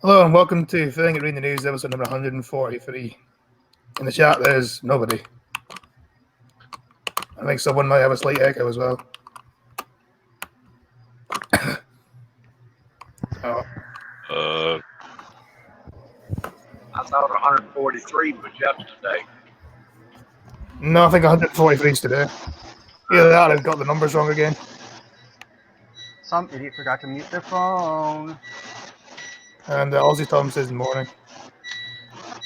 Hello and welcome to Thing at Reading the News, episode number 143. In the chat, there's nobody. I think someone might have a slight echo as well. I thought 143 was yesterday. No, I think 143 is today. Either that or I've got the numbers wrong again. Some idiot forgot to mute their phone. And Aussie Tom says morning.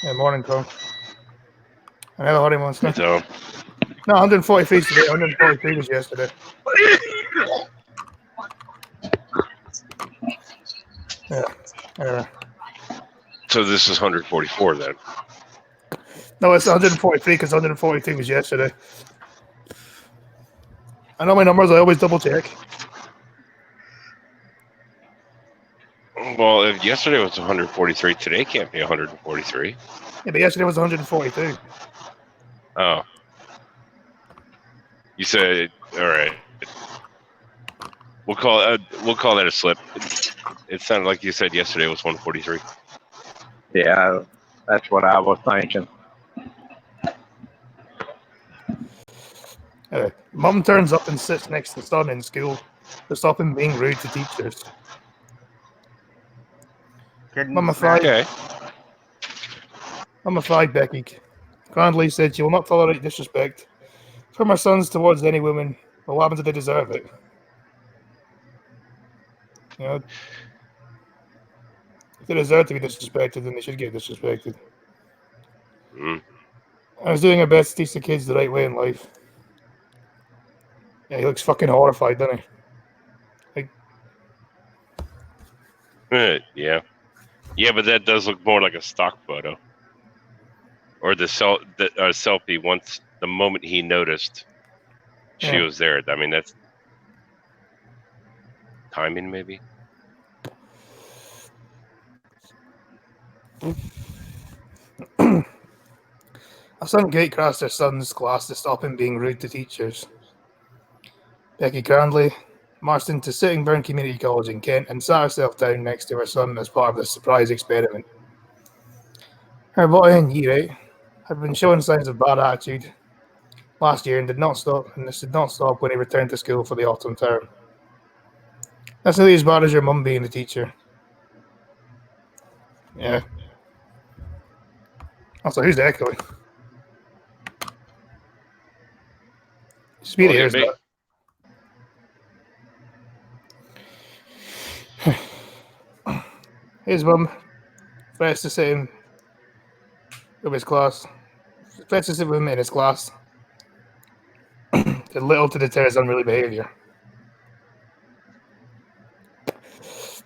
Yeah, morning, Tom. Another Honey Monster. So, No, 143 is today. 143 was yesterday. Yeah. so this is 144 then. No, it's 143 because 143 was yesterday. I know my numbers, I always double check. Well, if yesterday was 143, today can't be 143. Yeah, but yesterday was 142. Oh. You said, all right. We'll call that a slip. It sounded like you said yesterday was 143. Yeah, that's what I was thinking. Mum turns up and sits next to son in school to stop him being rude to teachers. Mama Fried, Okay. Mama Fried Becky grandly said she will not tolerate disrespect from her sons towards any woman, but what happens if they deserve it? You know, if they deserve to be disrespected, then they should get disrespected. I was doing her best to teach the kids the right way in life. Yeah, he looks fucking horrified, doesn't he? Yeah. Yeah, but that does look more like a stock photo. Or the selfie once the moment he noticed she was there. I mean, that's timing maybe. A son gatecrashed her son's class to stop him being rude to teachers. Becky Grandley marched into Sittingbourne Community College in Kent and sat herself down next to her son as part of the surprise experiment. Her boy in Year 8 had been showing signs of bad attitude last year and this did not stop when he returned to school for the autumn term. That's nearly as bad as your mum being the teacher. Yeah. Also, who's the echoing? Speedy hears that. His mum threats to sit him with his class. Threats to sit with him in his class. Did little to deter his unruly behaviour.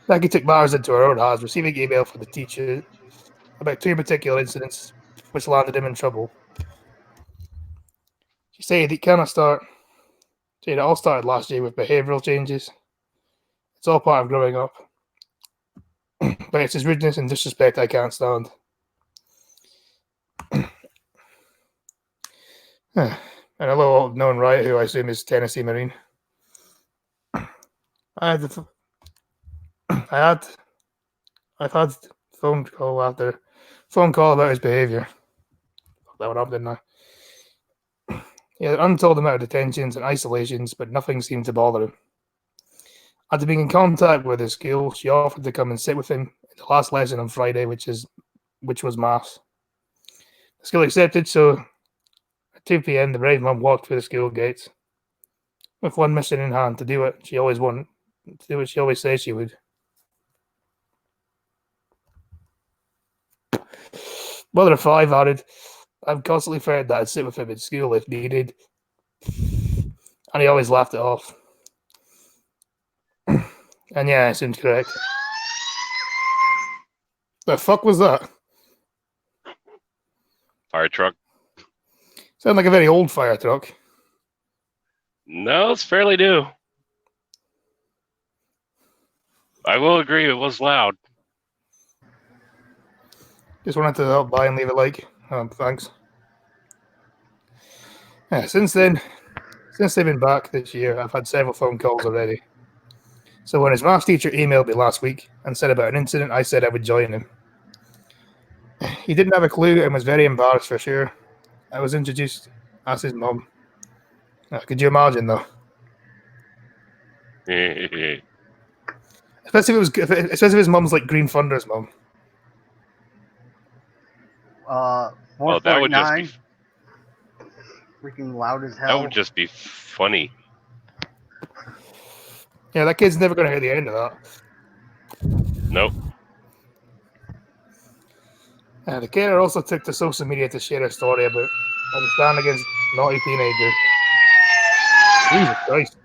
Becky took matters into her own hands, receiving email from the teacher about two particular incidents which landed him in trouble. She said it all started last year with behavioural changes. It's all part of growing up. But it's his rudeness and disrespect I can't stand. And a little known riot who I assume is Tennessee Marine. I've had phone call after phone call about his behaviour. That went up, didn't I? He had an untold amount of detentions and isolations, but nothing seemed to bother him. After being in contact with his school, she offered to come and sit with him in the last lesson on Friday, which was maths. The school accepted, so at 2 p.m. the brave mum walked through the school gates with one mission in hand: to do what she always says she would. Mother of five added, "I've constantly feared that I'd sit with him at school if needed, and he always laughed it off." And yeah, it seems correct. The fuck was that? Fire truck. Sound like a very old fire truck. No, it's fairly new. I will agree, it was loud. Just wanted to help by and leave a like. Thanks. Yeah, since they've been back this year, I've had several phone calls already. So when his maths teacher emailed me last week and said about an incident, I said I would join him. He didn't have a clue and was very embarrassed for sure. I was introduced as his mum. Could you imagine though? Especially if his mum's like Green Thunder's mum. Well, that would just be 449. Freaking loud as that hell. would just be funny. Yeah, that kid's never going to hear the end of that. Nope. The carer also took to social media to share a story about how to stand against naughty teenagers. Jesus Christ.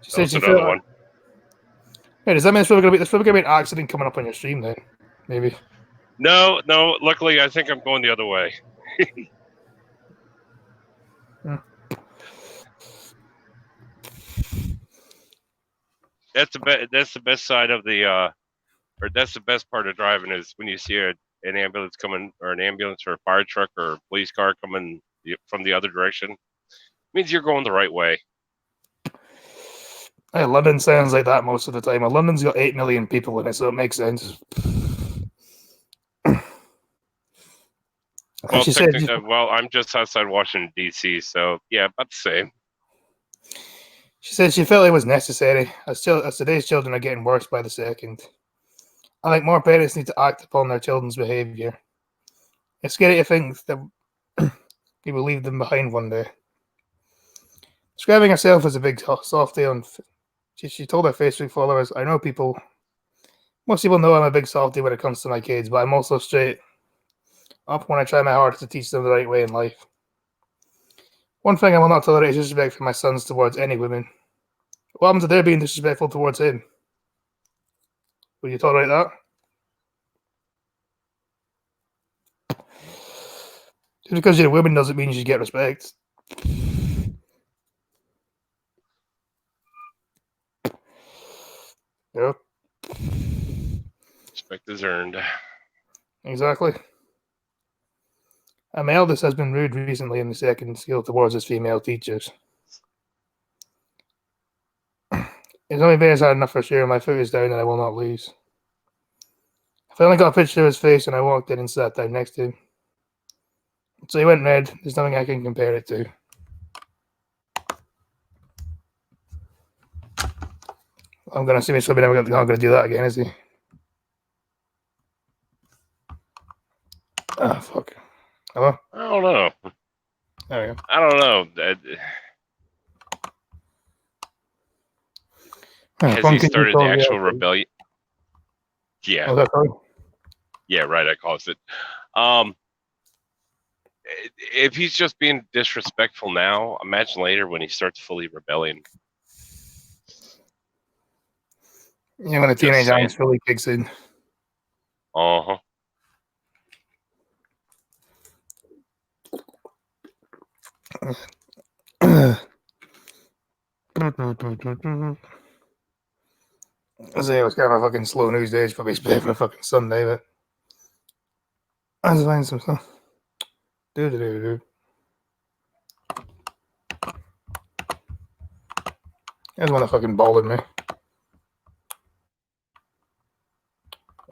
She said That's she another felt. one. Hey, does that mean there's probably going to be an accident coming up on your stream then? Maybe. No. Luckily, I think I'm going the other way. That's the best side of the or that's the best part of driving is when you see an ambulance coming or an ambulance or a fire truck or a police car coming from the other direction. It means you're going the right way. Hey, London sounds like that most of the time. Well, London's got 8 million people in it, so it makes sense. Well, She said, well, I'm just outside Washington D.C., so yeah, about the same. she said she felt it was necessary as today's children are getting worse by the second. I think more parents need to act upon their children's behaviour. It's scary to think that we will leave them behind one day. Describing herself as a big softie on, she told her Facebook followers, "I know most people know I'm a big softie when it comes to my kids, but I'm also straight up when I try my hardest to teach them the right way in life. One thing I will not tolerate is disrespect from my sons towards any women. What happens if they're being disrespectful towards him? Will you tolerate that? Just because you're a woman doesn't mean you should get respect." Yep. Respect is earned. Exactly. My eldest has been rude recently in the second skill towards his female teachers. His only bear is hard enough for sure. My foot is down and I will not lose. I finally got a picture of his face and I walked in and sat down next to him. So he went red. There's nothing I can compare it to. I'm going to assume he's probably never going to do that again, is he? Ah, fuck. Hello? I don't know. There we go. I don't know. Has he started the actual rebellion? Yeah. Oh, that's right. Yeah, right. I caused it. If he's just being disrespectful now, imagine later when he starts fully rebelling. Yeah, when the teenage angst really kicks in. Uh-huh. I say it was kind of a fucking slow news day. It's probably bad for a fucking Sunday, but I was finding some stuff. Do. There's one that fucking balled me.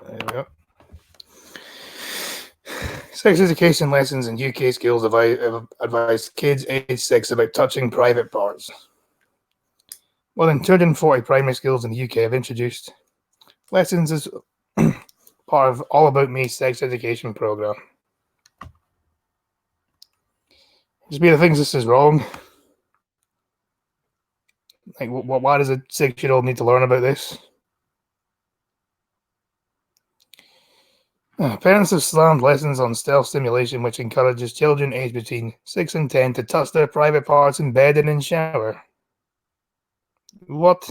There we go. Sex education lessons in UK schools have advised kids aged 6 about touching private parts. More than 240 primary schools in the UK have introduced lessons as part of All About Me sex education program. Just be the things this is wrong. Like, why does a 6-year-old need to learn about this? Parents have slammed lessons on stealth stimulation, which encourages children aged between 6 and 10 to touch their private parts in bed and in shower. What?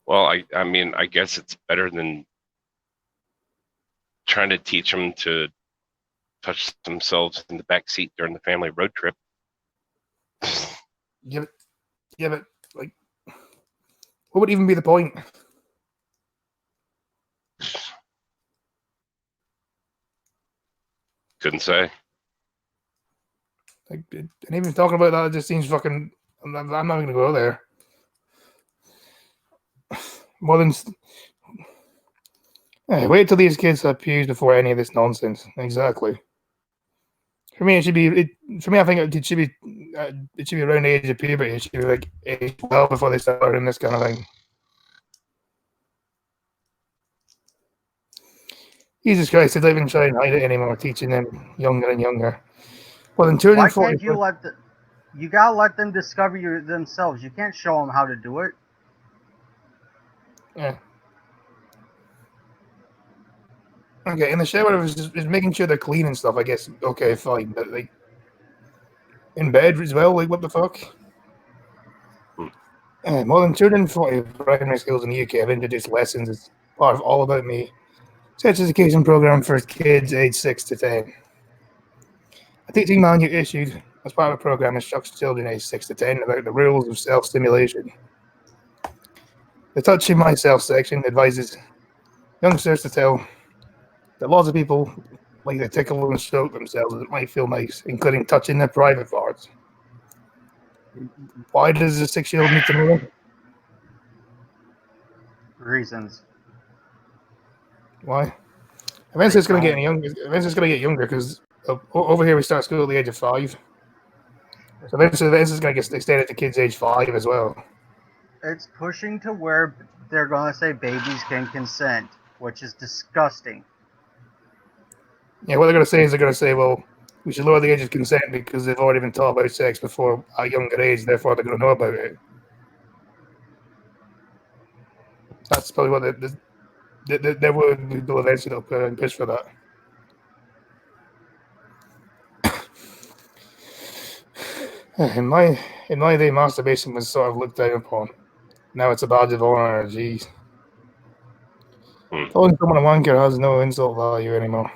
Well, I mean, I guess it's better than trying to teach them to touch themselves in the back seat during the family road trip. Yeah, but like, what would even be the point? Couldn't say. Like, and even talking about that, it just seems fucking. I'm not going to go there. More than. Hey, wait till these kids have pews before any of this nonsense. Exactly. For me, it should be. For me, I think it should be. It should be around the age of puberty. It should be like age 12 before they start learning this kind of thing. Jesus Christ, they don't even try and hide it anymore, teaching them younger and younger. Well, in Why 240. can't you let the? You gotta let them discover themselves. You can't show them how to do it. Yeah. Okay, in the shower, is making sure they're clean and stuff. I guess. Okay, fine, but like in bed as well. Like, what the fuck? More than 240 primary schools in the UK have introduced lessons as part of All About Me, sex education program for kids aged 6 to 10. A teaching manual issued as part of the program instructs children aged 6 to 10 about the rules of self-stimulation. The Touching Myself section advises youngsters to tell that lots of people like to tickle and stroke themselves as it might feel nice, including touching their private parts. Why does a 6-year-old need to know that? Reasons. Why? Eventually, it's going to get younger. Eventually, it's going to get younger because over here we start school at the age of 5. So eventually, this is going to get extended to kids age 5 as well. It's pushing to where they're gonna say babies can consent, which is disgusting. Yeah, what they're going to say is they're going to say, well, we should lower the age of consent because they've already been taught about sex before a younger age, therefore they're going to know about it. That's probably what they would go eventually up and push for that. In my day, masturbation was sort of looked down upon. Now it's a badge of honor. Jeez. Calling someone a wanker has no insult value anymore.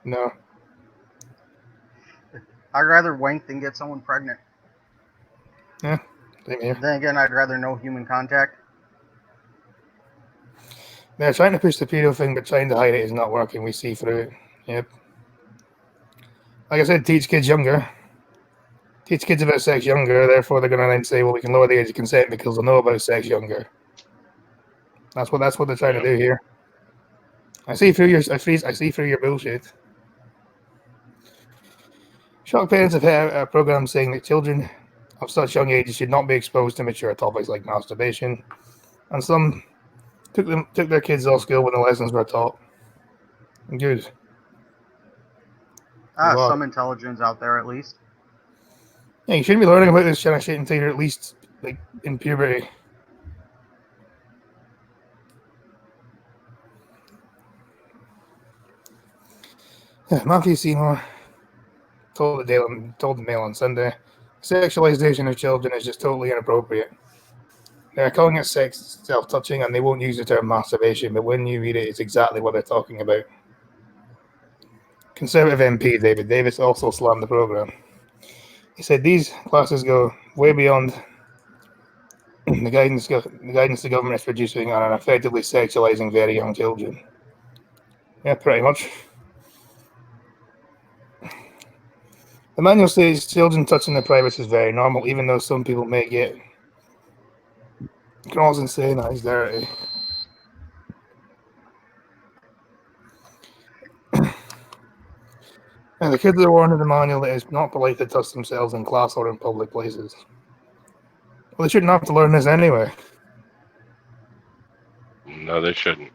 No. I'd rather wank than get someone pregnant. Yeah, same here. Then again, I'd rather no human contact. They're trying to push the pedo thing, but trying to hide it is not working. We see through it. Yep. Like I said, teach kids younger. Teach kids about sex younger, therefore they're going to then say, well, we can lower the age of consent because they'll know about sex younger. That's what they're trying to do here. I see through your bullshit. Shock parents have had a program saying that children of such young ages should not be exposed to mature topics like masturbation, and some took their kids off school when the lessons were taught. Good. Some intelligence out there at least. Yeah, you shouldn't be learning about this kind of shit until you're at least like in puberty. Yeah, Matthew Seymour told the Mail on Sunday, sexualization of children is just totally inappropriate. They're calling it sex self-touching, and they won't use the term masturbation, but when you read it, it's exactly what they're talking about. Conservative MP David Davis also slammed the program. He said these classes go way beyond the guidance the government is producing on effectively sexualizing very young children. Yeah, pretty much. The manual says children touching their privacy is very normal, even though some people may get girls and saying that is dirty. And the kids are warned in the manual that it's not polite to touch themselves in class or in public places. Well, they shouldn't have to learn this anyway. No, they shouldn't.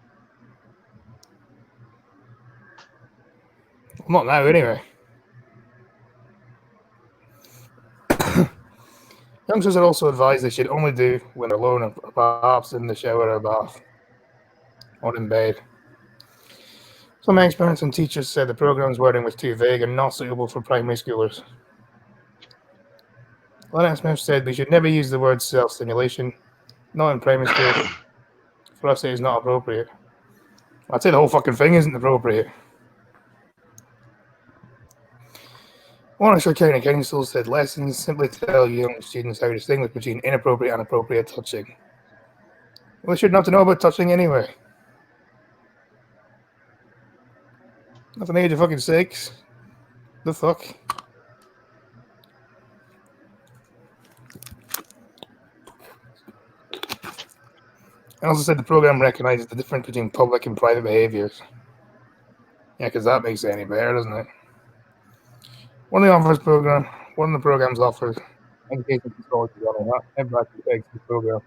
Well, not now, anyway. Youngsters are also advised they should only do when they're alone, or perhaps in the shower or bath, or in bed. Some experts and teachers said the program's wording was too vague and not suitable for primary schoolers. Lynette Smith said we should never use the word self-stimulation, not in primary school. For us, it is not appropriate. I'd say the whole fucking thing isn't appropriate. Warwickshire County Council said lessons simply tell young students how to distinguish between inappropriate and appropriate touching. Well, they shouldn't have to know about touching anyway. Not from the age of fucking 6. The fuck? I also said the program recognizes the difference between public and private behaviors. Yeah, because that makes it any better, doesn't it? One of the programs offers education technology on that. Never actually takes the program.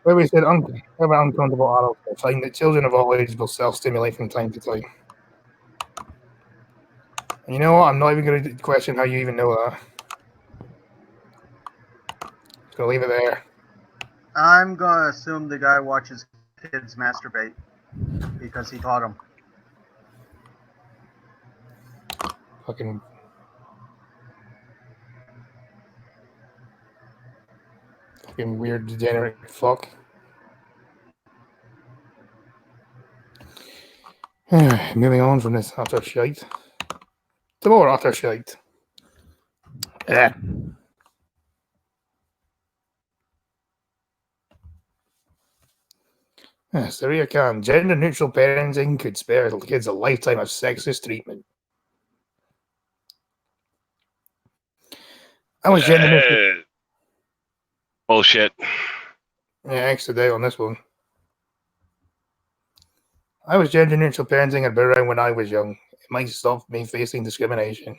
Where we said however uncomfortable adults will find that children of all ages will self-stimulate from time to time. And you know what? I'm not even going to question how you even know that. Just going to leave it there. I'm gonna assume the guy watches kids masturbate because he taught him. Fucking weird degenerate fuck. Moving on from this utter shite. To more utter shite. Yeah. Saria Khan. Gender neutral parenting could spare kids a lifetime of sexist treatment. I was gender neutral. Bullshit. Yeah, extra day on this one. I was gender neutral parenting at around when I was young. It might stop me facing discrimination.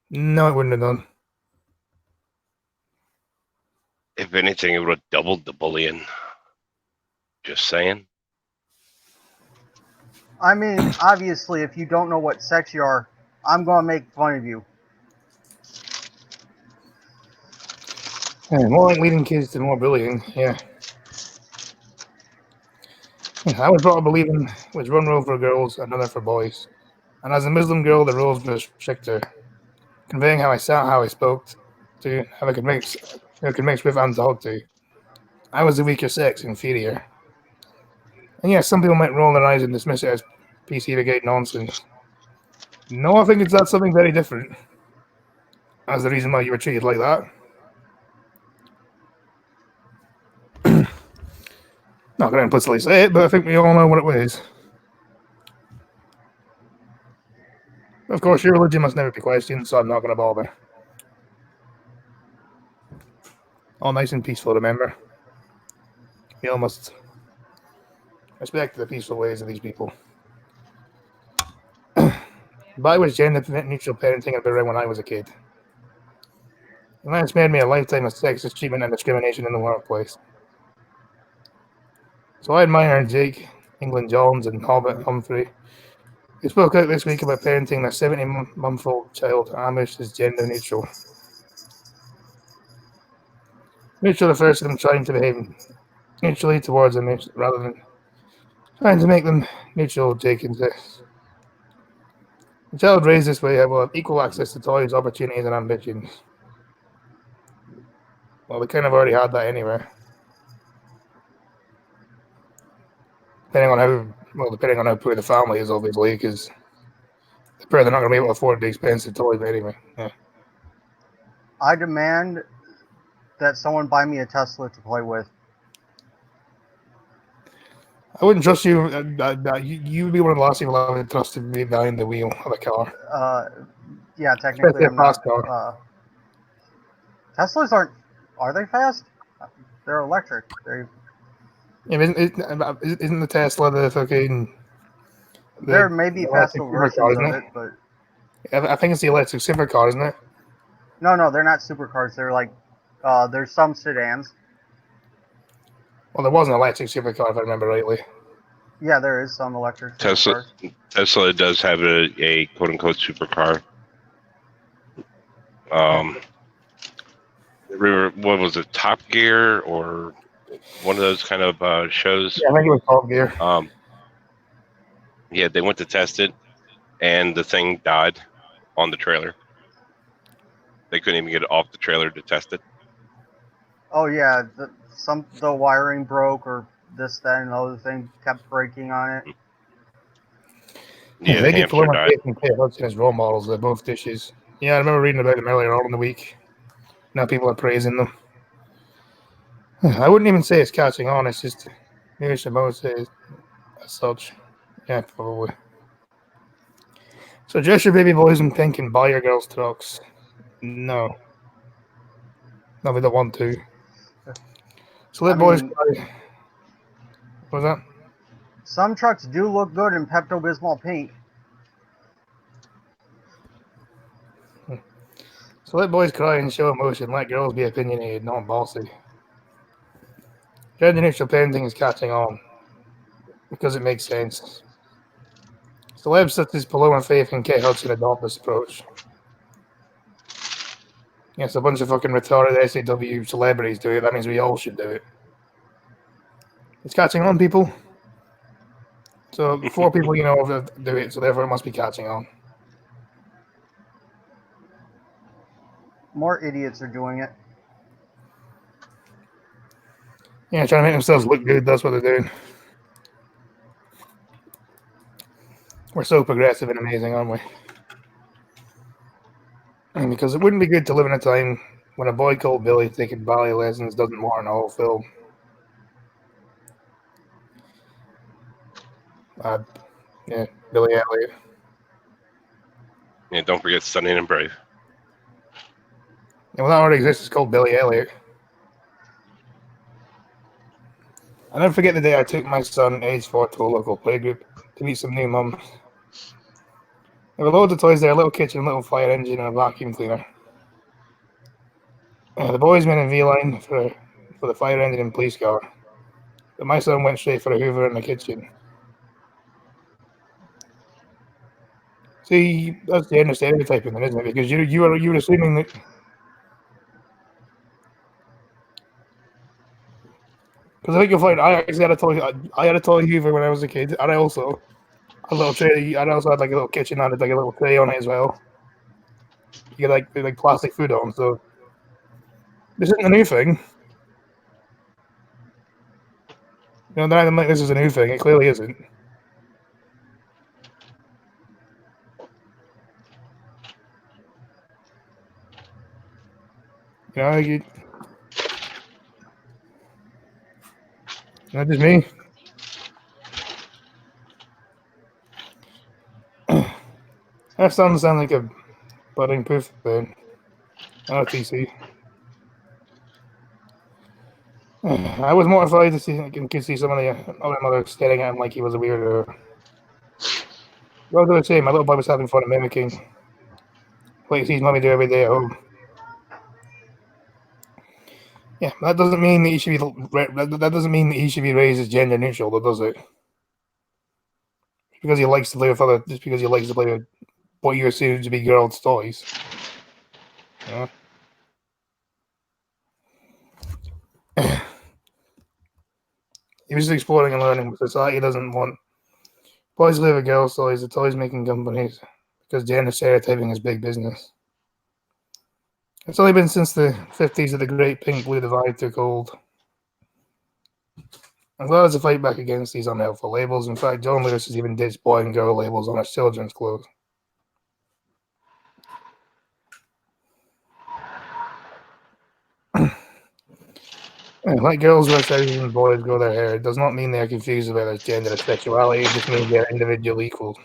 No, it wouldn't have done. If anything, it would have doubled the bullying. Just saying. I mean, obviously, if you don't know what sex you are, I'm gonna make fun of you. Yeah, more like leading kids to more bullying. Yeah. I was brought up believing it was one rule for girls, another for boys. And as a Muslim girl, the rules were stricter, conveying how I sat, how I spoke, to how I could mix with and talk to. I was the weaker sex, inferior. And yeah, some people might roll their eyes and dismiss it as PC gate nonsense. No, I think that's something very different. That's the reason why you were treated like that. Not going to implicitly say it, but I think we all know what it was. Of course, your religion must never be questioned, so I'm not going to bother. All nice and peaceful, remember? We all must respect the peaceful ways of these people. But I was gender neutral parenting at around when I was a kid. And that's made me a lifetime of sexist treatment and discrimination in the workplace. So I admire Jake, England Jones, and Hobbit Humphrey, who spoke out this week about parenting their 70-month-old child. Amish is gender neutral. Neutral refers to them trying to behave neutrally towards them rather than trying to make them neutral, Jake insists. The child raised this way will have equal access to toys, opportunities, and ambitions. Well, we kind of already had that anyway. Depending on how poor the family is, obviously, because they're not going to be able to afford the expensive toys, but anyway. Yeah. I demand that someone buy me a Tesla to play with. I wouldn't trust you. You'd be one of the last people I would trust to be behind the wheel of a car. Yeah, technically, Especially a I'm not. fast car. Teslas are they fast? They're electric. Yeah, isn't the Tesla the fucking? There may be faster versions of it, but I think it's the electric supercar, isn't it? no, they're not supercars. They're like, there's some sedans. Well, there was an electric supercar, if I remember rightly. Yeah, there is some electric Tesla does have a quote unquote supercar. What was it, Top Gear or one of those kind of shows? Yeah, I think it was Top Gear. Yeah, they went to test it, and the thing died on the trailer. They couldn't even get it off the trailer to test it. Oh yeah, the wiring broke, or this, that, and the other thing kept breaking on it. Yeah, they the get hamster died. and Kate Hudson as role models. They're both dishes. Yeah, I remember reading about them earlier on in the week. Now people are praising them. I wouldn't even say it's catching on. It's just maybe Shimo says as such. Yeah, probably. So dress your baby boys in pink and buy your girls trucks. No. No, they don't want to. So let I boys mean- cry. What was that? Some trucks do look good in Pepto-Bismol paint. So let boys cry and show emotion. Let girls be opinionated, not bossy. Gender neutral parenting is catching on because it makes sense. Celebs such as Paloma Faith and Kate Hudson adopt this approach. Yes, a bunch of fucking retarded SAW celebrities do it. That means we all should do it. It's catching on, people. So 4 people you know of do it, so therefore it must be catching on. More idiots are doing it. Yeah, trying to make themselves look good. That's what they're doing. We're so progressive and amazing, aren't we? And because it wouldn't be good to live in a time when a boy called Billy taking ballet lessons doesn't warrant a whole film. Yeah, Billy Elliot. Yeah, don't forget Stunning and Brave. Yeah, well, that already exists. It's called Billy Elliot. I never forget the day I took my son, age 4, to a local playgroup to meet some new mums. There were loads of toys there, a little kitchen, a little fire engine, and a vacuum cleaner. The boys went in V-line for the fire engine and police car, but my son went straight for a Hoover in the kitchen. See, that's gender stereotyping, then, isn't it? Because you were assuming that. Because I think you'll find I actually had a toy. I had a toy Hoover when I was a kid, and I also had a little tray. I also had like a little kitchen and like a little tray on it as well. You get like plastic food on. So this isn't a new thing. You know, then I'm like, this is a new thing. It clearly isn't. You know, not just me. That sounds like a budding poof then. Not a TC. I was mortified to see some of the other mothers staring at him like he was a weirdo. What was I saying? My little boy was having fun at mimicking what he sees mommy do every day at home. Yeah, that doesn't mean that he should be. That doesn't mean that he should be raised as gender neutral, though, does it? Just because he likes to play with just because he likes to play with what you assume to be girls' toys. Yeah. He was exploring and learning, but society doesn't want boys to play with girls' toys. The toys making companies, because gender stereotyping is big business. It's only been since the 50s that the Great Pink-Blue Divide took hold. I'm glad it's a fight back against these unhelpful labels. In fact, John Lewis has even ditched boy and girl labels on his children's clothes. Like girls wear trousers and boys grow their hair, it does not mean they are confused about their gender or sexuality. It just means they are individual equals.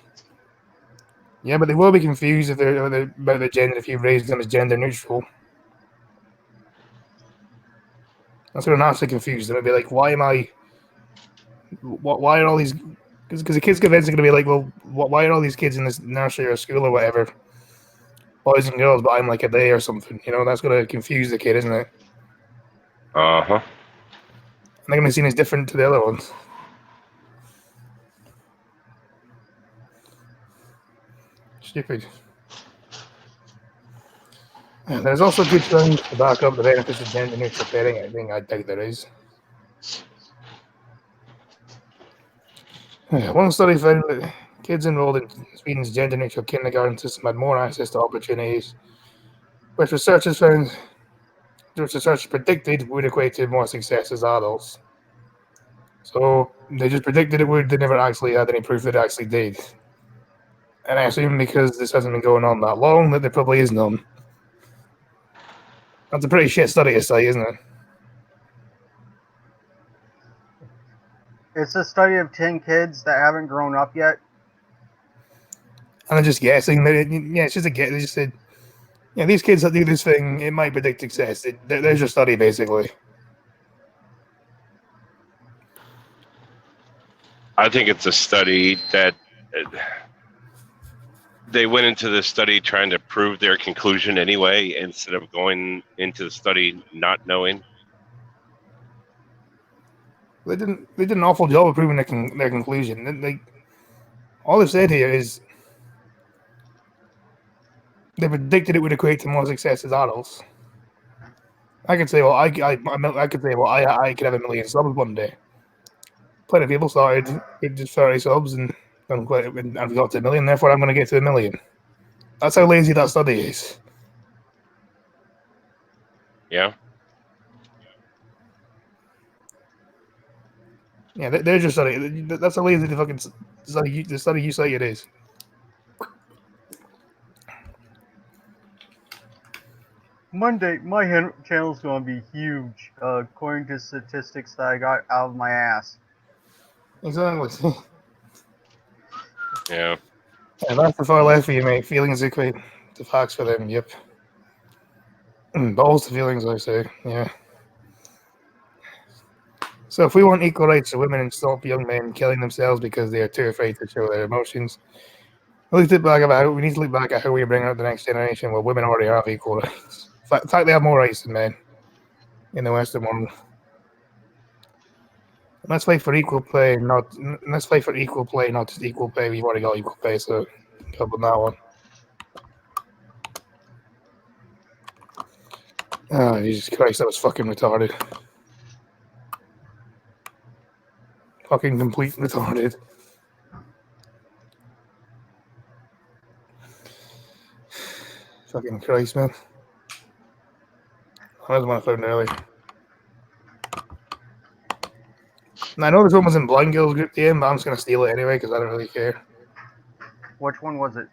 Yeah, but they will be confused if they're about their gender if you raise them as gender neutral. That's going to naturally confuse them. It'll be like, why am I? Why are all these? Because the kids' events are going to be like, well, why are all these kids in this nursery or school or whatever, boys and girls, but I'm like a they or something? You know, that's going to confuse the kid, isn't it? Uh-huh. And they're going to be seen as different to the other ones. Stupid. There's also good things to back up the benefits of gender neutral parenting. I doubt there is. One study found that kids enrolled in Sweden's gender neutral kindergarten system had more access to opportunities, which researchers predicted would equate to more success as adults. So they just predicted it would, they never actually had any proof that it actually did. And I assume because this hasn't been going on that long that there probably is none. That's a pretty shit study to say, isn't it? It's a study of 10 kids that haven't grown up yet. And they're just guessing that it's just a guess. They just said Yeah, these kids that do this thing, it might predict success. There's your study, basically. I think it's a study that they went into the study trying to prove their conclusion anyway, instead of going into the study not knowing. They did an awful job of proving their conclusion. All they've said here is they predicted it would equate to more success as adults. I could say, well, I could say, well, I could have 1 million subs one day. Plenty of people started with just 30 subs and I've got to 1 million, therefore I'm going to get to 1 million. That's how lazy that study is. Yeah. Yeah, there's your study. That's how lazy the fucking study you say it is. Monday, my channel's gonna be huge, according to statistics that I got out of my ass. Exactly. Yeah. Yeah, that's the far left for you, mate. Feelings equate to facts for them. Yep. Balls to feelings, I say. Yeah. So if we want equal rights for women and stop young men killing themselves because they are too afraid to show their emotions, we need to look back at how we bring up the next generation where women already have equal rights. In fact, they have more rights than men in the Western world. Let's fight for equal play, not just equal pay. We've already got equal pay, so help on that one. Oh, Jesus Christ, that was fucking retarded. Fucking complete retarded. Fucking Christ, man. That was one I found earlier. And I know this one was in Blind Girls Group DM, but I'm just going to steal it anyway because I don't really care. Which one was it?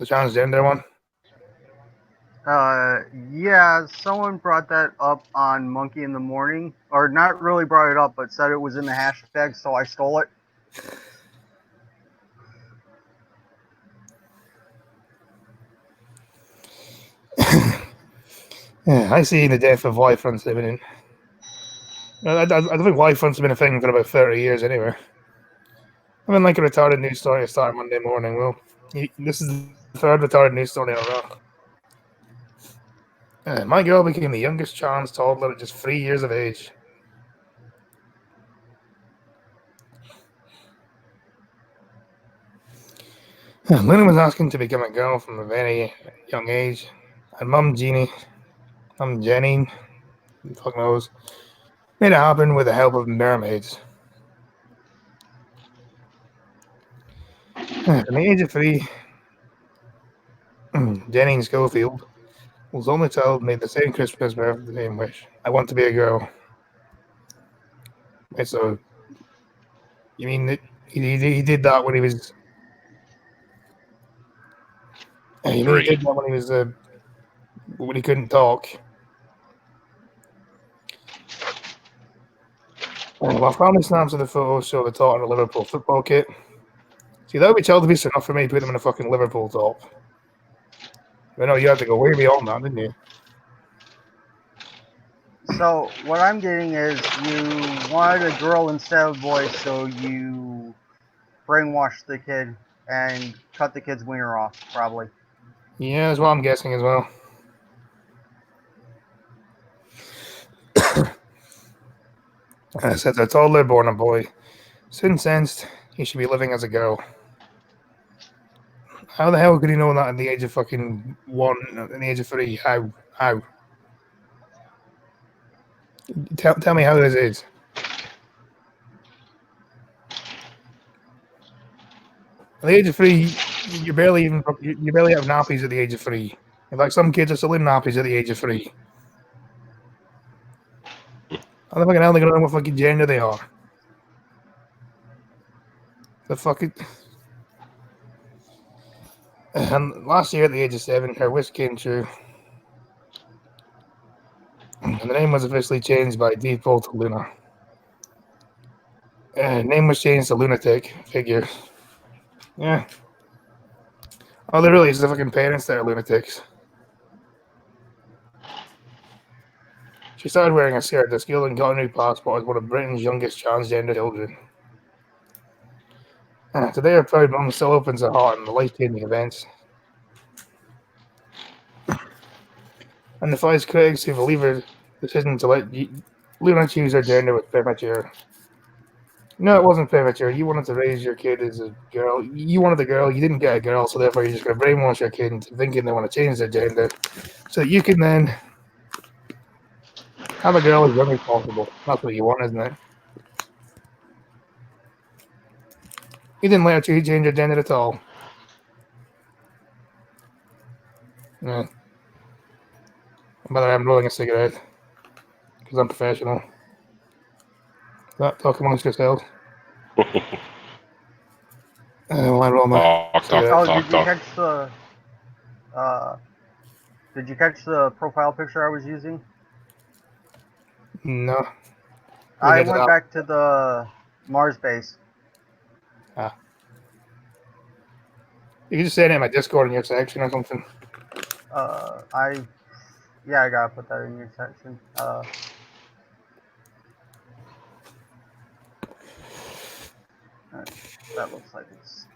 The transgender one. Yeah, someone brought that up on Monkey in the Morning, or not really brought it up, but said it was in the hashtag, so I stole it. Yeah, I see the death of Y-fronts imminent. I don't think Y-fronts have been a thing for about 30 years anyway. I mean, like a retarded news story to start Monday morning. Well, this is the third retarded news story in a row. My girl became the youngest trans toddler at just 3 years of age. Luna was asking to become a girl from a very young age, and Mum Jenny, fuck knows, made it happen with the help of mermaids. From the age of 3, Jenny Schofield was the only child made the same Christmas birthday the same wish. I want to be a girl. Wait, so you mean that he did that when he was? You mean he did that when he was when he couldn't talk? Well, family snaps of the photos show the top in a Liverpool football kit. See, that would be child abuse enough for me to put them in a fucking Liverpool top. But no, you had to go way beyond that, didn't you? So, what I'm getting is you wanted a girl instead of a boy, so you brainwashed the kid and cut the kid's wiener off, probably. Yeah, that's what I'm guessing as well. I said the toddler born a boy. Soon sensed he should be living as a girl. How the hell could he know that at the age of fucking 1, at the age of 3? How? Tell me how this is. At the age of 3, you barely have nappies at the age of 3. In fact, some kids are still in nappies at the age of 3. How the fucking hell are they gonna know what fucking gender they are? The fucking. And last year at the age of 7, her wish came true. And the name was officially changed by default to Luna. Name was changed to Lunatic figure. Yeah. Oh, there really is the fucking parents that are lunatics. She started wearing a skirt at school and got a new passport as one of Britain's youngest transgender children. Today, her proud mum still opens her heart in the life-changing events and defies critics who believe her decision to let Luna choose her gender was premature. No, it wasn't premature. You wanted to raise your kid as a girl. You wanted a girl. You didn't get a girl, so therefore you're just going to brainwash your kid into thinking they want to change their gender so that you can then have a girl as young as possible. That's what you want, isn't it? You didn't let her change her gender at all. Yeah. By the way, I'm rolling a cigarette because I'm professional. Talk amongst yourselves. While I roll my cigarette. Oh, did you catch the profile picture I was using? No. I went back to the Mars base. You can just say it in my Discord in your section or something. I gotta put that in your section. That looks like it's.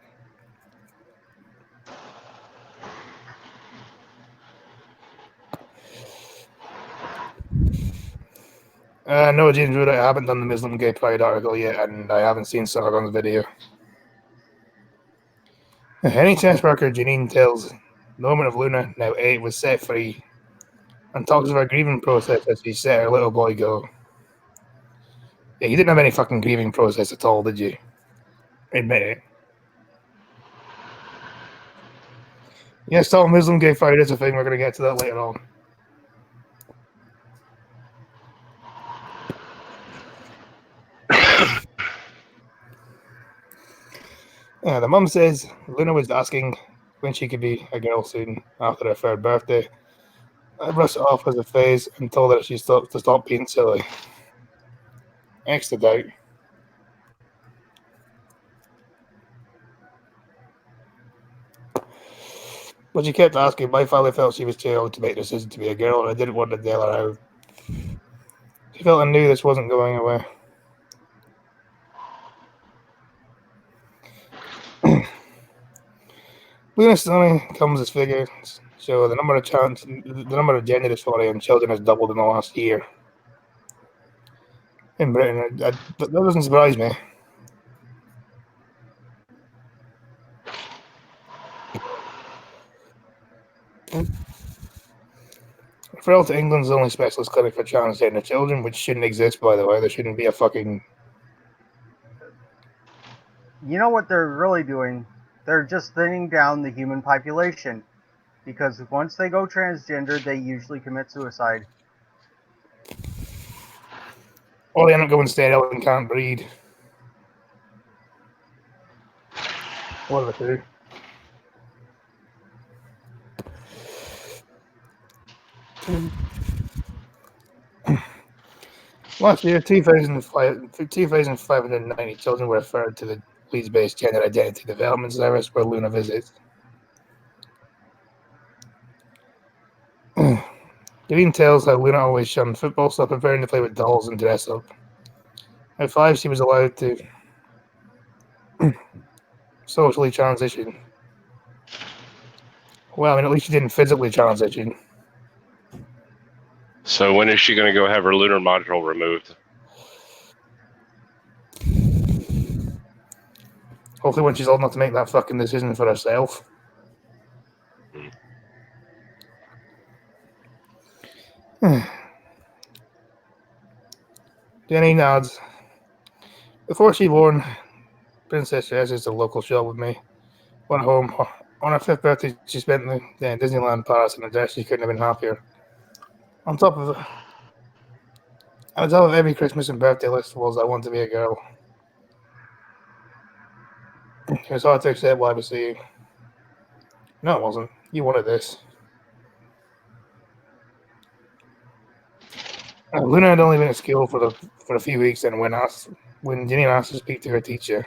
No, James Wood, I haven't done the Muslim Gay Pride article yet, and I haven't seen Sargon's video. NHS worker Janine tells the woman of Luna, now 8, was set free, and talks of her grieving process as she let her little boy go. Yeah, you didn't have any fucking grieving process at all, did you? Admit it. Yes, still Muslim Gay Pride is a thing. We're going to get to that later on. The mum says Luna was asking when she could be a girl soon after her 3rd birthday. I brushed it off as a phase and told her she to stop being silly. Extra doubt. But she kept asking. My family felt she was too old to make the decision to be a girl, and I didn't want to bail her out. She felt I knew this wasn't going away. Luna's stunning comes as figures show the number of gender dysphoria in children has doubled in the last year. In Britain, that doesn't surprise me. Referral to England's only specialist clinic for transgender children, which shouldn't exist, by the way. There shouldn't be a fucking... You know what they're really doing? They're just thinning down the human population. Because once they go transgender, they usually commit suicide. Or they end up going sterile and can't breed. One of the two. Last year, 2,590 children were referred to the Leeds-based Gender Identity Development Service where Luna visits. Doreen tells how Luna always shunned football, so preparing to play with dolls and dress up. At 5, she was allowed to socially transition. Well, I mean, at least she didn't physically transition. So when is she going to go have her lunar module removed? Hopefully when she's old enough to make that fucking decision for herself. Jenny nods. Before she born, Princess Jess is the local shop with me. Went home. On her 5th birthday, she spent the day in Disneyland Paris in a dress she couldn't have been happier. On top of every Christmas and birthday list was I want to be a girl. It was hard to accept what I was seeing. No, it wasn't. You wanted this. Luna had only been at school for a few weeks, and when Ginny asked to speak to her teacher,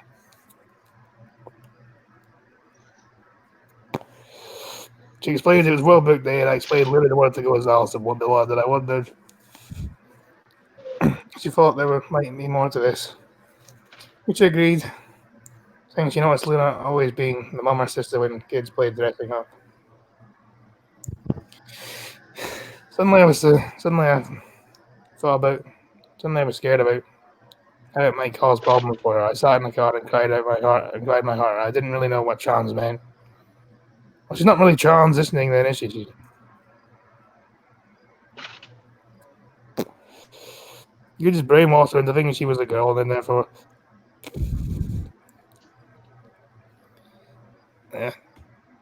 she explained it was World Book Day, and I explained Luna wanted to go as well. So what that I wondered She thought there might be more to this, which I agreed, saying she noticed Luna always being the mum or sister when kids played dressing up. Suddenly I was scared about how it might cause problems for her. I sat in the car and cried my heart. I didn't really know what trans meant. Well, she's not really transitioning then, is she? You just brainwashed her into thinking she was a girl, and then therefore, yeah.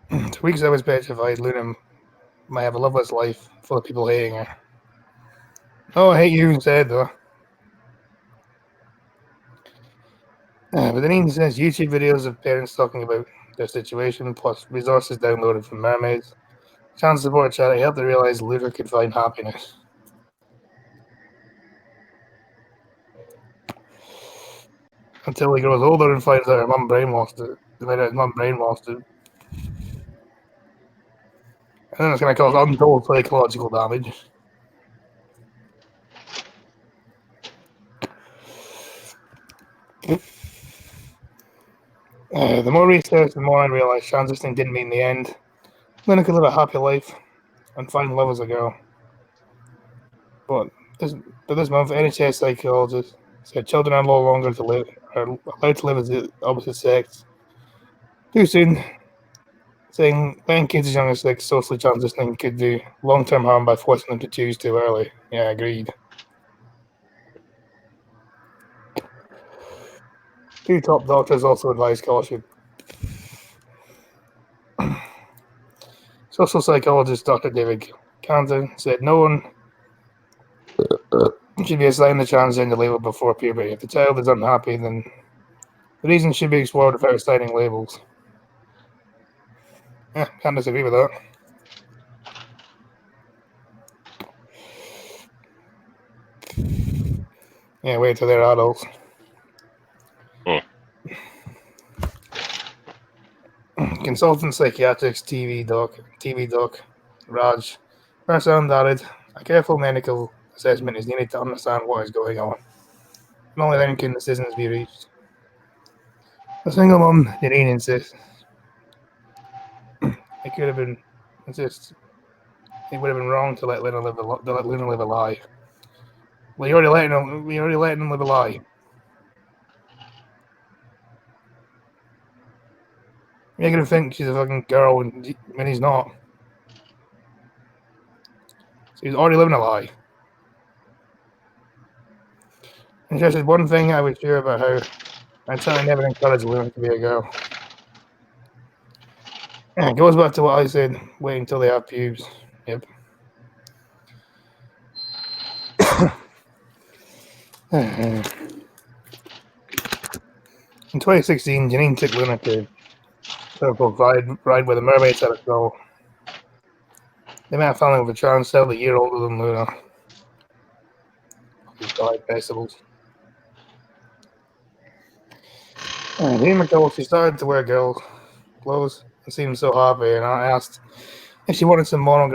For weeks I was petrified Luna might have a loveless life full of people hating her. Oh, I hate you instead, though. But then he says YouTube videos of parents talking about their situation, plus resources downloaded from mermaids. Chance support charity helped her realize Luna could find happiness. Until he grows older and finds out her mum brainwashed her. And then it's going to cause untold psychological damage. The more research, the more I realized transitioning didn't mean the end. Luna could live a happy life and find love as a girl. But this month, NHS psychologists said children are no longer allowed to live as the opposite sex too soon, saying letting kids as young as 6 socially transitioning could do long-term harm by forcing them to choose too early. Yeah, agreed. 2 top doctors also advised caution. Social psychologist Dr. David Cantor said no one should be assigned the transgender label before puberty. If the child is unhappy, then the reason should be explored without assigning labels. Yeah, can't disagree with that. Yeah, wait till they're adults. Consultant psychiatrics TV doc Raj Prasad added, a careful medical assessment is needed to understand what is going on. And only then can decisions be reached. A single mom, Janine, insists it would have been wrong to let Luna live a lie. Well, you already letting him live a lie. You're gonna think she's a fucking girl when he's not. So he's already living a lie. And just one thing I was sure about her, I'd certainly never encourage Luna to be a girl. Yeah, it goes back to what I said, wait until they have pubes. Yep. In 2016, Janine took Luna to ride where the mermaids had a show. They met a family with a trans child a year older than Luna. These 5 decibels. Janine McDowell, she started to wear girl clothes and seemed so happy, and I asked if she wanted some normal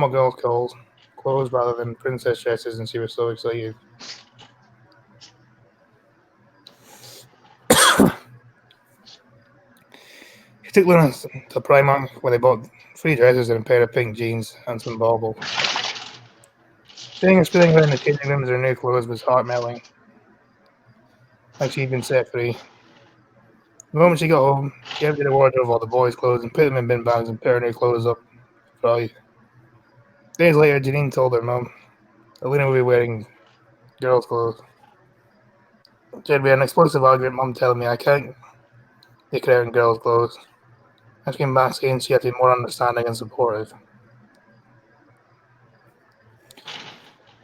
girl clothes rather than princess dresses, and she was so excited. She took Luna to Primark where they bought 3 dresses and a pair of pink jeans and some baubles. Seeing her spinning around the changing rooms in her new clothes was heart-melting. Like she'd been set free. The moment she got home, she emptied the wardrobe of all the boys' clothes and put them in bin bags and put her new clothes up to dry. Days later, Janine told her mum that Luna would be wearing girls' clothes. There'd be an explosive argument, Mum telling me I can't take her out in girls' clothes. I came back saying she had to be more understanding and supportive.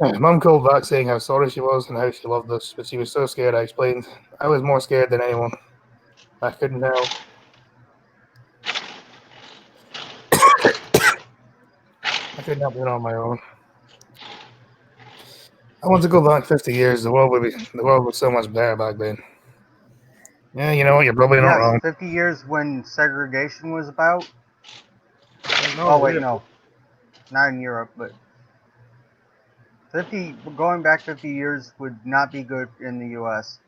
Mum called back saying how sorry she was and how she loved us, but she was so scared. I explained I was more scared than anyone. I couldn't help. I couldn't help it on my own. I want to go back 50 years. The world was so much better back then. Yeah, you know what? You're probably not wrong. 50 years when segregation was about. No, no, not in Europe, but Going back 50 years would not be good in the U.S.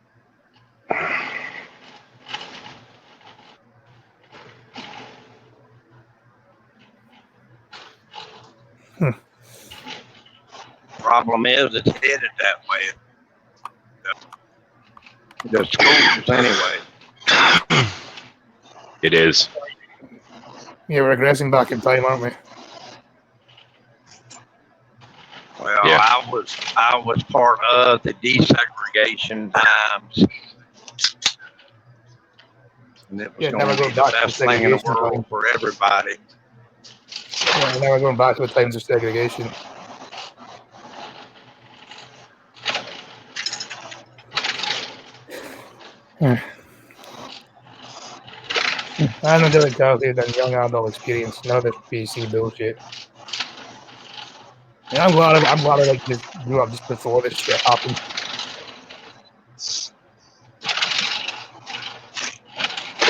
Problem is, it's headed that way. The schools, anyway. It is. Yeah, we're regressing back in time, aren't we? Well, Yeah. I was part of the desegregation times, and it was Yeah, going never to going be the back to best thing in the segregation world time. for everybody. Yeah, we're never going back to the times of segregation. I know different childhood and young adult experience. None of this PC bullshit. And I'm glad I like just grew up just before this shit happened.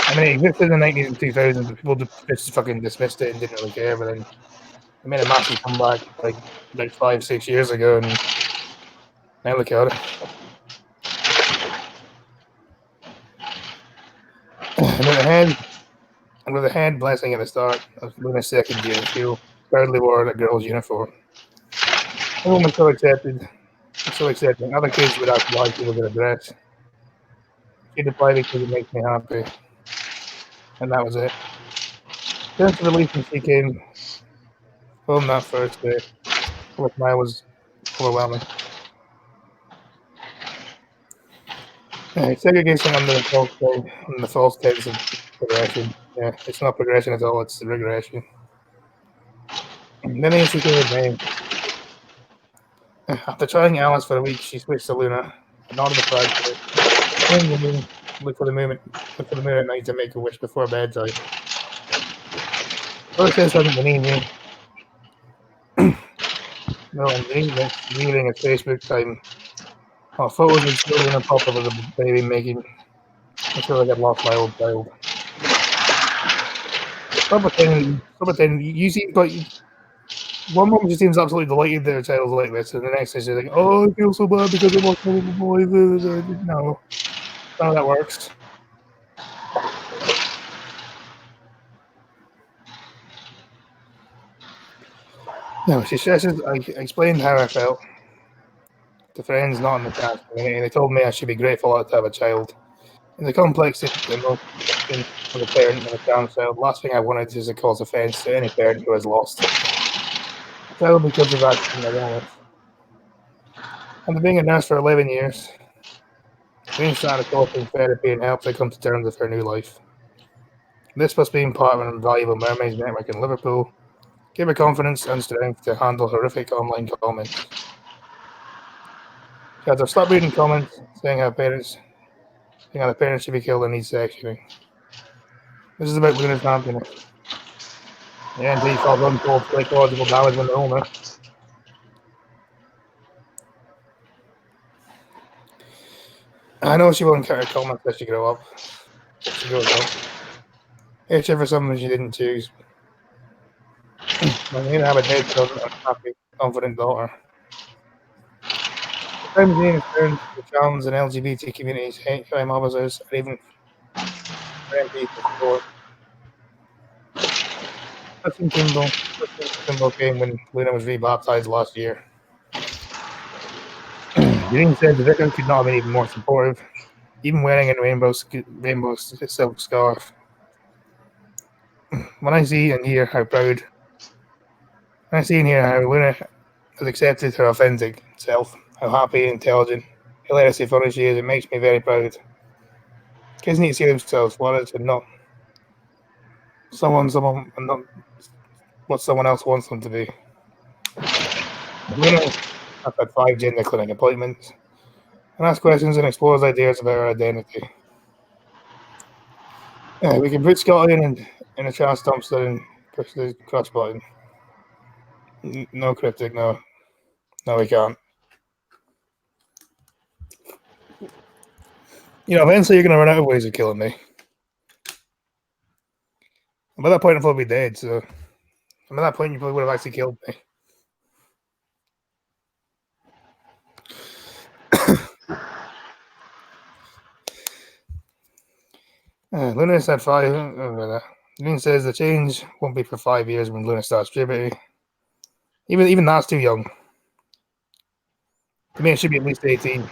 I mean, it existed in the 90s and 2000s, but people just fucking dismissed it and didn't really care. But then it made a massive comeback like 5-6 years ago, and now look at it. And with a hand blessing at the start of Luna's second year in school, proudly wore a girl's uniform. Everyone was so accepted. So accepting. Other kids would ask why she was in a dress. She'd reply because it makes me happy. And that was it. Sense of relief when she came home that first day. With mine was overwhelming. Segregation under the false tense of progression. Yeah, it's not progression at all, it's regression. And then she came with me. After trying Alice for a week, she switched to Luna, but not in the pride. Look for the moon at night to make a wish before bedtime. First says something to me. No, I'm reading at Facebook time. Oh, photos of children and pop up of the baby making. I feel like I've lost my old child. Stop pretending. You seem like one moment she seems absolutely delighted that her child's like this, and the next thing she's like, "Oh, I feel so bad because I lost my little boy." No, that's not how that works. No, she stresses. I explained how I felt to friends not in the trans community, and they told me I should be grateful to have a child. In the complex emotion of a parent and a trans child, last thing I wanted is to cause offence to any parent who has lost a child because of accident or illness. After being a nurse for 11 years, Green started talking therapy and helped her come to terms with her new life. This was being part of an invaluable mermaids network in Liverpool, gave her confidence and strength to handle horrific online comments. She had to stop reading comments saying how the parents should be killed and need sectioning. This is about Luna's happiness. Yeah, until you cause untold psychological damage when they're older. I know she won't encounter comments as she grow up. If she grows up. It's for someone she didn't choose. I need to have a dead son and a happy, confident daughter. The times being returned to the trans and LGBT communities, hate crime officers, and even MPs in support. Justin Kimball came when Luna was rebaptized last year. Green said the victim could not have been even more supportive, even wearing a rainbow silk scarf. When I see and hear how proud, when I see and hear how Luna has accepted her authentic self, how happy, intelligent, hilariously funny she is, it makes me very proud. Kids need to see themselves wanted and not someone, and not what someone else wants them to be. Luna has had 5 gender clinic appointments and asks questions and explores ideas about her identity. We can put Scotty in a trans dumpster and push the clutch button. No cryptic, no, we can't. Eventually you're going to run out of ways of killing me. And by that point, I'll probably be dead, so... And by that point, you probably would have actually killed me. Luna said 5. Luna says the change won't be for 5 years when Luna starts puberty. Even that's too young. To me, it should be at least 18.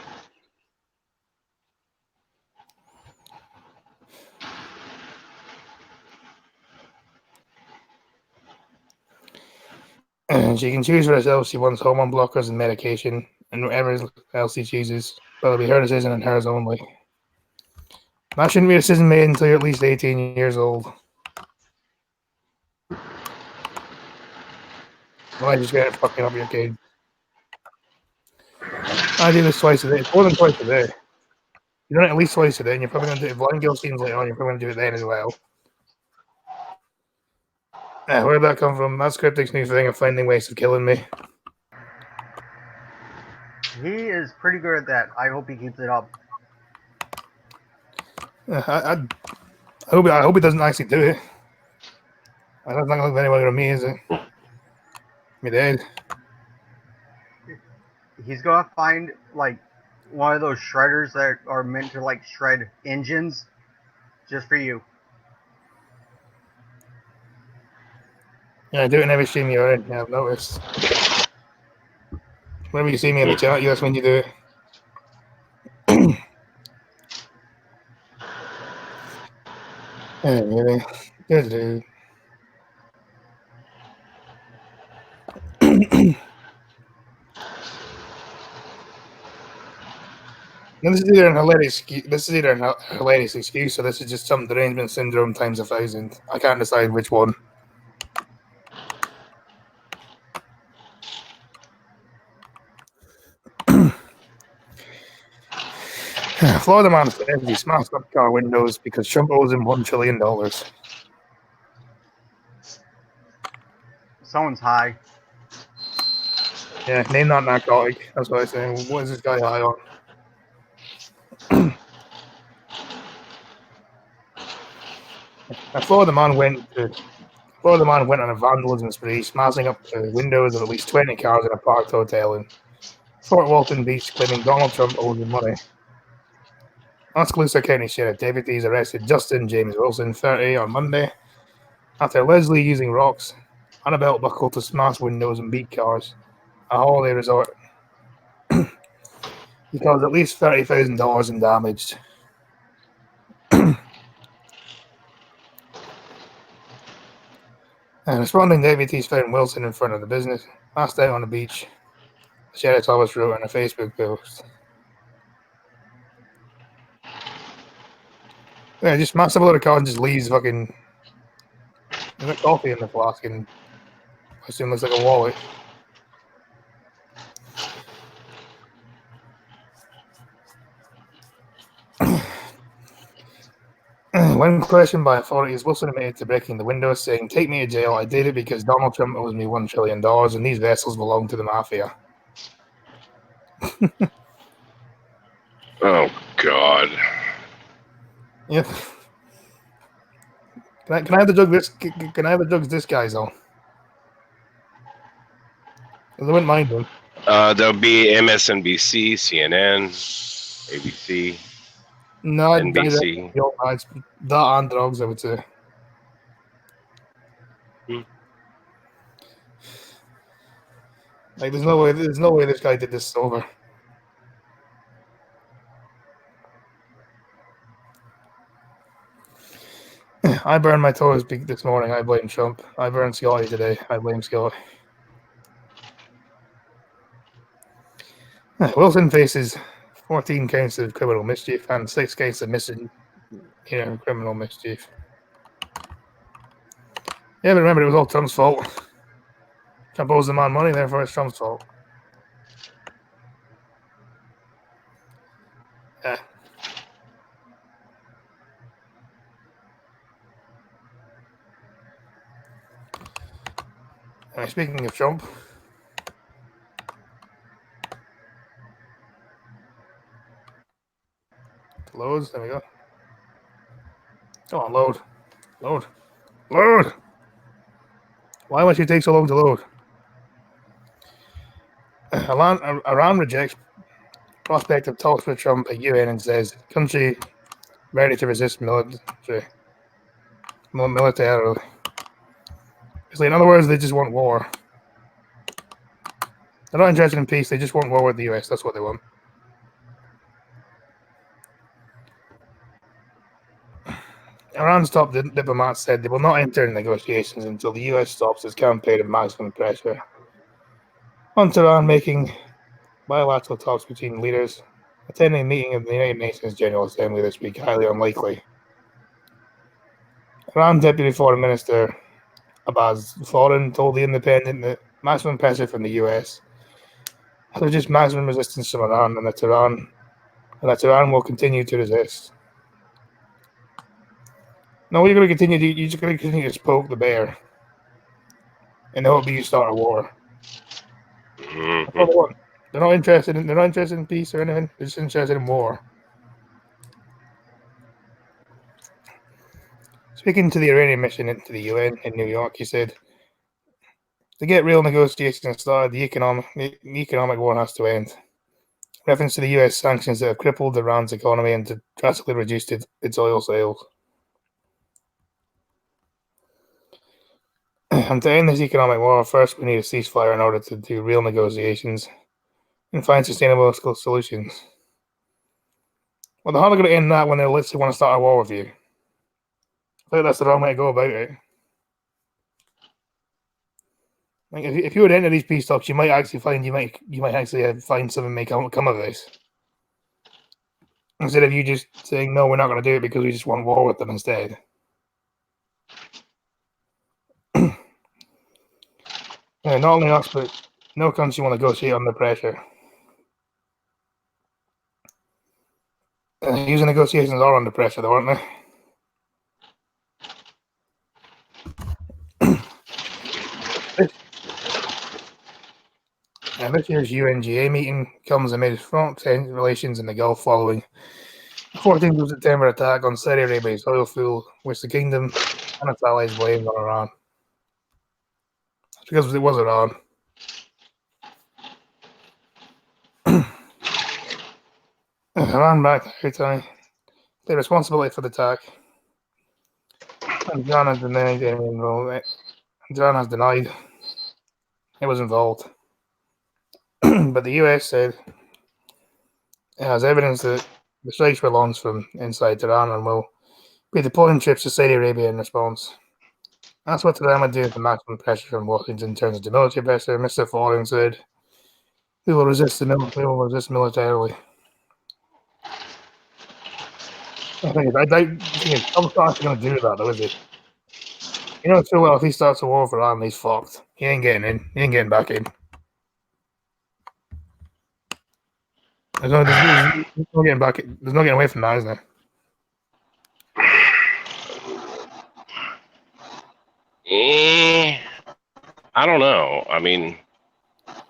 She can choose for herself. She wants hormone blockers and medication, and whatever else she chooses. But it'll be her decision and hers only. That shouldn't be a decision made until you're at least 18 years old. Why just get it fucking up your kid? I do this twice a day. It's more than twice a day. You're doing it at least twice a day, and you're probably going to do it. If Blind Girl seems later on, you're probably going to do it then as well. Where'd that come from? That's Cryptic's new thing of finding ways of killing me. He is pretty good at that. I hope he keeps it up. I hope he doesn't actually do it. I don't think like anyone around me, is it? Me dead. He's gonna find like one of those shredders that are meant to like shred engines, just for you. Yeah, I do it in every stream you're in. Yeah, I've noticed. Whenever you see me in the chat, that's when you do it. Anyway, good dude. This is either a hilarious excuse, or this is just some derangement syndrome times 1,000. I can't decide which one. Florida man says he smashed up car windows because Trump owes him $1 trillion. Someone's high. Yeah, name that narcotic. That's what I say. What is this guy high on? Florida man went on a vandalism spree, smashing up the windows of at least 20 cars in a parked hotel in Fort Walton Beach, claiming Donald Trump owes him money. Oskaloosa County Sheriff deputies arrested Justin James Wilson, 30, on Monday after allegedly using rocks and a belt buckle to smash windows and beat cars at a holiday resort. He caused at least $30,000 in damage. And responding deputies found Wilson in front of the business, passed out on the beach. The sheriff's office wrote on a Facebook post. Yeah, just smashes up a load of cars and just leaves fucking. There's got coffee in the flask and I assume looks like a wallet. When questioned by authorities, Wilson admitted to breaking the window, saying, "Take me to jail. I did it because Donald Trump owes me $1 trillion and these vessels belong to the mafia." Oh, God. Yep. Can I have the drug this? Can I have the drugs this guy's on? I wouldn't mind them. There'll be MSNBC, CNN, ABC, No, NBC. it's that and drugs, I would say. Like, there's no way this guy did this sober. I burned my toes this morning. I blame Trump. I burned Scotty today. I blame Scotty. Wilson faces 14 counts of criminal mischief and 6 counts of criminal mischief. Yeah, but remember, it was all Trump's fault. Trump owes the man money, therefore it's Trump's fault. Yeah. Speaking of Trump, loads. There we go. Come on, load. Why must you take so long to load? Iran rejects prospect of talks with Trump at UN and says country ready to resist militarily. So in other words, they just want war. They're not interested in peace. They just want war with the US. That's what they want. Iran's top diplomats said they will not enter negotiations until the US stops its campaign of maximum pressure on Tehran, making bilateral talks between leaders attending a meeting of the United Nations General Assembly this week highly unlikely. Iran Deputy Foreign Minister Abbas Foreign told The Independent that maximum pressure from the US has reduced maximum resistance from Iran, and that Iran will continue to resist. No, you're going to continue. You're just going to continue to poke the bear, and the hope you start a war. Mhm. That's all they want. They're not interested in peace or anything. They're just interested in war. Speaking to the Iranian mission into the UN in New York, he said, "To get real negotiations started, the economic war has to end." Reference to the US sanctions that have crippled Iran's economy and drastically reduced its oil sales. And to end this economic war, first we need a ceasefire in order to do real negotiations and find sustainable solutions. Well, they're hardly going to end that when they literally want to start a war with you. I think that's the wrong way to go about it. Like if you would enter these peace talks, you might actually find find something may come of this. Instead of you just saying no, we're not going to do it because we just want war with them instead. Not only us, but no country want to negotiate under pressure. Usually negotiations are under pressure, though, aren't they? This year's UNGA meeting comes amid front relations in the Gulf following the 14th of September attack on Saudi Arabia's oil field, which the kingdom and its allies blamed on Iran. It's because it was Iran. Iran backed Houthi. The responsibility for the attack. And Iran has denied it was involved. But the US said it has evidence that the strikes were launched from inside Tehran and will be deploying troops to Saudi Arabia in response. That's what Tehran would do with the maximum pressure from Washington turns into military pressure. Mr. Foreign said, "We will resist militarily." I think Trump's not going to do that, though, is he? You know so well if he starts a war with Iran, he's fucked. He ain't getting in. He ain't getting back in. There's no getting back. There's no getting away from that, isn't there? I don't know. I mean, I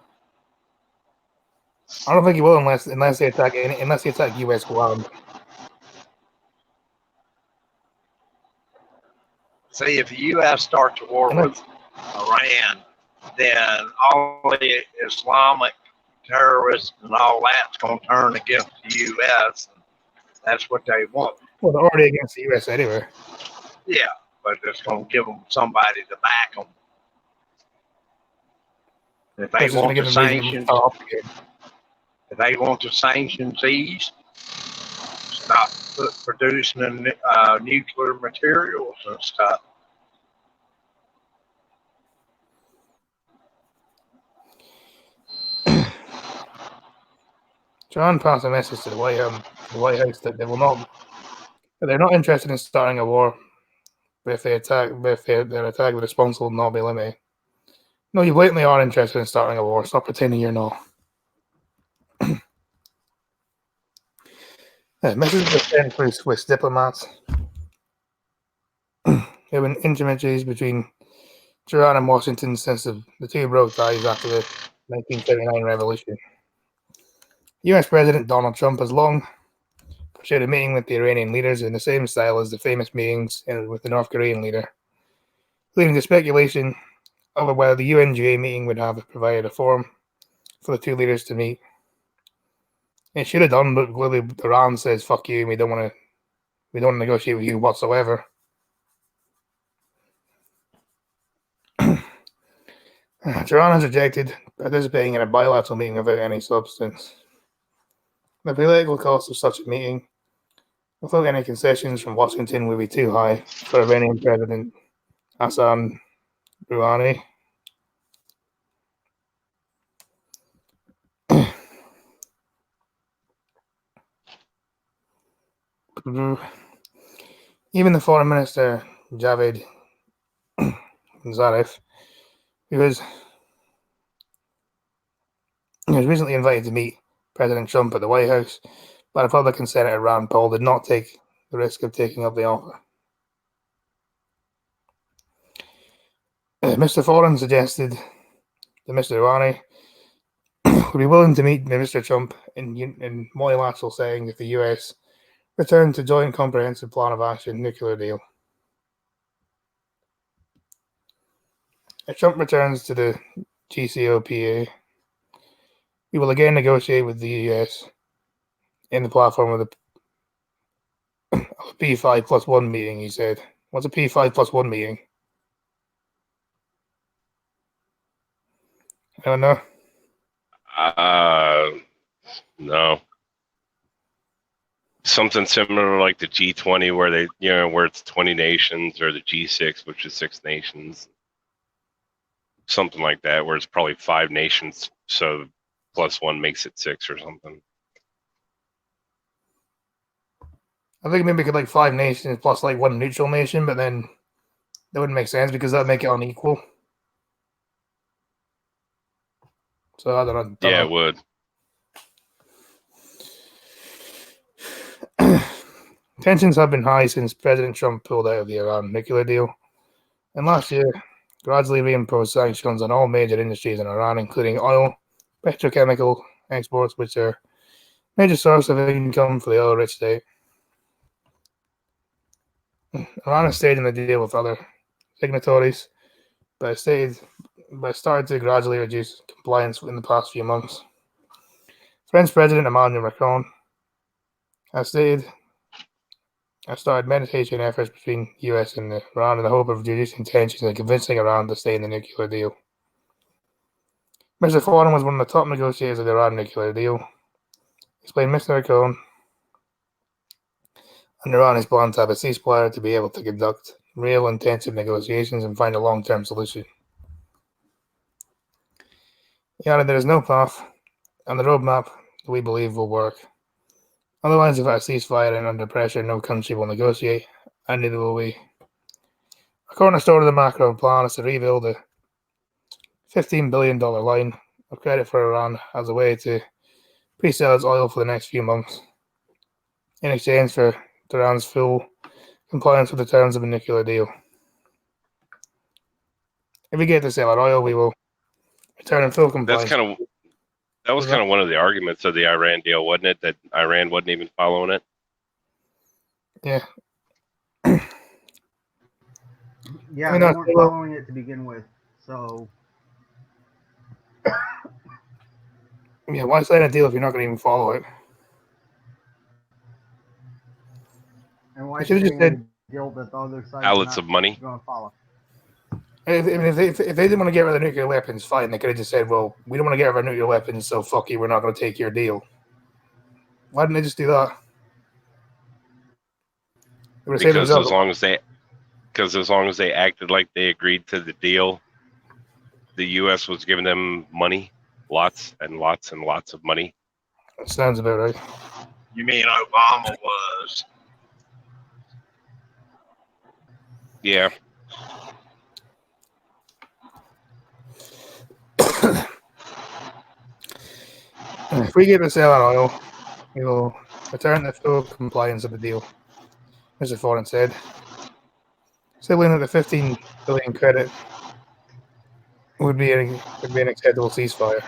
don't think he will unless they attack U.S. ground. See, if the U.S. starts a war with Iran, then all the Islamic terrorists and all that's going to turn against the U.S. That's what they want. Well, they're already against the U.S. anyway. Yeah, but it's going to give them somebody to back them. If they want the sanctions, if they want the sanctions eased, stop producing nuclear materials and stuff. John passed a message to the White House that they're not interested in starting a war, but if their attack the response will not be limited. No, you blatantly are interested in starting a war. Stop pretending you're not. Messages were sent through Swiss diplomats. There have been intermediaries between Tehran and Washington since the two broke ties after the 1979 revolution. US President Donald Trump has long pursued a meeting with the Iranian leaders in the same style as the famous meetings with the North Korean leader, leading to speculation over whether the UNGA meeting would have provided a forum for the two leaders to meet. It should have done, but clearly Iran says, "Fuck you, we don't want to We don't negotiate with you whatsoever. Tehran has rejected participating in a bilateral meeting without any substance. The political cost of such a meeting, without any concessions from Washington, would be too high for Iranian President Hassan Rouhani. Even the foreign minister, Javed Zarif, who was recently invited to meet President Trump at the White House, but Republican Senator Rand Paul did not take the risk of taking up the offer. Mr. Foreign suggested that Mr. Rouhani would be willing to meet Mr. Trump in multilateral setting if the U.S. returned to Joint Comprehensive Plan of Action nuclear deal. If Trump returns to the GCPOA, we will again negotiate with the U.S. in the platform of the P5+1 meeting, he said. What's a P5+1 meeting? I don't know. No. Something similar like the G20, where they, where it's 20 nations, or the G6, which is 6 nations. Something like that, where it's probably 5 nations, so +1 makes it 6 or something. I think maybe we could like 5 nations plus like 1 neutral nation, but then that wouldn't make sense because that would make it unequal. So I don't know. Yeah, it would. Tensions have been high since President Trump pulled out of the Iran nuclear deal, and last year gradually reimposed sanctions on all major industries in Iran, including oil, petrochemical exports, which are a major source of income for the oil-rich state. Iran has stayed in the deal with other signatories, but started to gradually reduce compliance in the past few months. French President Emmanuel Macron has started mediation efforts between the US and Iran in the hope of reducing tensions and convincing Iran to stay in the nuclear deal. Mr. Foreign was one of the top negotiators of the Iran nuclear deal. He explained Mr. Macron and Iran is planned to have a ceasefire to be able to conduct real intensive negotiations and find a long-term solution. He added there is no path on the roadmap that we believe will work. Otherwise, without a ceasefire and under pressure, no country will negotiate, and neither will we. A cornerstone of the macro plan is to rebuild a $15 billion line of credit for Iran as a way to pre-sell its oil for the next few months, in exchange for Iran's full compliance with the terms of a nuclear deal. If we get to sell our oil, we will return in full compliance. That was kind of one of the arguments of the Iran deal, wasn't it? That Iran wasn't even following it. Yeah, they weren't following it to begin with. So, yeah, why sign a deal if you're not going to even follow it? And why should just said deal that the other side outlets of money going to follow? If they didn't want to get rid of the nuclear weapons, fine. They could have just said, well, we don't want to get rid of our nuclear weapons, so fuck you, we're not going to take your deal. Why didn't they just do that? Because as long as they acted like they agreed to the deal, the U.S. was giving them money, lots and lots and lots of money. That sounds about right. You mean Obama was? Yeah. If we get to sell our oil, we will return to full compliance of the deal, Mr. Foreign said. Signaling that the 15 billion credit would be an acceptable ceasefire.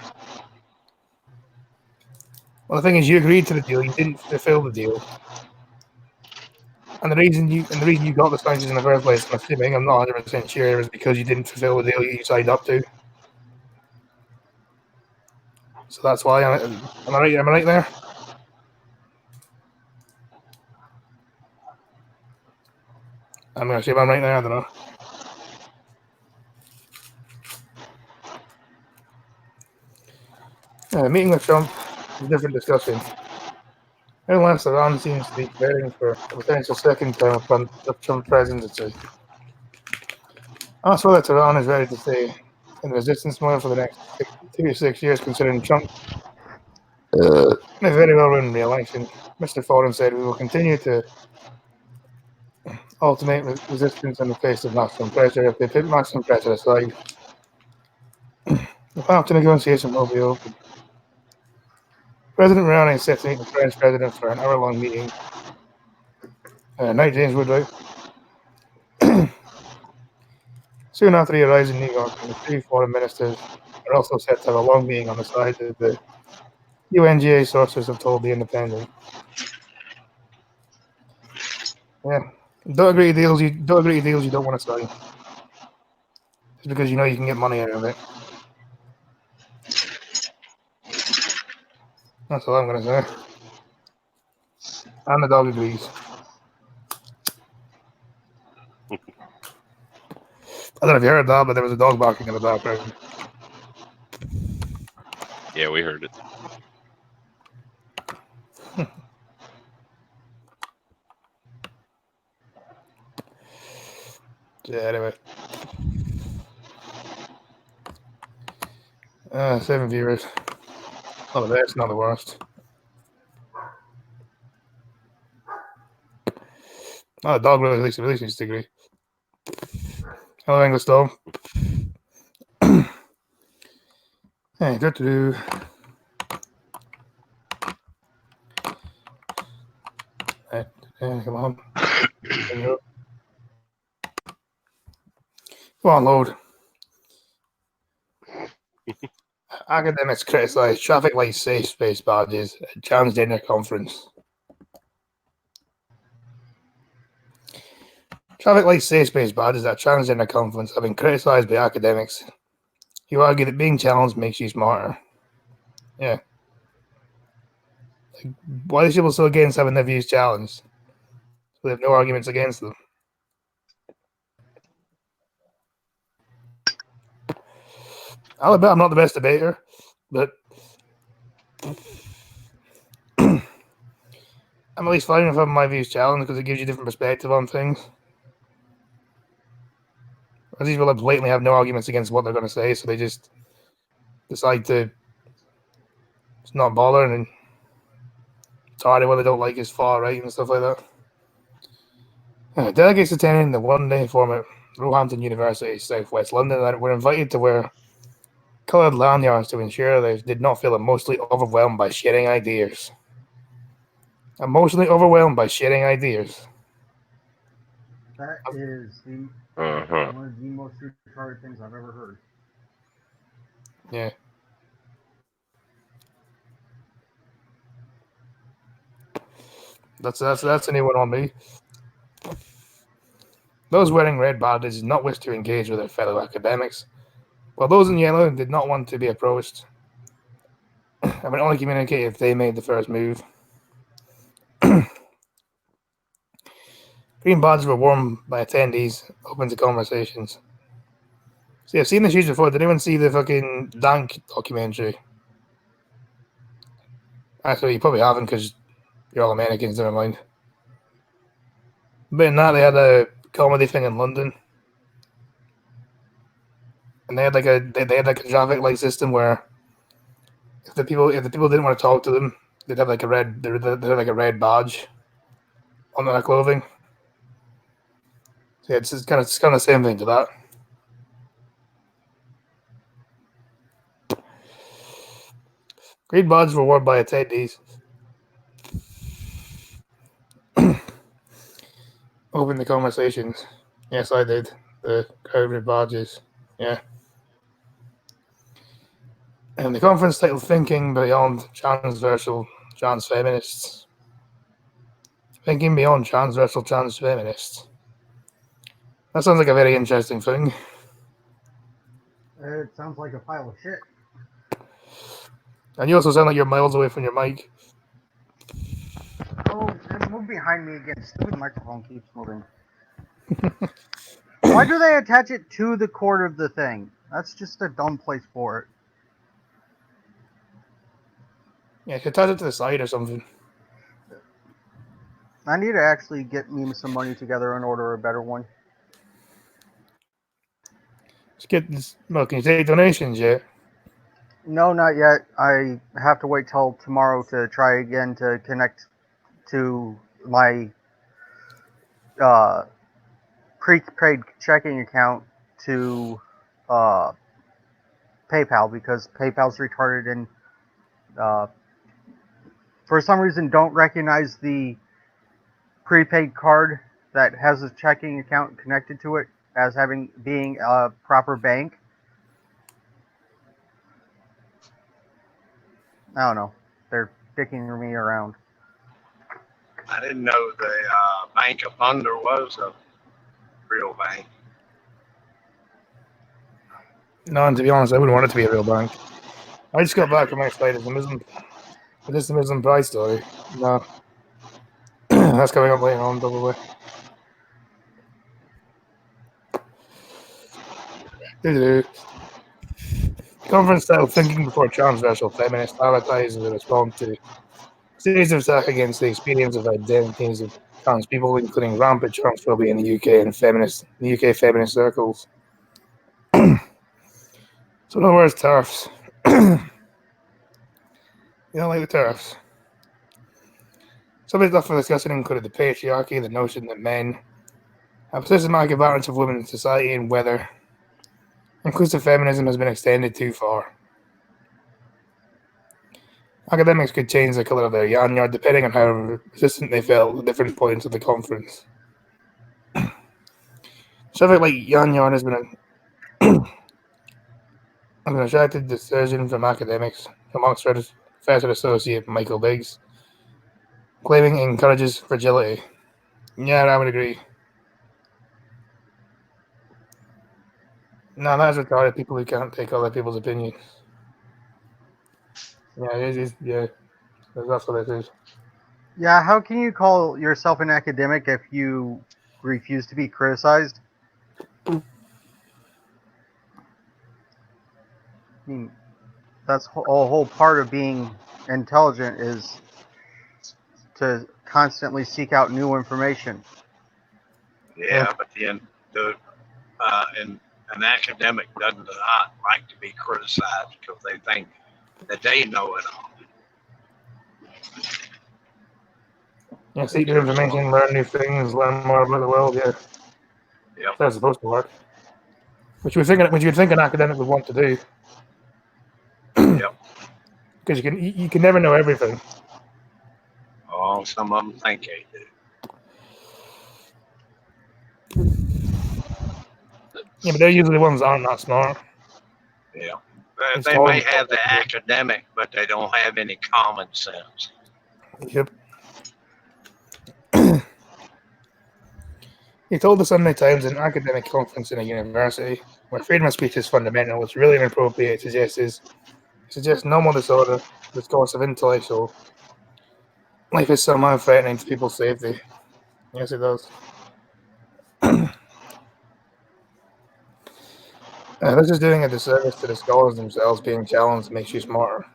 Well, the thing is, you agreed to the deal. You didn't fulfill the deal, and the reason you got the sanctions in the first place, I'm assuming, I'm not 100% sure, is because you didn't fulfill the deal you signed up to. So that's why. Am I right there? I'm going to see one right now, I don't know. Meeting with Trump is a different discussion. Nevertheless, Iran seems to be preparing for a potential second term of Trump presidency. Also, that Iran is ready to stay in resistance mode for the next 2 to 6 years, considering Trump may very well win re-election. Mr. Fordham said, "We will continue to ultimate resistance in the face of maximum pressure. If they put maximum pressure aside, the path to negotiation will be open." President Rouhani is set to meet the French president for an hour-long meeting. Knight James Woodward. Soon after he arrives in New York, the three foreign ministers are also set to have a long meeting on the side of the UNGA sources have told The Independent. Yeah, don't agree to deals you don't want to sign, just because you know you can get money out of it. That's all I'm gonna say. And the dog agrees. I don't know if you heard that, but there was a dog barking in the background. Yeah, we heard it. Yeah, anyway. 7 viewers. Not the best, not the worst. Oh, the dog really needs to agree. Hello, English dog. Hey, good to do. Hey, come on. Come on, load. Academics criticise traffic light safe space badges at transgender conference. Traffic light safe space badges at transgender conference have been criticised by academics who argue that being challenged makes you smarter. Yeah. Like, why are people so against having their views challenged? So they have no arguments against them. I'll admit I'm not the best debater, but I'm at least fine with having my views challenged because it gives you a different perspective on things. These people blatantly have no arguments against what they're going to say, so they just decide to just not bother and decide what they don't like is far right and stuff like that. Delegates attending the one-day forum at Roehampton University, Southwest London, were invited to wear coloured lanyards to ensure they did not feel emotionally overwhelmed by sharing ideas. Emotionally overwhelmed by sharing ideas. That is the one of the most retarded things I've ever heard. Yeah. That's a new one on me. Those wearing red badges did not wish to engage with their fellow academics, while those in yellow did not want to be approached. I would only communicate if they made the first move. Green badges were worn by attendees, open to conversations. See, I've seen this used before. Did anyone see the fucking Dank documentary? Actually, you probably haven't because you're all Americans, never mind. But in that, they had a comedy thing in London. And they had like a traffic light system where if the people didn't want to talk to them, they'd have like a red badge on their clothing. So yeah, it's kind of the same thing to that. Green badges were worn by attendees. Open the conversations. Yes, I did. The crowded badges. Yeah. And the conference titled Thinking Beyond Transversal Trans Feminists. Thinking Beyond Transversal Trans Feminists. That sounds like a very interesting thing. It sounds like a pile of shit. And you also sound like you're miles away from your mic. Oh, just move behind me again. Stupid microphone keeps moving. Why do they attach it to the cord of the thing? That's just a dumb place for it. Yeah, you should attach it to the side or something. I need to actually get me some money together and order a better one. Just get this. Well, can you take donations yet? No, not yet. I have to wait till tomorrow to try again to connect to my prepaid checking account to PayPal because PayPal's retarded and for some reason don't recognize the prepaid card that has a checking account connected to it as being a proper bank. I don't know. They're dicking me around. I didn't know the Bank of Thunder was a real bank. No, and to be honest, I wouldn't want it to be a real bank. I just got back from my flight. Is this the Muslim Pride story? No. That's coming up later on, probably. Conference titled Thinking Before Transracial Feminists advertises a response to a series of attacks against the experience of identities of trans people, including rampant transphobia in the UK and UK feminist circles. So, in other words, TERFs. You don't like the TERFs? Some of the stuff we're discussing included the patriarchy, the notion that men have systematic advantage of women in society, and whether inclusive feminism has been extended too far. Academics could change the colour of their yard depending on how resistant they felt at different points of the conference. Something like yard has been attracted decision from academics, amongst Professor Associate Michael Biggs, claiming it encourages fragility. Yeah, I would agree. No, that's retarded people who can't take other people's opinions. Yeah, that's what it is. Yeah, how can you call yourself an academic if you refuse to be criticized? I mean, that's a whole part of being intelligent is to constantly seek out new information. Yeah, but then an academic does not like to be criticized because they think that they know it all. Yeah, seek new information, learn new things, learn more about the world. Yeah, Yep. that's supposed to work. Which you would think an academic would want to do. Yep. Because you can never know everything. Oh, some of them think they do. Yeah, but they're usually the ones that aren't that smart. Yeah. They may have the academic, but they don't have any common sense. Yep. He told the Sunday Times an academic conference in a university where freedom of speech is fundamental. It's really inappropriate. It suggests normal disorder, discourse of intellectual life is somehow threatening to people's safety. Yes, it does. This is doing a disservice to the scholars themselves. Being challenged makes you smarter.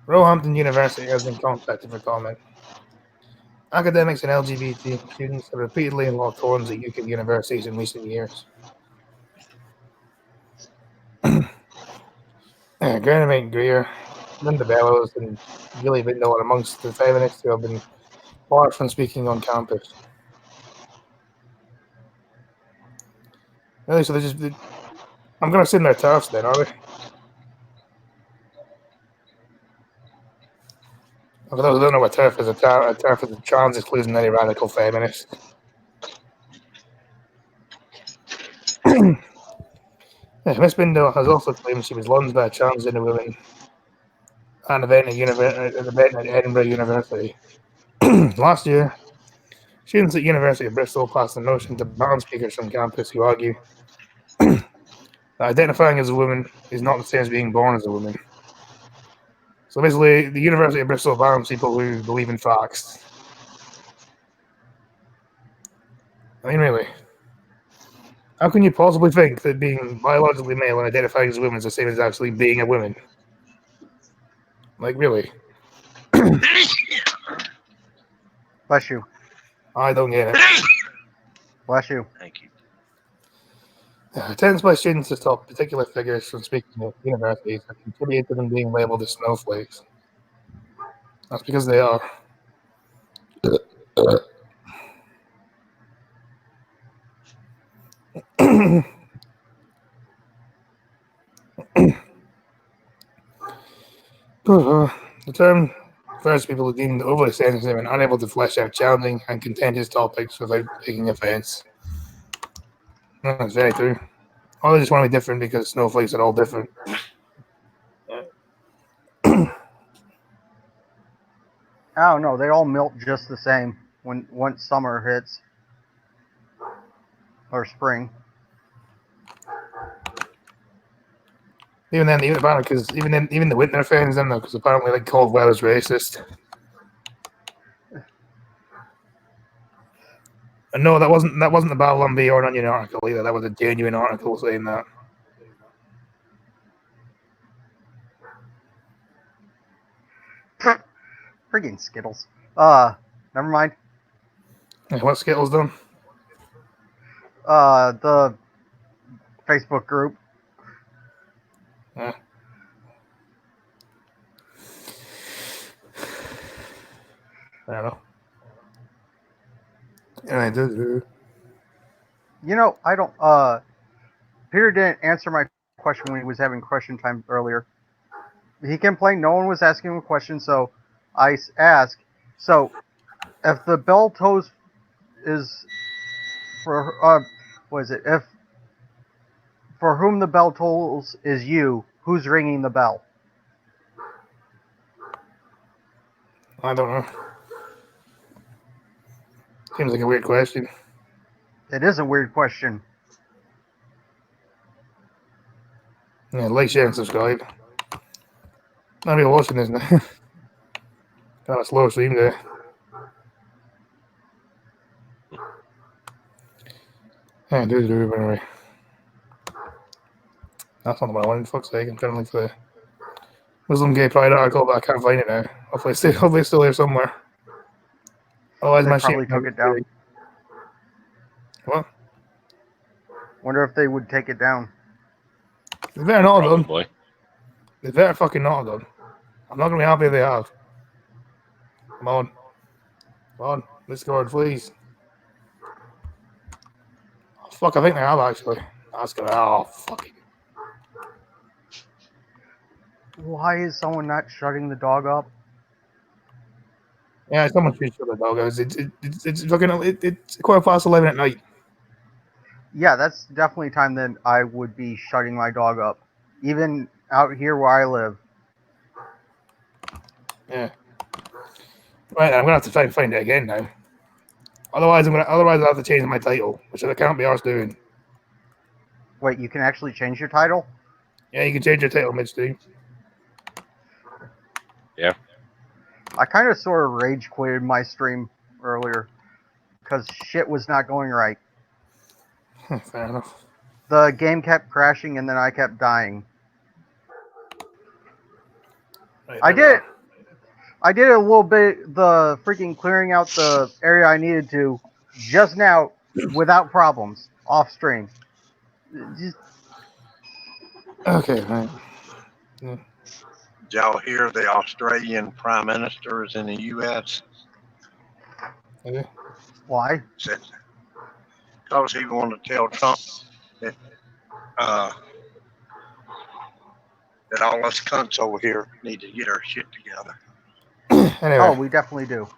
Roehampton University has been contacted for comment. Academics and LGBT students have repeatedly locked horns at UK universities in recent years. Granamate Greer, Linda Bellows, and Gilly Bindle are amongst the feminists who have been barred from speaking on campus. Really, so I'm going to assume they're TERFs then, are they? For those who don't know what TERF is, a TERF is a trans exclusionary radical feminist. Miss Bindle has also claimed she was lunged by a transgender woman at an event at Edinburgh University. Last year, students at University of Bristol passed a motion to ban speakers from campus who argue that identifying as a woman is not the same as being born as a woman. So basically, the University of Bristol bans people who believe in facts. I mean, really. How can you possibly think that being biologically male and identifying as a woman is the same as actually being a woman? Like, really? Bless you. I don't get it. Bless you. Thank you. Attempts by students to stop particular figures from speaking at universities have contributed to them being labeled as snowflakes. That's because they are. The term refers to people who deemed overly sensitive and unable to flesh out challenging and contentious topics without taking offense. That's very true. Or they just want to be different because snowflakes are all different. I don't know. They all melt just the same when once summer hits or spring. Even then, apparently, because even the winter fans them though, because apparently like cold weather's racist. And no, that wasn't the Babylon Bee or an Onion article either. That was a genuine article saying that. Friggin' Skittles. Never mind. Yeah, what Skittles done? The Facebook group. Yeah. I don't know. Yeah, I do. You know, I don't. Peter didn't answer my question when he was having question time earlier. He complained no one was asking him a question, so I asked. So, if the bell tolls is for what is it? If for whom the bell tolls is you, who's ringing the bell? I don't know. Seems like a weird question. It is a weird question. Yeah, like, share, and subscribe. Not even watching this now. Kind of slow stream there. Yeah, do anyway. That's not what I wanted. Fuck's sake, I'm trying to look for the Muslim gay pride article, but I can't find it now. Hopefully it's still here somewhere. Otherwise, They my probably shit. took it down. What? Wonder if they would take it down. They better not have done. Probably. They better fucking not have done. I'm not gonna be happy if they have. Come on. Come on. Discord, please. Oh, fuck, I think they have actually. That's gonna. Oh, fucking. Why is someone not shutting the dog up? Yeah, someone should shut the dog. It's fucking. It's 11:15 at night. Yeah, that's definitely time that I would be shutting my dog up. Even out here where I live. Yeah. Right, I'm gonna have to try and find it again now. Otherwise, I'll have to change my title, which I can't be arsed doing. Wait, you can actually change your title? Yeah, you can change your title midstream. Yeah. I kind of sort of rage quitted my stream earlier because shit was not going right. Fair enough. The game kept crashing and then I kept dying. Right, I did a little bit the freaking clearing out the area I needed to just now without problems off stream. Just, Okay, right. Did y'all hear the Australian Prime Minister is in the U.S.? Okay. why? Said because he wanted to tell Trump that that all us cunts over here need to get our shit together. Anyway, Oh, we definitely do.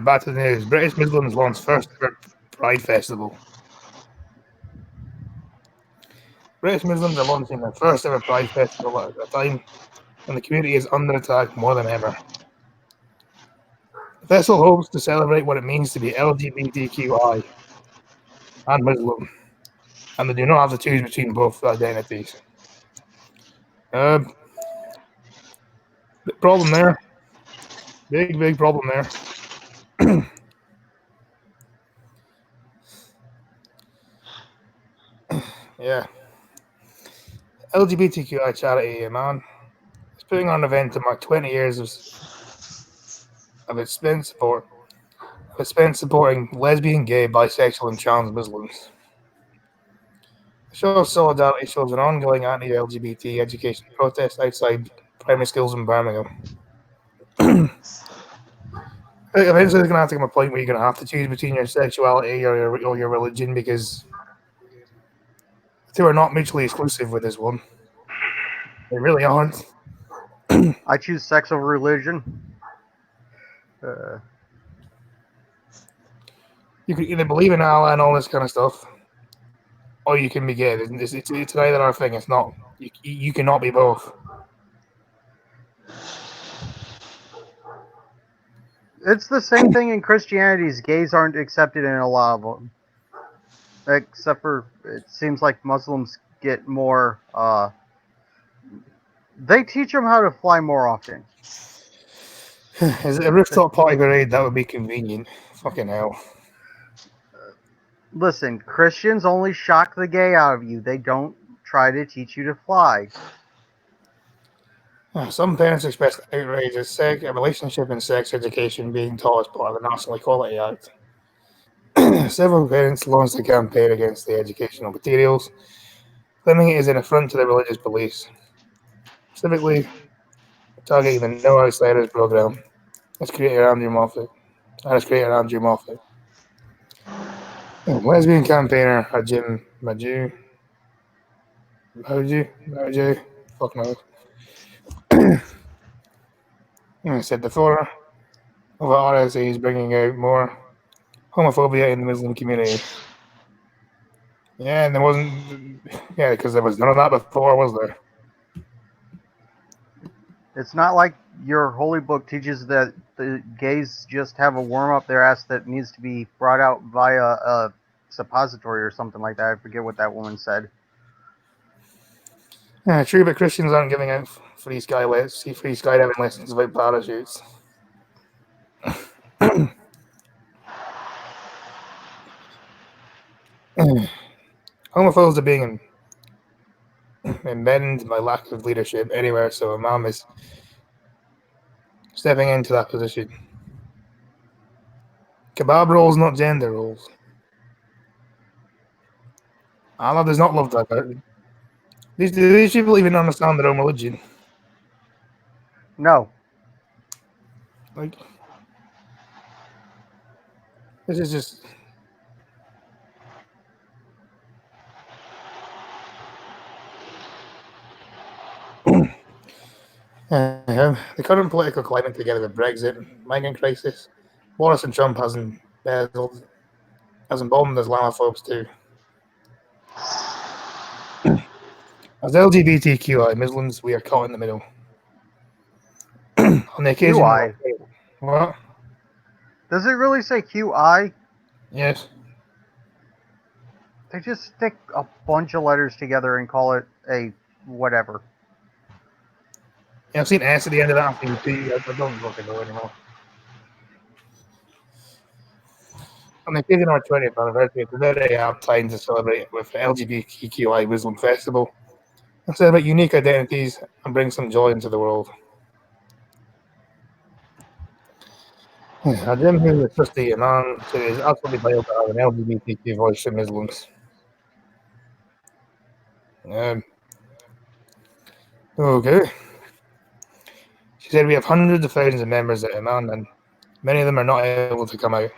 back to the news. British Muslims launched first ever Pride Festival. British Muslims are launching their first ever Pride Festival at a time when the community is under attack more than ever. The festival hopes to celebrate what it means to be LGBTQI and Muslim, and they do not have to choose between both identities. Problem there. Big problem there. Yeah. LGBTQI charity, man, is putting on an event to mark 20 years of its spent supporting lesbian, gay, bisexual, and trans Muslims. The show of solidarity shows an ongoing anti-LGBT education protest outside primary schools in Birmingham. Eventually, there's going to have to come a point where you're going to have to choose between your sexuality or your religion, because the two are not mutually exclusive with this one. They really aren't. I choose sex over religion. You can either believe in Allah and all this kind of stuff, or you can be gay. It's neither our thing. It's not. You cannot be both. It's the same thing in Christianity. Gays aren't accepted in a lot of them, except for it seems like Muslims get more. They teach them how to fly more often. Is it a rooftop party parade? That would be convenient. Fucking hell. Listen, Christians only shock the gay out of you. They don't try to teach you to fly. Some parents expressed outrage at relationship and sex education being taught as part of the National Equality Act. Several parents launched a campaign against the educational materials, claiming it is an affront to their religious beliefs. Specifically, targeting the No Outsiders program, as creator Andrew Moffat. Lesbian campaigner Hajim Maju, fuck knows. Said the flora of our RSA is bringing out more homophobia in the Muslim community. Yeah, and there wasn't. Yeah, because there was none of that before, was there? It's not like your holy book teaches that the gays just have a worm up their ass that needs to be brought out via a suppository or something like that. I forget what that woman said. Yeah, true, but Christians aren't giving out free skydiving lessons without parachutes. Homophobes are being embedded by lack of leadership anywhere, so Imam is stepping into that position. Kebab rolls, not gender roles. Allah does not love diversity. These people even understand their own religion. No. Like, this is just. The current political climate, together with Brexit, migrant crisis, Boris and Trump has emboldened Islamophobes too. As LGBTQI Muslims, we are caught in the middle. On the occasion, QI. What? Does it really say QI? Yes. They just stick a bunch of letters together and call it a whatever. Yeah, I've seen S at the end of that. I don't fucking know anymore. On the occasion of our 20th anniversary, it's a very apt time to celebrate with the LGBTQI Muslim Festival and celebrate unique identities and bring some joy into the world. Jim, who is a trustee Imam, said it is absolutely vital to have an LGBTQ voice for Muslims. Okay. She said we have hundreds of thousands of members at Imam, and many of them are not able to come out.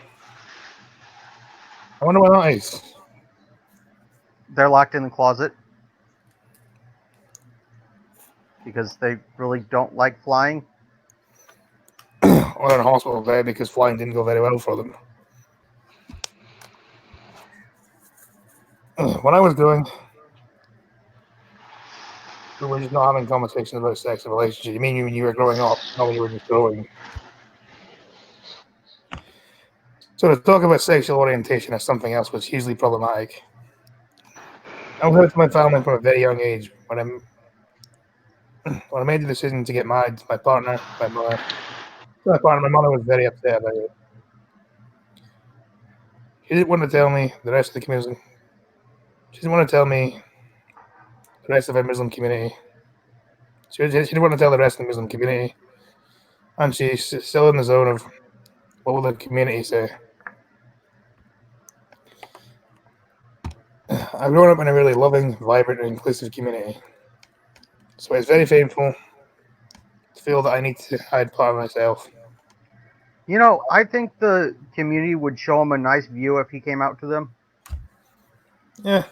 I wonder why that is. They're locked in the closet because they really don't like flying. Or in a hospital bed because flying didn't go very well for them. When I was growing, we were just not having conversations about sex and relationships. You mean when you were growing up, not when you were just growing. So to talk about sexual orientation as something else was hugely problematic. I was heard to my family from a very young age. When I made the decision to get married to my partner, my mother was very upset about it. She didn't want to tell me the rest of the community. She didn't want to tell me the rest of the Muslim community. She didn't want to tell the rest of the Muslim community, and she's still in the zone of what will the community say. I've grown up in a really loving, vibrant, and inclusive community, so it's very painful to feel that I need to hide part of myself. You know, I think the community would show him a nice view if he came out to them. Yeah,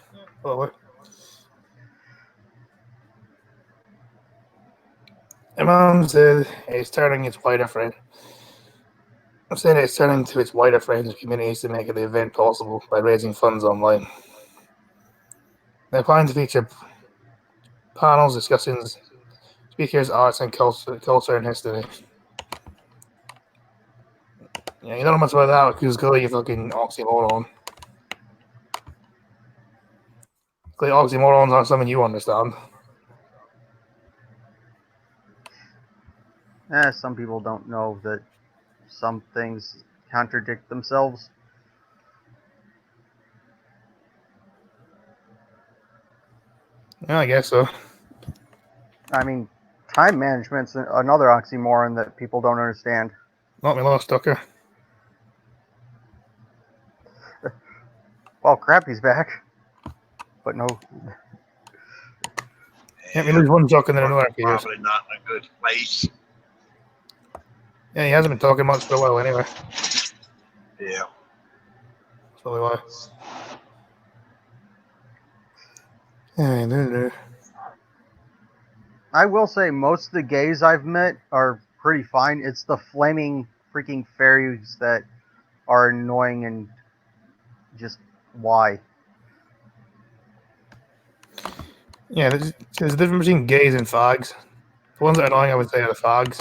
probably. Imam said it's turning its wider friend. I'm saying it's turning to its wider friends and communities to make the event possible by raising funds online. They're planning to feature panels discussing speakers, arts, and culture and history. Yeah, you don't know much about that because clearly you fucking oxymoron. Clearly oxymorons aren't something you understand. Some people don't know that some things contradict themselves. Yeah, I guess so. I mean, time management's another oxymoron that people don't understand. Not me lost, Tucker. Well, Crappy's back. But no. Yeah, we lose one jock and then another appears. Probably not in a good place. Yeah, he hasn't been talking much for a while anyway. Yeah. That's probably why. Yeah, no. I will say most of the gays I've met are pretty fine. It's the flaming freaking fairies that are annoying and just why. Yeah, there's a difference between gays and fags. The ones that are annoying, I would say, are the fags.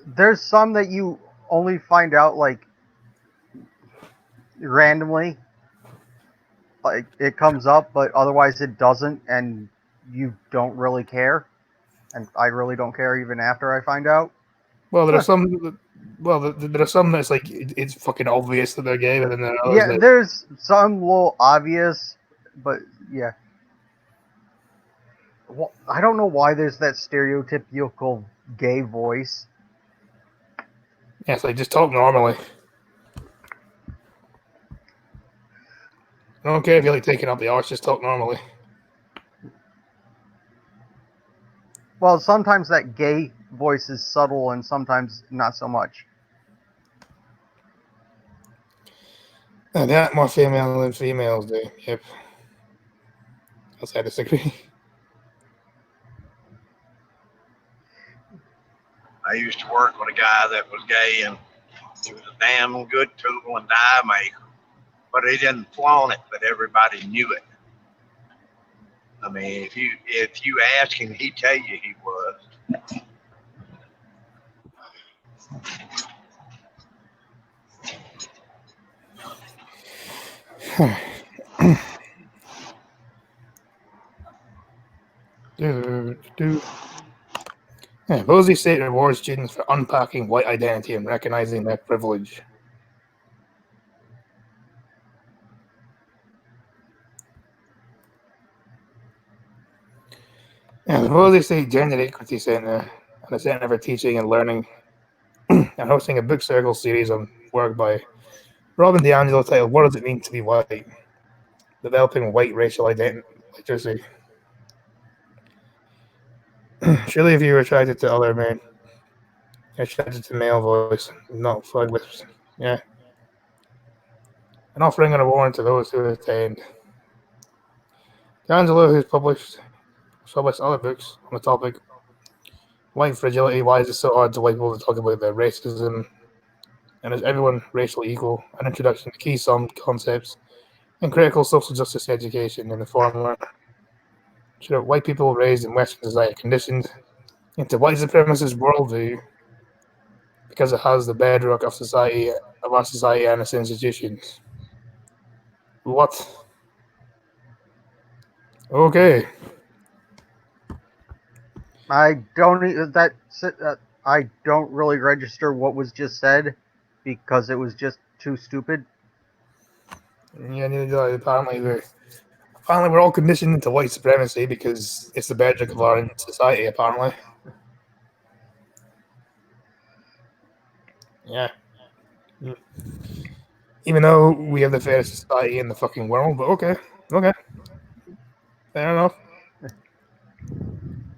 There's some that you only find out like randomly. Like it comes up, but otherwise it doesn't, and you don't really care. And I really don't care even after I find out. Well, there are some. Well, there are some that's like it's fucking obvious that they're gay, but then there are others Yeah, that, there's some little obvious, but yeah. Well, I don't know why there's that stereotypical gay voice. yeah, it's like just talk normally. I don't care if you're like taking up the arts, just talk normally. Well, sometimes that gay voice is subtle and sometimes not so much. And they act more female than females do. Yep. Guess I disagree. I used to work with a guy that was gay, and he was a damn good tool and die maker. But he didn't flaunt it, but everybody knew it. I mean, if you ask him, he'd tell you he was. Yeah, Bosie State rewards students for unpacking white identity and recognizing their privilege. Yeah, the Bosie State Gender Equity Center and the Center for Teaching and Learning and hosting a book circle series on work by Robin DiAngelo titled "What Does It Mean to Be White? Developing White Racial Identity Literacy." Surely, if you were attracted to other men, you're attracted to male voice, not flag whispers. Yeah. An offering and a warrant to those who attend. DiAngelo, who's published other books on the topic, white fragility, why is it so hard to white people to talk about their racism, and is everyone racially equal, an introduction to key concepts and critical social justice education in the former. Should white people raised in Western society conditioned into white supremacist worldview because it has the bedrock of our society and its institutions. What? Okay. I don't really register what was just said because it was just too stupid. Yeah, neither do I. Apparently, Apparently, we're all conditioned into white supremacy because it's the bedrock of our society, apparently. Yeah. Even though we have the fairest society in the fucking world, but okay. Okay. Fair enough.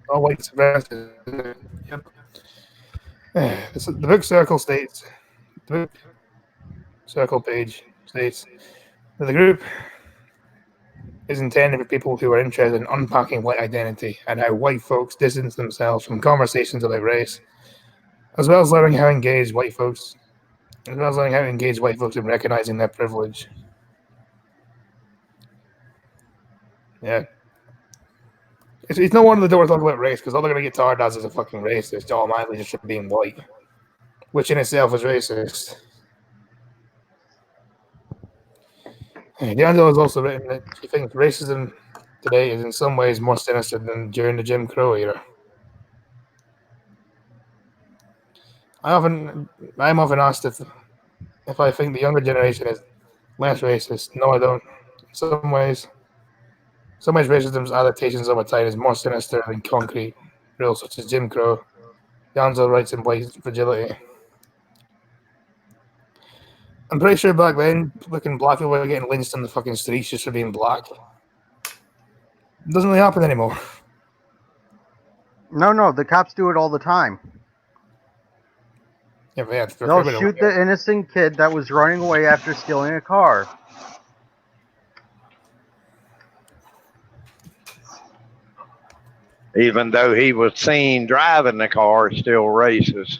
All white supremacists. Yep. The book circle states, the book circle page states that the group is intended for people who are interested in unpacking white identity and how white folks distance themselves from conversations about race, as well as learning how to engage white folks, in recognizing their privilege. Yeah. It's no wonder they don't want to talk about race, because all they're going to get tarred as is a fucking racist, automatically just for being white, which in itself is racist. D'Angelo has also written that she thinks racism today is in some ways more sinister than during the Jim Crow era. I'm often asked if I think the younger generation is less racist. No, I don't. In some ways, racism's adaptations over time is more sinister than concrete rules such as Jim Crow. D'Angelo writes in White Fragility. I'm pretty sure back then, looking black people were getting lynched on the fucking streets just for being black. It doesn't really happen anymore. No, the cops do it all the time. Yeah, yeah, They'll shoot the innocent kid that was running away after stealing a car. Even though he was seen driving the car, still racist.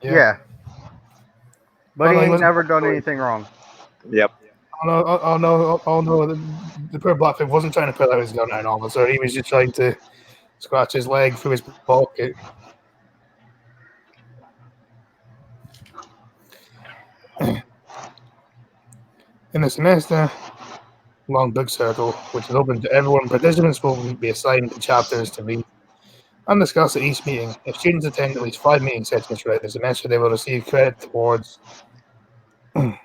Yeah. But he he ain't wasn't never done actually- anything wrong. Yep. Oh no! The poor black kid wasn't trying to pull out his gun at an officer. He was just trying to scratch his leg through his pocket. In the semester-long book circle, which is open to everyone, participants will be assigned chapters to read and discuss at each meeting. If students attend at least 5 meeting sessions throughout the semester, they will receive credit towards the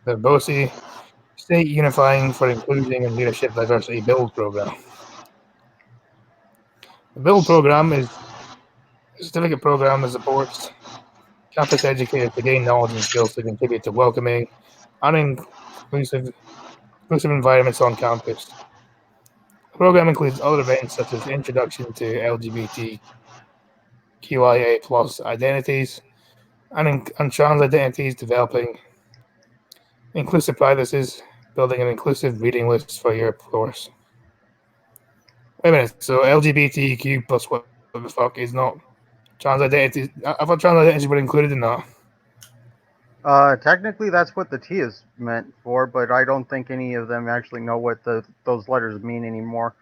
BOSI State Unifying for Inclusion and Leadership Diversity Build program. The Build program is a certificate program that supports campus educators to gain knowledge and skills to contribute to welcoming and inclusive environments on campus. The program includes other events such as introduction to LGBTQIA plus identities and trans identities, developing inclusive practices, building an inclusive reading list for your course. Wait a minute, so LGBTQ plus what the fuck is not trans identities? I thought trans identities were included in that. Technically, that's what the T is meant for, but I don't think any of them actually know what those letters mean anymore.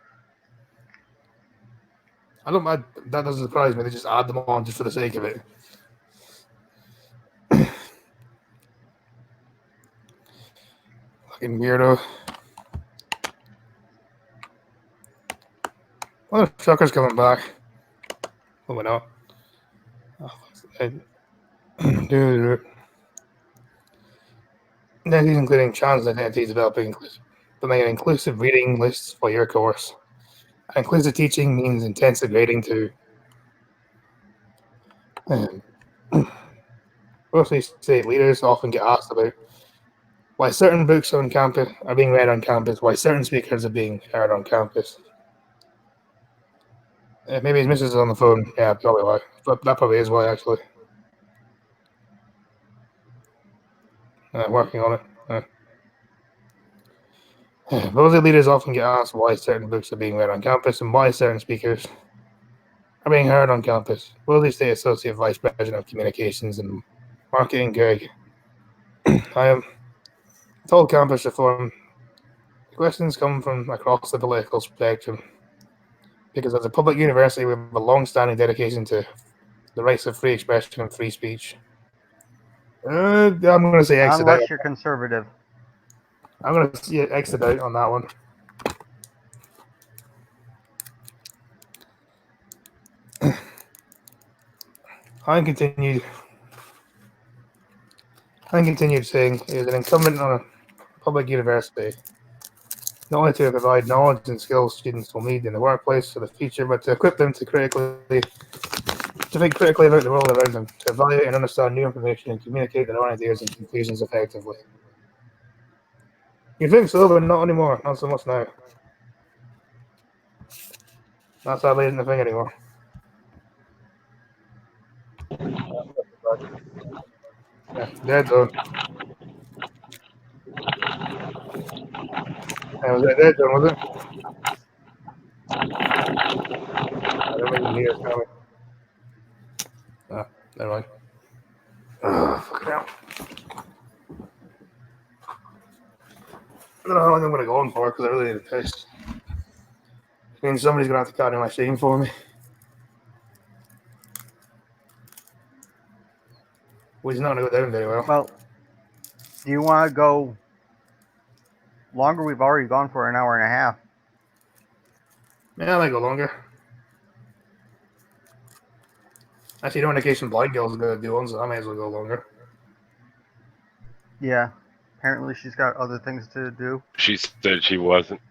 That doesn't surprise me. They just add them on just for the sake of it. Fucking weirdo. Well, the trucker's coming back. Oh, no. Identities including trans identities, developing inclusive reading lists for your course. Inclusive teaching means intensive grading too. Mostly state leaders often get asked about why certain books on campus are being read on campus, why certain speakers are being heard on campus. Maybe his missus is on the phone. Yeah, probably why. But that probably is why, actually. Working on it. Those leaders often get asked why certain books are being read on campus and why certain speakers are being heard on campus. Willie State Associate Vice President of Communications and Marketing, Greg. I am told campus reform. The questions come from across the political spectrum because as a public university, we have a long-standing dedication to the rights of free expression and free speech. I'm going to say exit out. Unless you're conservative. I'm going to see it exit out on that one. I continued saying it is an incumbent on a public university not only to provide knowledge and skills students will need in the workplace for the future, but to equip them to think critically about the world around them, to evaluate and understand new information and communicate their own ideas and conclusions effectively. You think so, but not anymore. Not so much now. That sadly isn't the thing anymore. Yeah, dead zone. Yeah, was it dead zone, was it? I don't even hear it coming. Ah, never mind. Oh, fucking hell. I don't know how long I'm going to go on for because I really need a piss. I mean, somebody's going to have to carry my machine for me. Well, he's not going to go down very well. Well, do you want to go longer? We've already gone for an hour and a half. Yeah, I might go longer. Actually, no indication Blind Girl's going to do one, so I might as well go longer. Yeah. Apparently, she's got other things to do. She said she wasn't.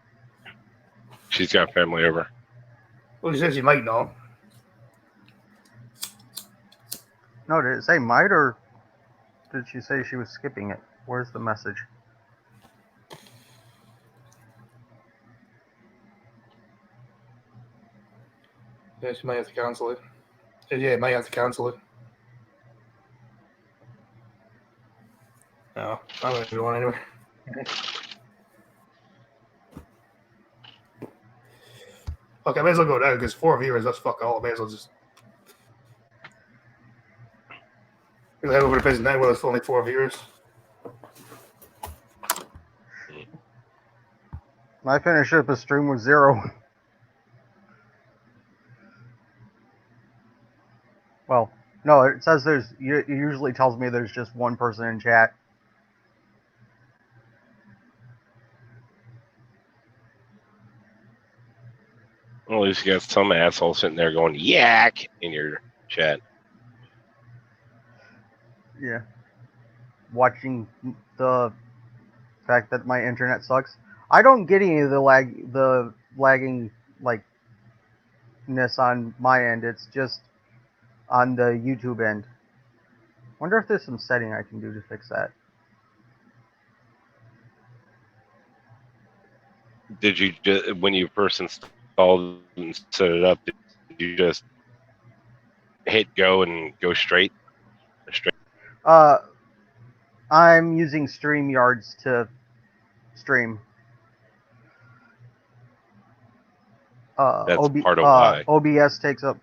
She's got family over. Well, she said she might not. No, did it say might or did she say she was skipping it? Where's the message? Yeah, she might have to cancel it. Yeah, might have to cancel it. No, I'm going to do one anyway. Okay, I may as well go down because 4 viewers, that's fuck all. I may as well just. We'll head over to business now where there's only 4 viewers. I finished up a stream with 0. Well, no, it says it usually tells me there's just one person in chat. Well, at least you got some asshole sitting there going yak in your chat. Yeah. Watching the fact that my internet sucks. I don't get any of the lagging likeness on my end. It's just on the YouTube end. Wonder if there's some setting I can do to fix that. Did you just, when you first installed and set it up, did you just hit go and go straight? I'm using StreamYards to stream. That's part of why. OBS takes up,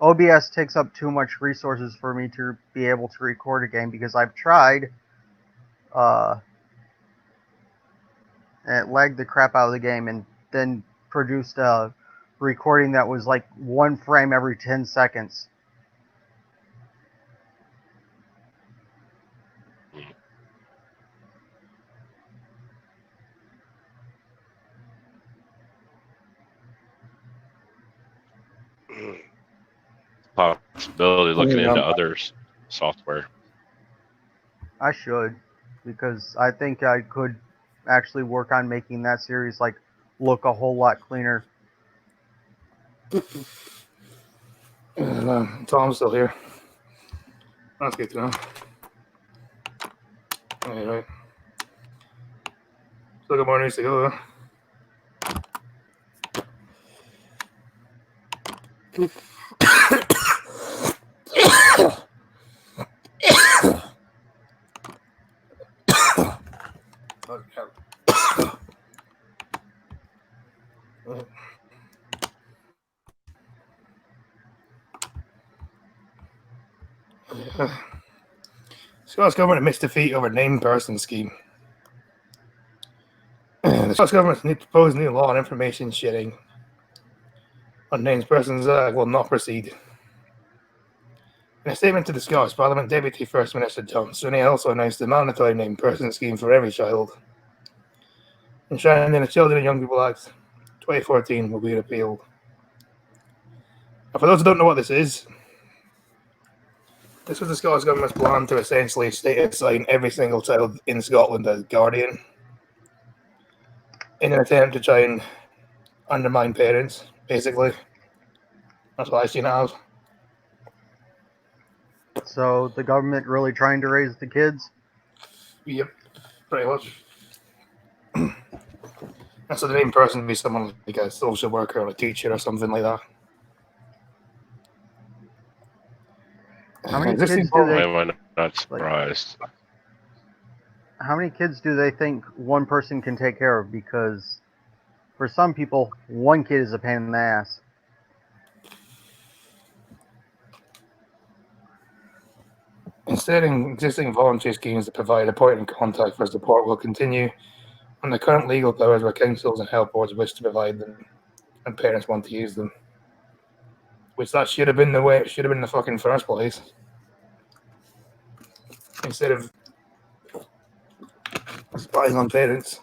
OBS takes up too much resources for me to be able to record a game because I've tried, and it lagged the crap out of the game, and then produced a recording that was like 1 frame every 10 seconds. Possibility looking into others' software. I should, because I think I could actually work on making that series look a whole lot cleaner. Tom's still here. That's good to know. Alright. Still got more news to go, though. Scots government missed defeat over named person scheme. The Scots government's proposed new law on information sharing on named persons will not proceed. In a statement to the Scottish Parliament, Deputy First Minister John Sunny also announced a mandatory named person scheme for every child, enshrined in the Children and Young People Act 2014 will be repealed. And for those who don't know what this is, this was the Scottish Government's plan to essentially state assign every single child in Scotland as guardian. in an attempt to try and undermine parents, basically. That's what I've seen it as. So the government really trying to raise the kids? Yep, pretty much. And so the main person would be someone like a social worker or a teacher or something like that. How many Existing kids do Why they? am I not surprised? How many kids do they think one person can take care of? Because for some people, one kid is a pain in the ass. Instead, existing voluntary schemes that provide a point of contact for support will continue on the current legal powers where councils and health boards wish to provide them and parents want to use them. Which that should have been the way it should have been in the fucking first place. Instead of spying on parents.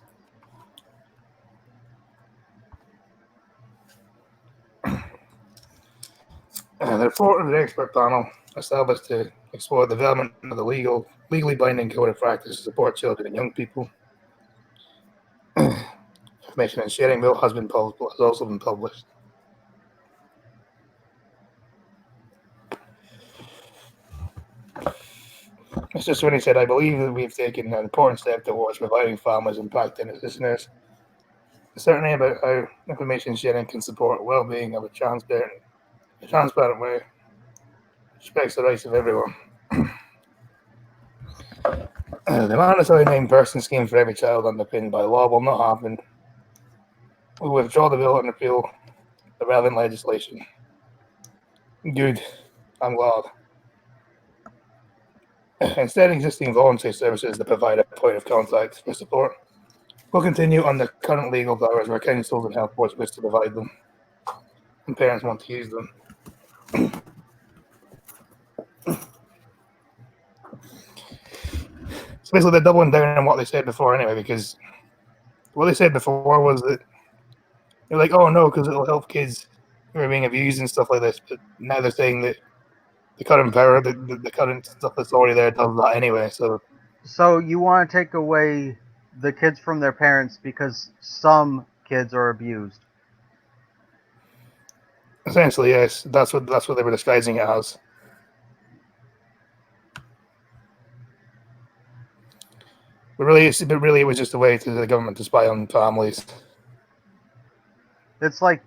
The report of the expert panel established to explore the development of the legally binding code of practice to support children and young people. Information and sharing bill has also been published. Mr. Sweeney said, I believe that we've taken an important step towards providing families impacted listeners certainty about how information sharing can support well-being of a transparent way, respects the rights of everyone. The mandatory named person scheme for every child underpinned by law will not happen. We withdraw the bill and repeal the relevant legislation. Good. I'm glad. Instead, existing voluntary services that provide a point of contact for support will continue on the current legal powers where councils and health boards wish to provide them and parents want to use them. So basically, they're doubling down on what they said before anyway, because what they said before was that they're like, oh no, because it'll help kids who are being abused and stuff like this. But now they're saying that the current power, the current stuff that's already there does that anyway. So you want to take away the kids from their parents because some kids are abused. Essentially, yes, that's what they were disguising it as. But really, it was just a way to the government to spy on families. It's like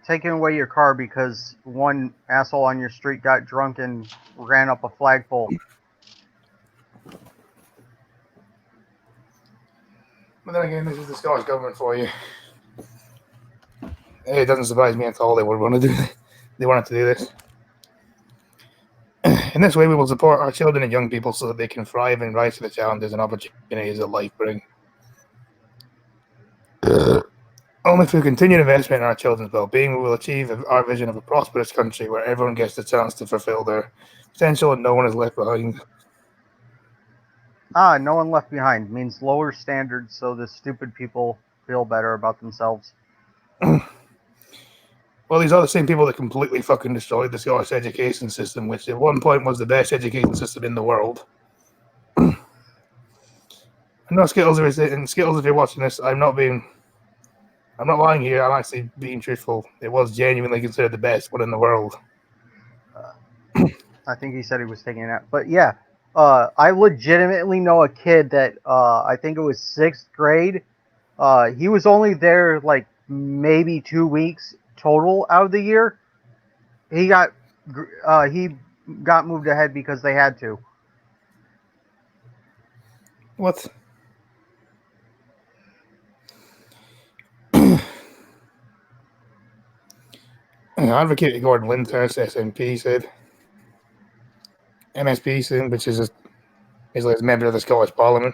taking away your car because one asshole on your street got drunk and ran up a flagpole. But then again, this is the Scottish government for you. It doesn't surprise me at all they would want to do this. They wanted to do this. In this way, we will support our children and young people so that they can thrive and rise to the challenges and opportunities that life brings. Only through continued investment in our children's well-being we will achieve our vision of a prosperous country where everyone gets the chance to fulfill their potential and no one is left behind. No one left behind means lower standards so the stupid people feel better about themselves. Well, these are the same people that completely fucking destroyed the Scottish education system, which at one point was the best education system in the world. No, Skittles, if you're watching this, I'm not lying here. I'm actually being truthful. It was genuinely considered the best one in the world. I think he said he was taking a nap. But yeah, I legitimately know a kid that I think it was 6th grade. He was only there like maybe 2 weeks total out of the year. He got moved ahead because they had to. What? Advocate Gordon Lyndhurst, SNP, said MSP soon, which is basically as a member of the Scottish Parliament,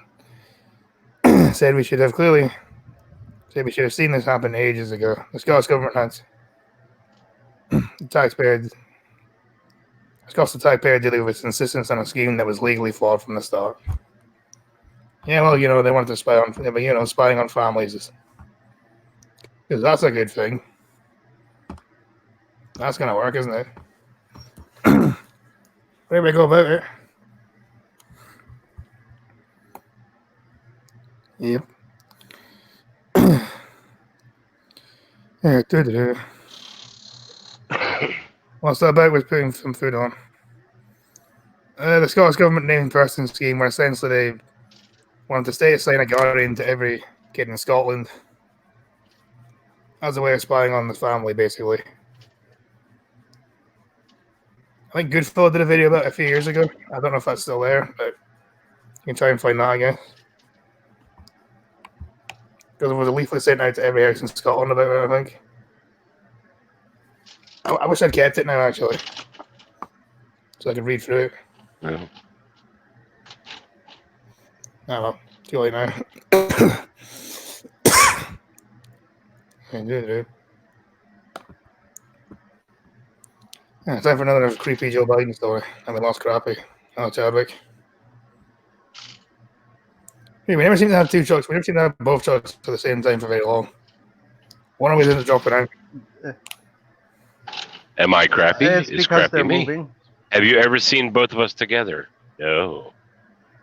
said we should have seen this happen ages ago. The Scottish government had the taxpayer dealing with its insistence on a scheme that was legally flawed from the start. Yeah, well, they wanted to spy on, but spying on families because that's a good thing. That's gonna work, isn't it? Where do we go about it? Yep. Yeah, doo-doo-doo. What's that about with putting some food on? The Scottish government named person scheme, where essentially they wanted to state assign a guardian to every kid in Scotland as a way of spying on the family, basically. I think Goodfellow did a video about it a few years ago. I don't know if that's still there, but you can try and find that, I guess. Because there was a leaflet sent out to every house in Scotland about it, I think. I wish I'd kept it now, actually, so I could read through it. Yeah. Oh well, too late now. Yeah, time for another creepy Joe Biden story. I mean, lost crappy. Oh, Chadwick. Hey, we never seem to have two trucks. We never seem to have both trucks at the same time for very long. One always ends up dropping out. Am I crappy? It's Is because crappy they're me? moving. Have you ever seen both of us together? No.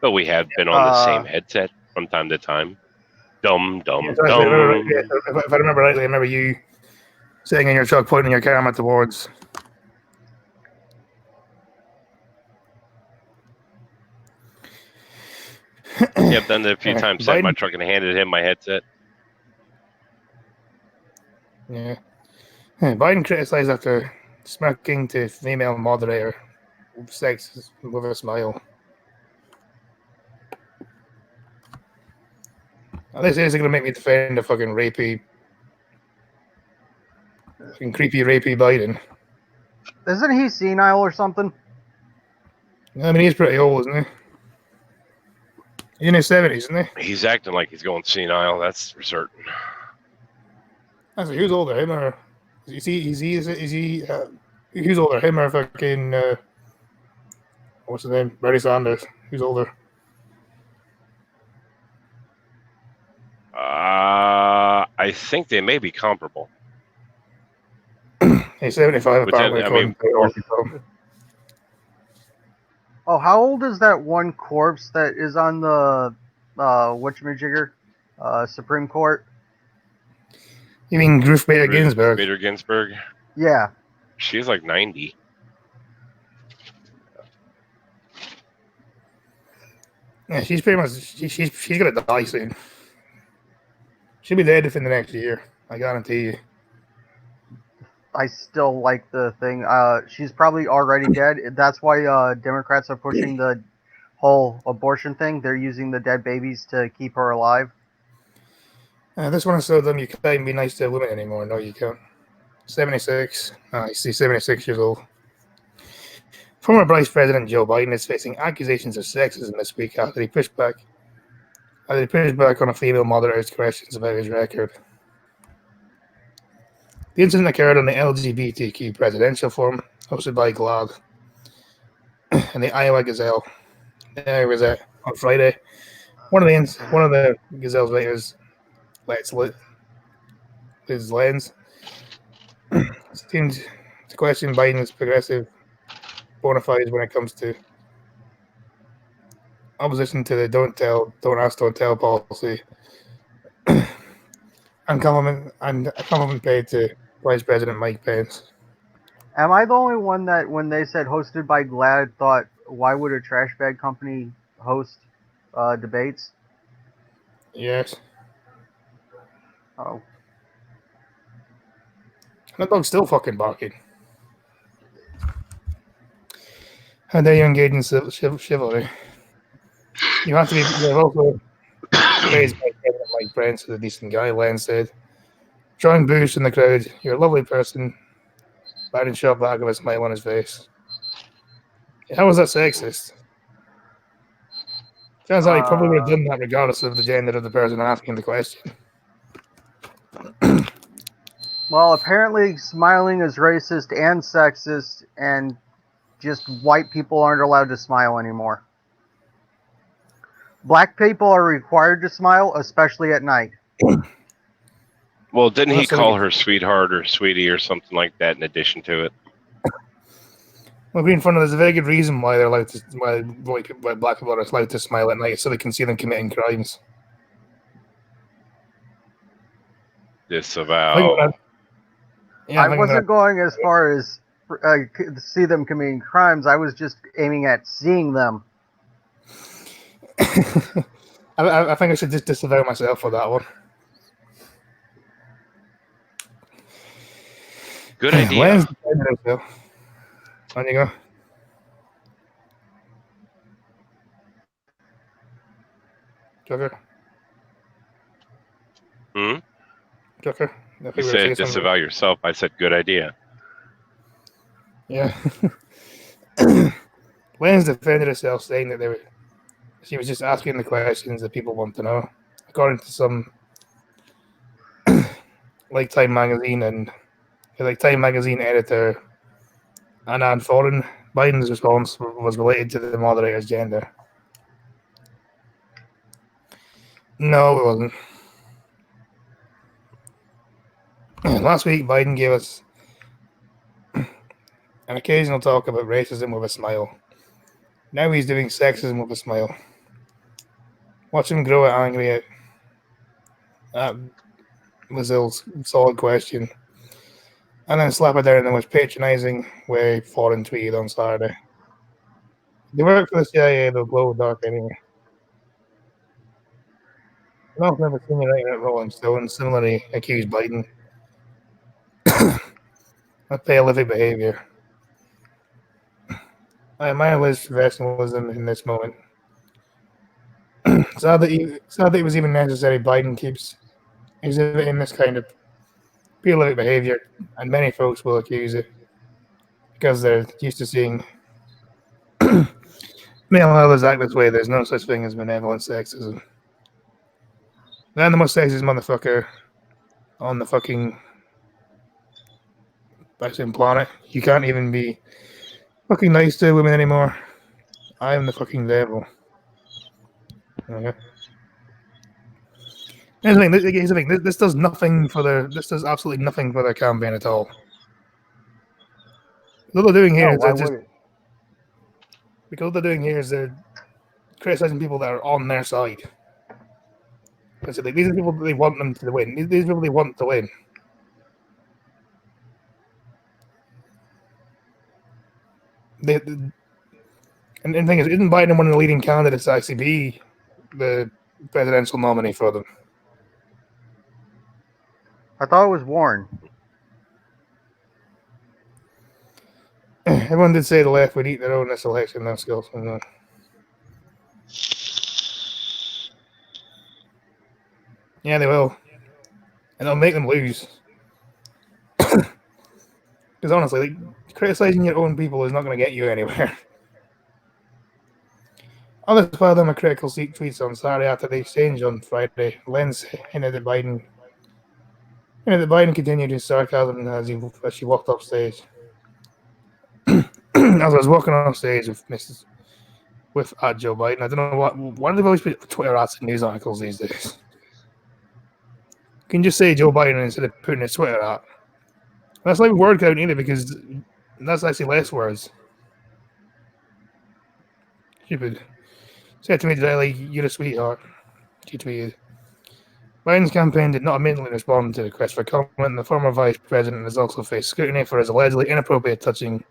But we have been on the same headset from time to time. Dumb. If I remember rightly, I remember you sitting in your truck pointing your camera towards. Yeah, I've done it a few times. Sat in my Biden- truck and handed him my headset. Yeah. Biden criticized after smirking to female moderator sex with a smile. This is going to make me defend a fucking rapey, fucking creepy rapey Biden. Isn't he senile or something? I mean, he's pretty old, isn't he? He's in his 70s, isn't he? He's acting like he's going senile. That's for certain. I said, who's older, him or is he who's older, him or fucking what's his name, Bernie Sanders? Who's older? I think they may be comparable. He's 75 But then, apparently. I according mean- to the article. Oh, how old is that one corpse that is on the whatchamajigger Supreme Court? You mean Ruth Bader Ginsburg? Bader Ginsburg. Yeah. She's like 90. Yeah, she's pretty much she's gonna die soon. She'll be dead within the next year. I guarantee you. I still like the thing. She's probably already dead. That's why Democrats are pushing the whole abortion thing. They're using the dead babies to keep her alive. This one is so dumb you can't be nice to women anymore. No, you can't. 76. He's 76 years old. Former Vice President Joe Biden is facing accusations of sexism this week after he pushed back on a female moderator's questions about his record. The incident occurred on the LGBTQ presidential forum hosted by GLAAD and the Iowa Gazelle. There was it on Friday. One of the Gazelle's writers lets his lens seemed to question Biden's progressive bona fides when it comes to opposition to the don't ask, don't tell policy, and a compliment paid to Vice President Mike Pence. Am I the only one that when they said hosted by GLAAD thought, why would a trash bag company host debates? Yes. Oh. That dog's still fucking barking. How dare you engage in chivalry? You have to be. You're also praised by President Mike Pence as a decent guy, Len said. Drawing boos in the crowd. You're a lovely person. Biden shoved back with a smile on his face. How was that sexist? Sounds like he probably would have done that regardless of the gender of the person asking the question. Well, apparently smiling is racist and sexist, and just white people aren't allowed to smile anymore. Black people are required to smile, especially at night. Well, didn't he Also, call her sweetheart or sweetie or something like that in addition to it? Well, being funny, there's a very good reason why they're allowed to, why black people are allowed to smile at night, so they can see them committing crimes. Disavow. Yeah, I I'm thinking wasn't going as far as see them committing crimes. I was just aiming at seeing them. that. I think I should just disavow myself for that one. Good idea. When's the time though? On you go. Joker. Hmm? Joker. I think You we were said saying something. disavow yourself. I said good idea. Yeah. Len's defended herself, saying that she was just asking the questions that people want to know, according to some like Time magazine and like Time magazine editor Anand Foreign. Biden's response was related to the moderator's gender. No, it wasn't. Last week, Biden gave us an occasional talk about racism with a smile. Now he's doing sexism with a smile. Watch him grow angry at Mazil's solid question, and then slap it down in the most patronizing way Foreign tweeted on Saturday. They work for the CIA, they'll glow dark anyway. An off member senior writer at Rolling Stone similarly accused Biden of paleolithic behavior. I admire Liz's professionalism in this moment. Sad that it was even necessary. Biden keeps exhibiting this kind of paleolithic behavior, and many folks will accuse it because they're used to seeing male others act this way. There's no such thing as benevolent sexism. I'm the most sexist motherfucker on the fucking planet. You can't even be fucking nice to women anymore. I am the fucking devil. Okay. Here's the thing. This does nothing for their. This does absolutely nothing for their campaign at all. What they're doing here No, is why they're just would it? because what they're doing here is they're criticizing people that are on their side. So these are people that they want them to win. These people they want to win. And the thing is, isn't Biden one of the leading candidates to actually be the presidential nominee for them? I thought it was Warren. Everyone did say the left would eat their own this election. That's skills. Yeah, they will. And they'll make them lose. Because honestly, like, criticizing your own people is not going to get you anywhere. Others filed them a critical tweets on Saturday after the exchange on Friday. Lenz hinted that Biden continued his sarcasm as she walked off stage. As I was walking off stage with Joe Biden, I don't know why do they always put Twitter ads in news articles these days? You can just say Joe Biden instead of putting a Twitter ad. That's not even word count either because that's actually less words. Stupid. Said to me today, like, you're a sweetheart. She tweeted. Biden's campaign did not immediately respond to the request for comment. The former vice president has also faced scrutiny for his allegedly inappropriately touching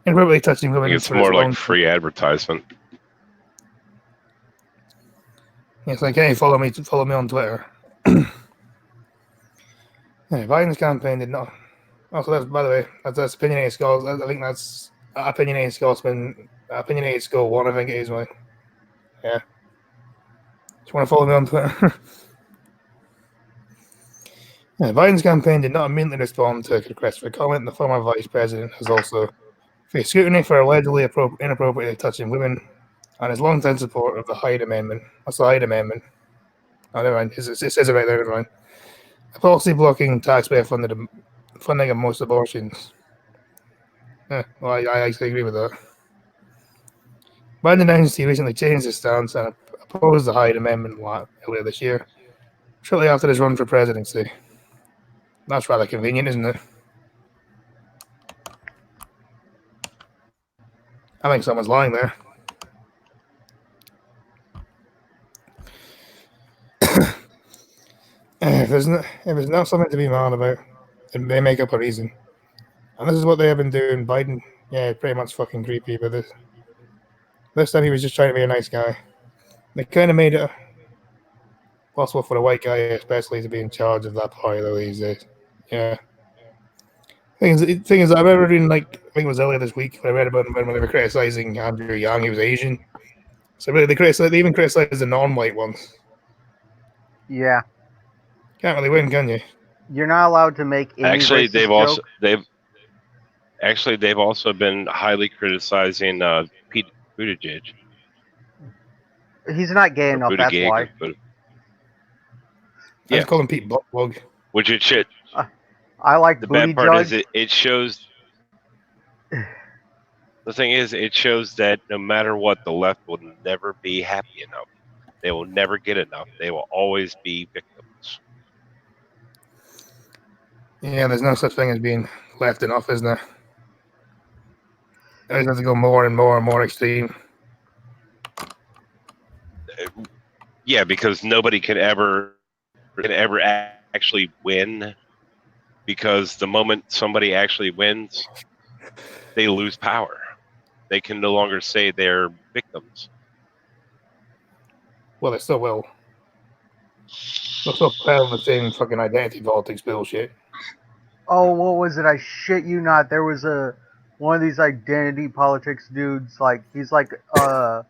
women. It's more like free advertisement. It's like, hey, follow me on Twitter. Yeah, Biden's campaign did not. Also, that's, by the way, that's opinionated scholars. I think that's opinionated Scotsman, opinionated Skull One. I think it is, mate. Yeah. Just want to follow me on Twitter. Yeah, Biden's campaign did not immediately respond to a request for comment. The former vice president has also faced scrutiny for allegedly inappropriately touching women and his long-time support of the Hyde Amendment. What's the Hyde Amendment? Oh, never mind. It says it right there, never mind. A policy blocking taxpayer funding of most abortions. Yeah, well, I actually agree with that. Biden announced he recently changed his stance and opposed the Hyde Amendment earlier this year, shortly after his run for presidency. That's rather convenient, isn't it? I think someone's lying there. If there's not something to be mad about, and they make up a reason. And this is what they have been doing. Biden, yeah, pretty much fucking creepy, but this time he was just trying to be a nice guy. They kind of made it possible for a white guy, especially, to be in charge of that party though these days. Yeah. Thing is, I remember reading, I think it was earlier this week, when I read about when they were criticizing Andrew Yang, he was Asian. So really, they even criticized the non-white ones. Yeah, Can't really win, can you? you're not allowed to make any Actually, racist joke. they've also been highly criticizing Pete Buttigieg He's not gay or enough. That's Buttigieg, why. but I yeah, just call him Pete Buttplug. which it should. I like The booty bad part judge. is it shows. The thing is, it shows that no matter what, the left will never be happy enough. They will never get enough. They will always be victims. Yeah, there's no such thing as being left enough, isn't there? Always have to go more and more and more extreme. Yeah, because nobody can ever actually win. Because the moment somebody actually wins, they lose power. They can no longer say they're victims. Well, they still will. They'll still play the same fucking identity politics bullshit. Oh, what was it? I shit you not. There was one of these identity politics dudes. He's like a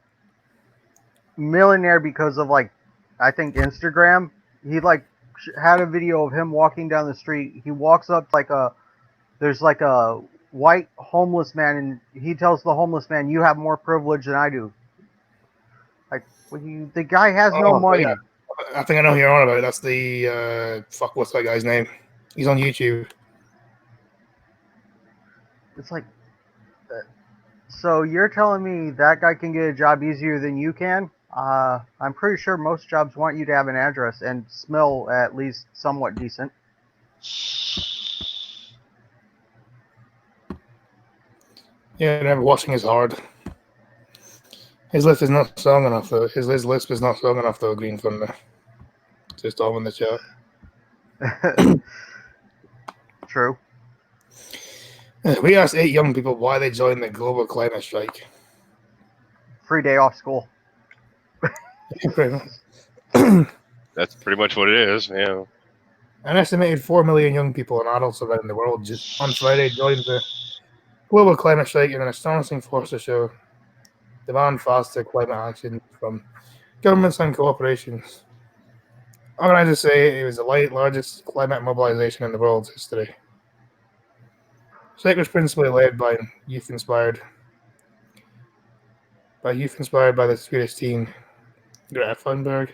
millionaire because of I think Instagram. He had a video of him walking down the street. He walks up there's a white homeless man, and he tells the homeless man, "You have more privilege than I do." The guy has no money. Yeah. I think I know who you're on about. That's the what's that guy's name? He's on YouTube. It's so you're telling me that guy can get a job easier than you can? I'm pretty sure most jobs want you to have an address and smell at least somewhat decent. Yeah, remember, washing is hard. His list is not strong enough, though. His lisp is not strong enough, though, Green Thunder. Just all in the chat. True. We asked 8 young people why they joined the global climate strike. Free day off school. That's pretty much what it is. Yeah. An estimated 4 million young people and adults around the world just on Friday joined the global climate strike in an astonishing force to show demand faster climate action from governments and corporations. Organizers say it was the largest climate mobilization in the world's history. The strike was principally led by youth inspired by the Swedish teen Greta Thunberg,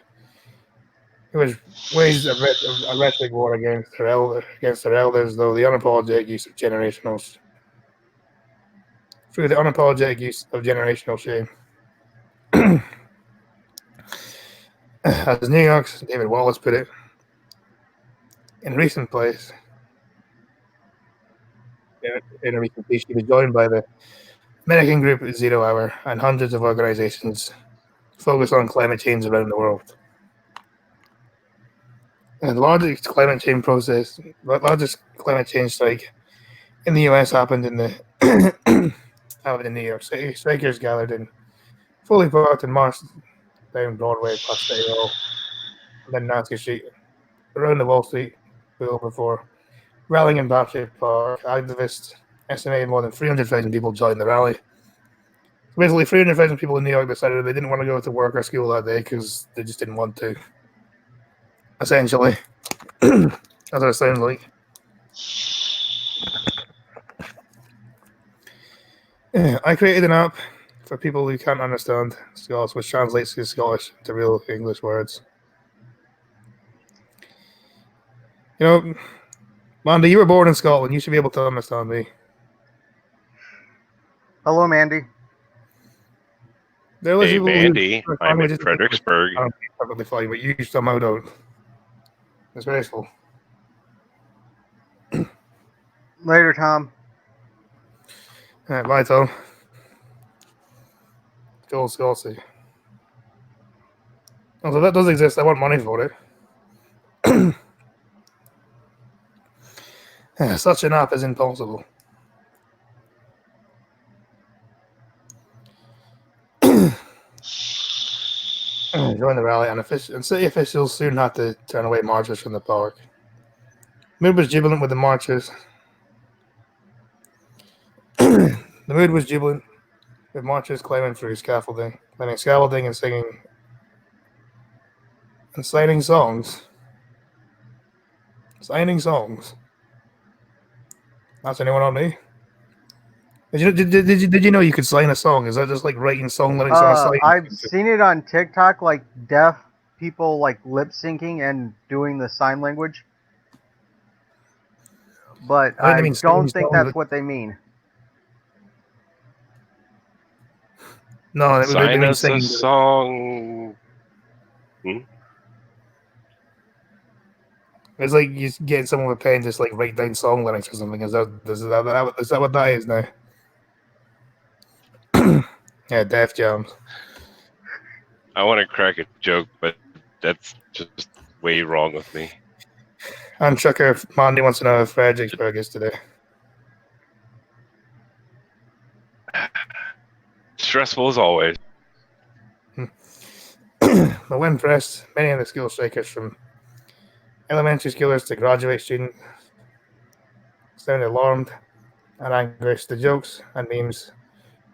who has waged a rhetoric war against her elders, though the unapologetic use of generational shame. As New York's David Wallace put it, in a recent piece, she was joined by the American group Zero Hour and hundreds of organizations focused on climate change around the world. And the largest climate change strike in the U.S. happened in New York City. Strikers gathered in fully parked and marched down Broadway past City Hall, and then Nancy Street, around the Wall Street Boulevard before rallying in Battery Park. Activists estimated more than 300,000 people joined the rally. So basically, 300,000 people in New York decided they didn't want to go to work or school that day because they just didn't want to. Essentially, that's what it sounds like. I created an app for people who can't understand Scottish, which translates to Scottish to real English words. You know, Mandy, you were born in Scotland. You should be able to understand me. Hello, Mandy. Hey, Mandy. I'm in Fredericksburg. I'm perfectly fine, but you somehow don't. It's graceful. Later, Tom. Bye, Tom. Go Scotsy. Also, that does exist. I want money for it. Such an app is impossible. Join the rally, and city officials soon had to turn away marchers from the park. Mood was jubilant with the marchers. The mood was jubilant with marchers climbing through scaffolding, and singing and signing songs. Signing songs. That's anyone on me? Did you know you could sign a song? Is that just like writing song lyrics on a sign? I've seen it on TikTok, like deaf people like lip syncing and doing the sign language. But I I mean, don't singing think songs, that's but- what they mean. No, they Sign mean us a singing. song. It's like you get someone with a pen just like write down song lyrics or something. Is that what that is now? Yeah, Def Jam. I want to crack a joke, but that's just way wrong with me. And Chucker Mandy wants to know if Fredericksburg is today. Stressful as always. But when pressed, many of the school strikers, from elementary schoolers to graduate students, sounded alarmed and anguished. The jokes and memes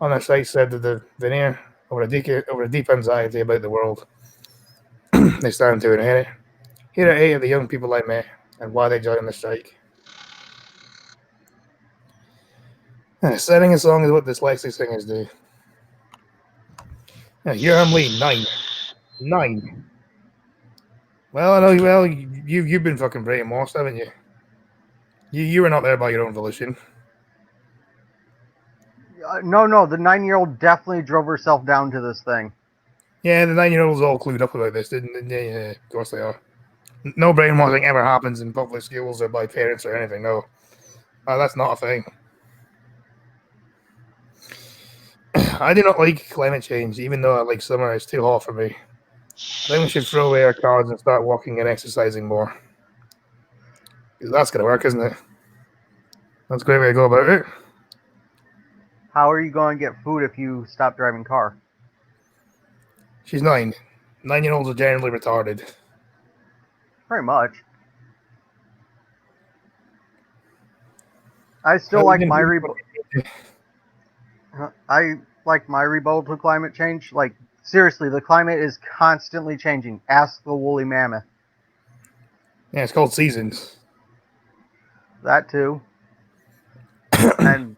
on their site said that the veneer over a deep anxiety about the world they stand to inherit. Here are 8 of the young people I met and why they joined the strike. Setting a song is what dyslexic singers do. Hiram Lee, 9. 9. Well, I know. Well, you've been fucking brainwashed, haven't you? You were not there by your own volition. No, the 9-year-old definitely drove herself down to this thing. Yeah, the 9-year-olds all clued up about this, didn't they? Yeah, of course they are. No brainwashing ever happens in public schools or by parents or anything. No, that's not a thing. I do not like climate change, even though I like summer. It's too hot for me. I think we should throw away our cars and start walking and exercising more. That's gonna work, isn't it? That's a great way to go about it. How are you going to get food if you stop driving car? She's 9. 9-year-olds are generally retarded. Pretty much. I still How are like you my gonna rebuttal. I like my rebuttal to climate change. Like, seriously, the climate is constantly changing. Ask the woolly mammoth. Yeah, it's called seasons. That too. And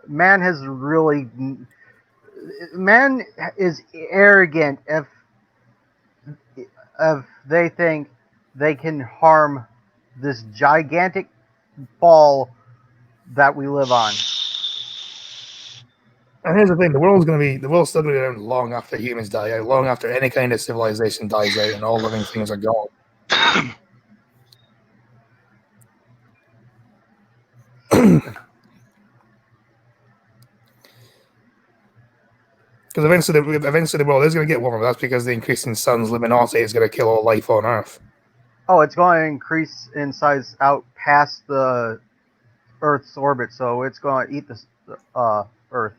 man is arrogant if they think they can harm this gigantic ball that we live on. And here's the thing: the world's still gonna be around long after humans die out, long after any kind of civilization dies out, and all living things are gone. Because eventually the world is going to get warmer. That's because the increase in sun's luminosity is going to kill all life on Earth. Oh, it's going to increase in size out past the Earth's orbit, so it's going to eat the Earth.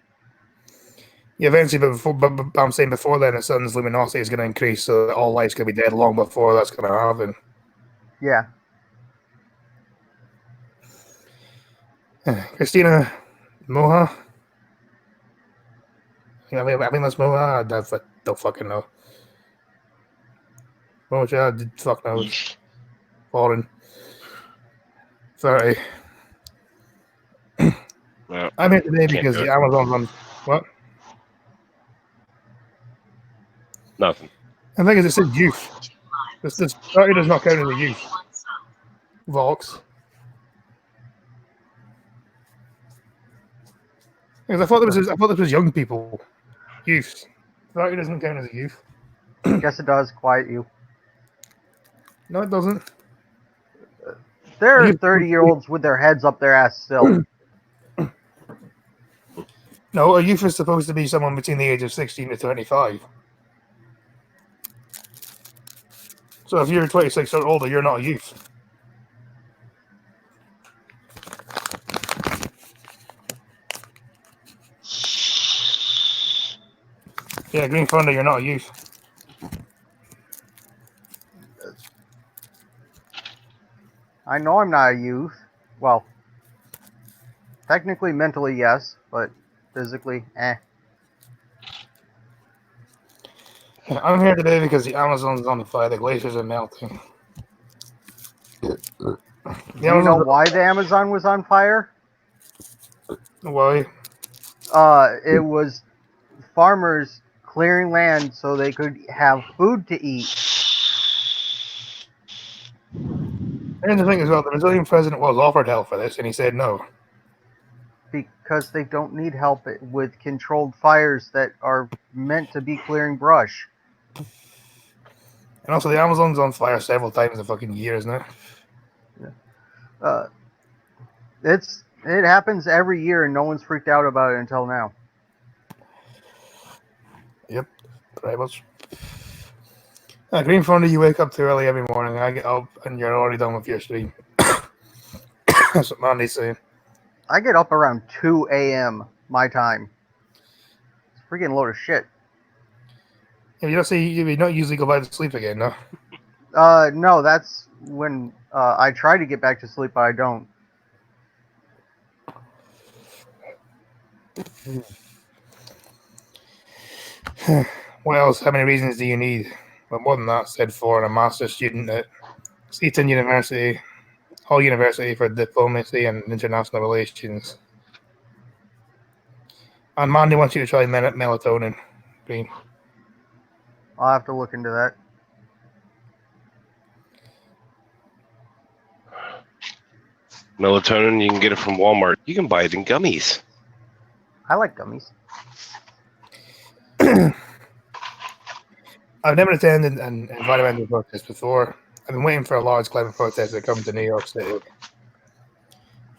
Yeah, eventually, but I'm saying before then, the sun's luminosity is going to increase, so that all life's going to be dead long before that's going to happen. Yeah. Christina Moha. I mean, that's Moha. I don't fucking know. Moha, fuck knows. Foreign. Sorry. Well, I'm here today can't because do it. Amazon runs. What? Nothing. I think it said youth. This party does not count in the youth. Vox. Because I thought this was young people. Youth. Party doesn't count as a youth. Guess it does. Quiet you. No, it doesn't. There are You- 30-year-olds with their heads up their ass still. No, a youth is supposed to be someone between the age of 16 to 25. So if you're 26 or older, you're not a youth. Yeah, Green Thunder, you're not a youth. I know I'm not a youth. Well, technically, mentally, yes, but physically, eh. I'm here today because the Amazon's on fire. The glaciers are melting. The Do you know Amazon's why the Amazon was on fire? why? It was farmers clearing land so they could have food to eat. And the thing as well, the Brazilian president was offered help for this, and he said no. Because they don't need help with controlled fires that are meant to be clearing brush. And also, the Amazon's on fire several times a fucking years now. Uh, it happens every year and no one's freaked out about it until now. Yep, pretty much. Green Thunder, you wake up too early every morning. I get up and you're already done with your stream. That's what Mandy's saying. I get up around 2 a.m. my time. It's a freaking load of shit. Yeah, you don't say you don't usually go back to sleep again, no? No, that's when I try to get back to sleep, but I don't. What else? How many reasons do you need? But more than that, said for a master's student at Seton University, Hull University for Diplomacy and International Relations. And Mandy wants you to try melatonin. Green. I'll have to look into that. Melatonin, you can get it from Walmart. You can buy it in gummies. I like gummies. I've never attended an environmental protest before. I've been waiting for a large climate protest to come to New York City.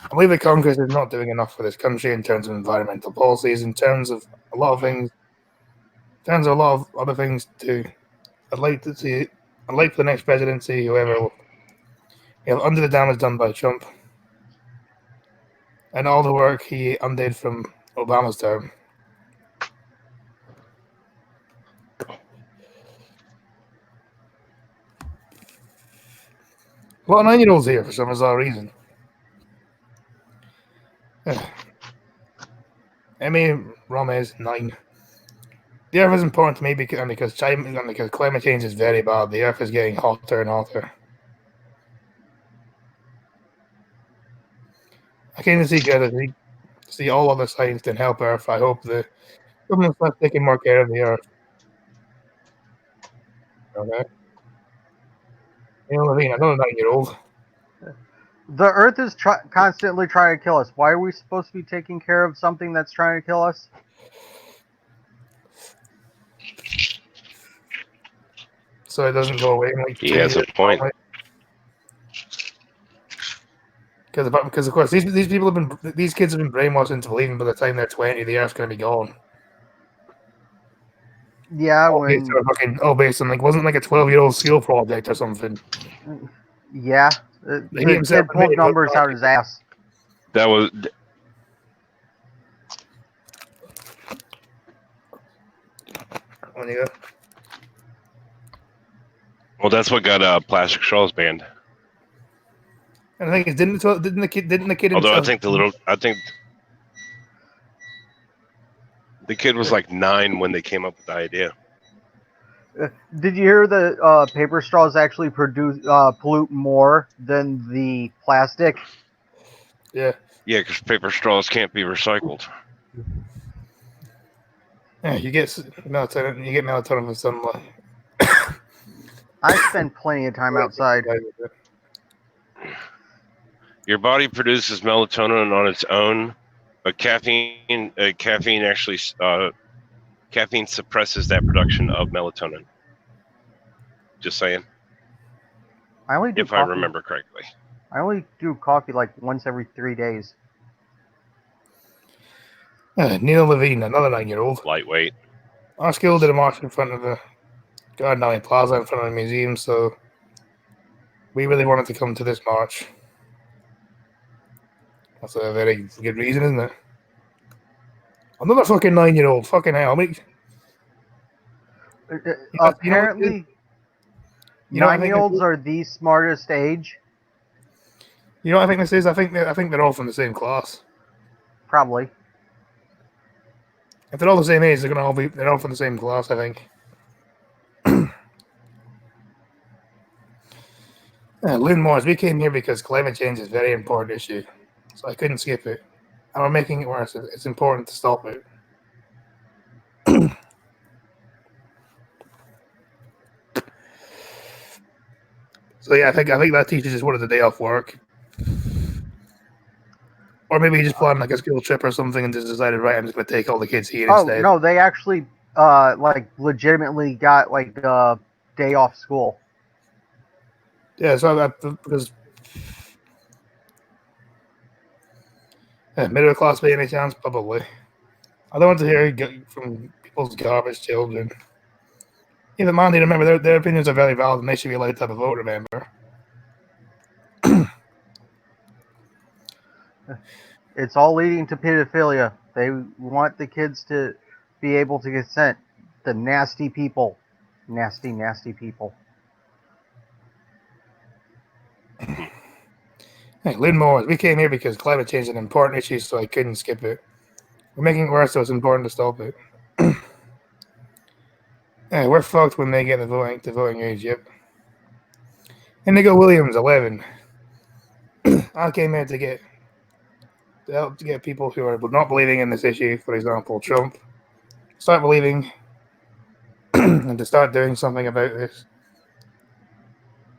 I believe that Congress is not doing enough for this country in terms of environmental policies, in terms of a lot of things, in terms of a lot of other things too. I'd like for the next presidency, whoever will, undo the damage done by Trump and all the work he undid from Obama's term. A lot of 9-year-olds here for some bizarre reason. Emmy Romez, 9. The Earth is important to me because climate change is very bad. The Earth is getting hotter and hotter. I came to see Greta to see all other science can help Earth. I hope the government starts taking more care of the Earth. Okay. Levine, another 9-year-old. The Earth is constantly trying to kill us. Why are we supposed to be taking care of something that's trying to kill us? So it doesn't go away. He has a point. Because of course these kids have been brainwashed into believing by the time they're 20 the Earth's going to be gone. Yeah, Based on wasn't like a 12-year-old skill project or something. Yeah, the kid pulled numbers out of his ass. That was. Well, that's what got plastic straws banned. And the thing is, didn't the kid? Although I think the kid was like 9 when they came up with the idea. Did you hear the paper straws actually pollute more than the plastic? Yeah. Yeah, because paper straws can't be recycled. Yeah, you get melatonin. You get melatonin from sunlight. I spend plenty of time outside. Your body produces melatonin on its own, but caffeine actually caffeine suppresses that production of melatonin. Just saying. I only do if coffee. I remember correctly. I only do coffee like once every 3 days. Nina Levine, another 9-year-old. Lightweight. Our school did a march in front of the Garden Alley Plaza in front of the museum, so we really wanted to come to this march. That's a very good reason, isn't it? Another fucking 9-year-old. Fucking hell. Apparently, you know what I think 9-year-olds are the smartest age. You know what I think this is? I think they're all from the same class. Probably. If they're all the same age, they're all from the same class, I think. Lynn Morris, we came here because climate change is a very important issue, so I couldn't skip it. And we're making it worse. It's important to stop it. So yeah, I think that teacher just wanted a day off work, or maybe he just planned like a school trip or something and just decided, right, I'm just going to take all the kids here Oh instead. no, they actually like legitimately got like a day off school. Yeah, so because middle class by any chance, probably. I don't want to hear from people's garbage children. Yeah, but Mandy, remember their opinions are very valid and they should be allowed to have a vote. Remember. It's all leading to pedophilia. They want the kids to be able to consent. The nasty people. Nasty, nasty people. Hey, Lynn Morris, we came here because climate change is an important issue, so I couldn't skip it. We're making it worse, so it's important to stop it. Hey, we're fucked when they get the voting age, yep. Indigo Williams, 11. I came here to help to get people who are not believing in this issue, for example, Trump, start believing and to start doing something about this.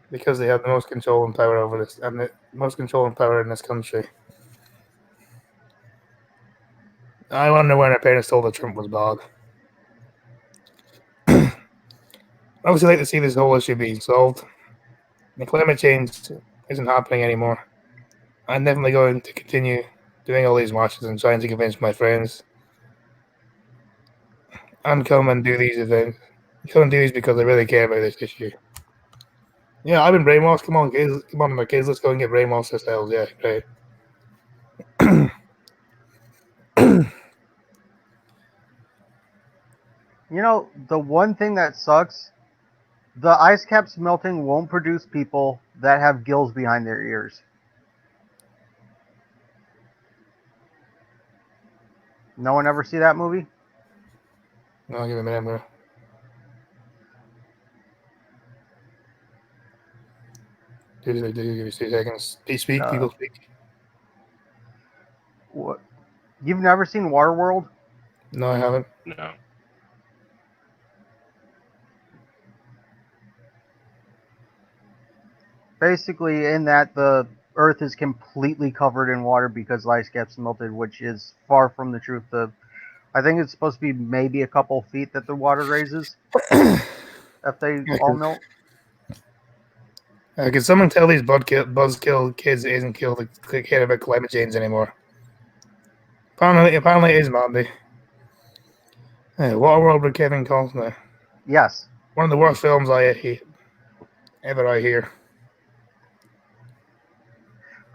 Because they have the most control and power over this, and the most control and power in this country. I wonder when our parents told that Trump was bad. I obviously like to see this whole issue being solved. The climate change isn't happening anymore. I'm definitely going to continue doing all these marches and trying to convince my friends and come and do these events. Come and do these because I really care about this issue. Yeah, I've been brainwashed. Come on, kids. Come on, my kids. Let's go and get brainwashed ourselves. Yeah, great. You know, the one thing that sucks, the ice caps melting won't produce people that have gills behind their ears. No one ever see that movie? No, I'll give him a minute. Do give me 2 seconds. Please speak. No. People speak. What? You've never seen Waterworld? No, I haven't. No. Basically, in that the Earth is completely covered in water because the ice caps melted, which is far from the truth. I think it's supposed to be maybe a couple feet that the water raises if they all melt. Can someone tell these buzzkill kids it isn't killed to care about climate change anymore? Apparently it is, Mandy. Waterworld with Kevin Costner. Yes. One of the worst films I hear.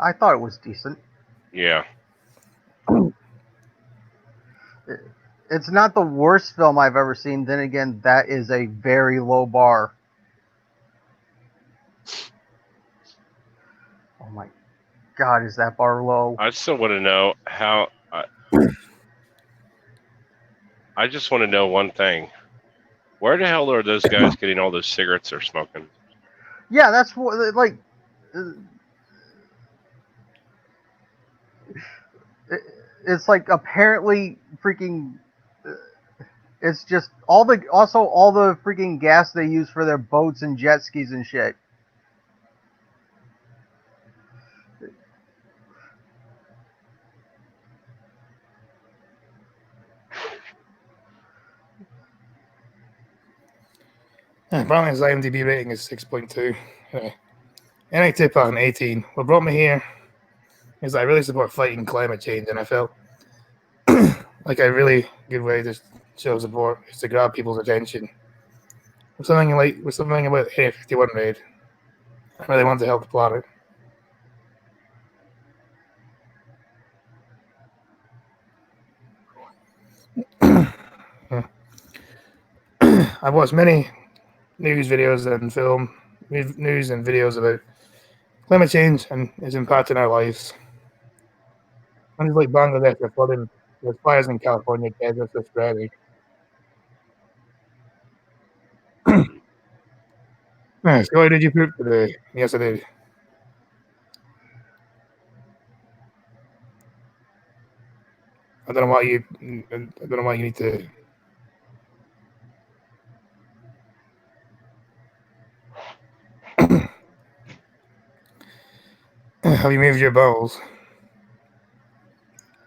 I thought it was decent. Yeah. It's not the worst film I've ever seen. Then again, that is a very low bar. Oh my God, is that bar low? I still want to know how. I just want to know one thing. Where the hell are those guys getting all those cigarettes they're smoking? Yeah, that's what, like, it's like apparently freaking. It's just all the freaking gas they use for their boats and jet skis and shit. Apparently his IMDb rating is 6.2. NA tip on 18. What brought me here is I really support fighting climate change, and I felt like a really good way to show support is to grab people's attention. With something about Area 51 raid, I really want to help the planet. I've watched many news videos and news and videos about climate change and its impact on our lives. Countries like Bangladesh are flooding with fires in California deserts are spreading. Yeah, so why did you poop today? Yes, I did. I don't know why you. I don't know why you need to. Have you moved your bowels?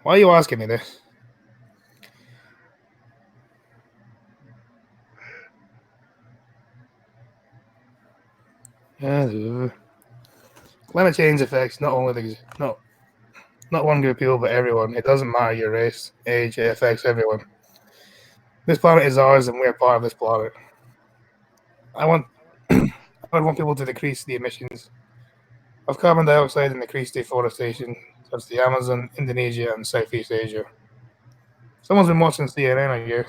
Why are you asking me this? Climate change affects not only not one group of people, but everyone. It doesn't matter your race, age. It affects everyone. This planet is ours, and we are part of this planet. I want I would want people to decrease the emissions of carbon dioxide and decrease deforestation, such as the Amazon, Indonesia, and Southeast Asia. Someone's been watching CNN, I guess.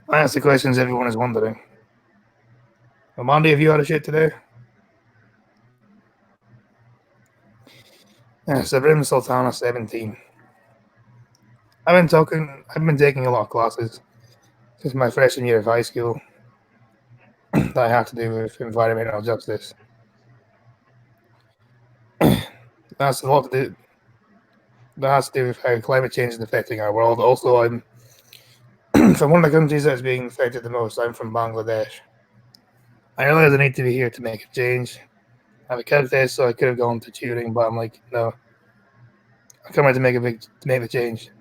I ask the questions everyone is wondering. Amanda, have you had a shit today? Yeah, Sabrim Sultana, 17. I've been taking a lot of classes since my freshman year of high school that I have to do with environmental justice. That's a lot to do. That has to do with how climate change is affecting our world. Also, I'm from one of the countries that's being affected the most. I'm from Bangladesh. I realize I need to be here to make a change. I have a kid there, so I could have gone to tutoring, but I'm like, no. I come here to make the change.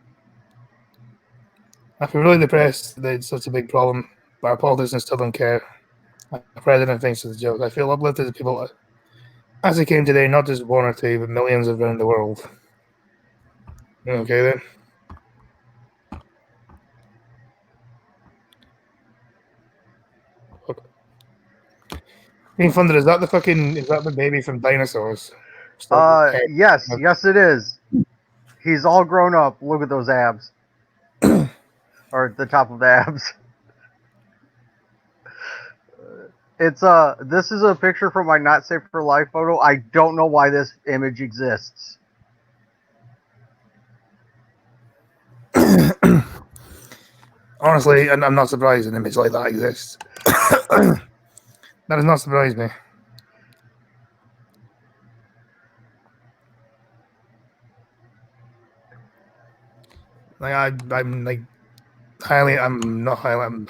I feel really depressed that it's such a big problem, but our politicians still don't care. Our president thinks it's a joke. I feel uplifted to people as it came today, not just one or two, but millions around the world. Okay then. Being funded, is that the baby from Dinosaurs? Yes, it is. He's all grown up. Look at those abs. Or the top of the abs. It's this is a picture from my Not Safe for Life photo. I don't know why this image exists. Honestly, I'm not surprised an image like that exists. That does not surprise me. I'm like highly. I'm not highly.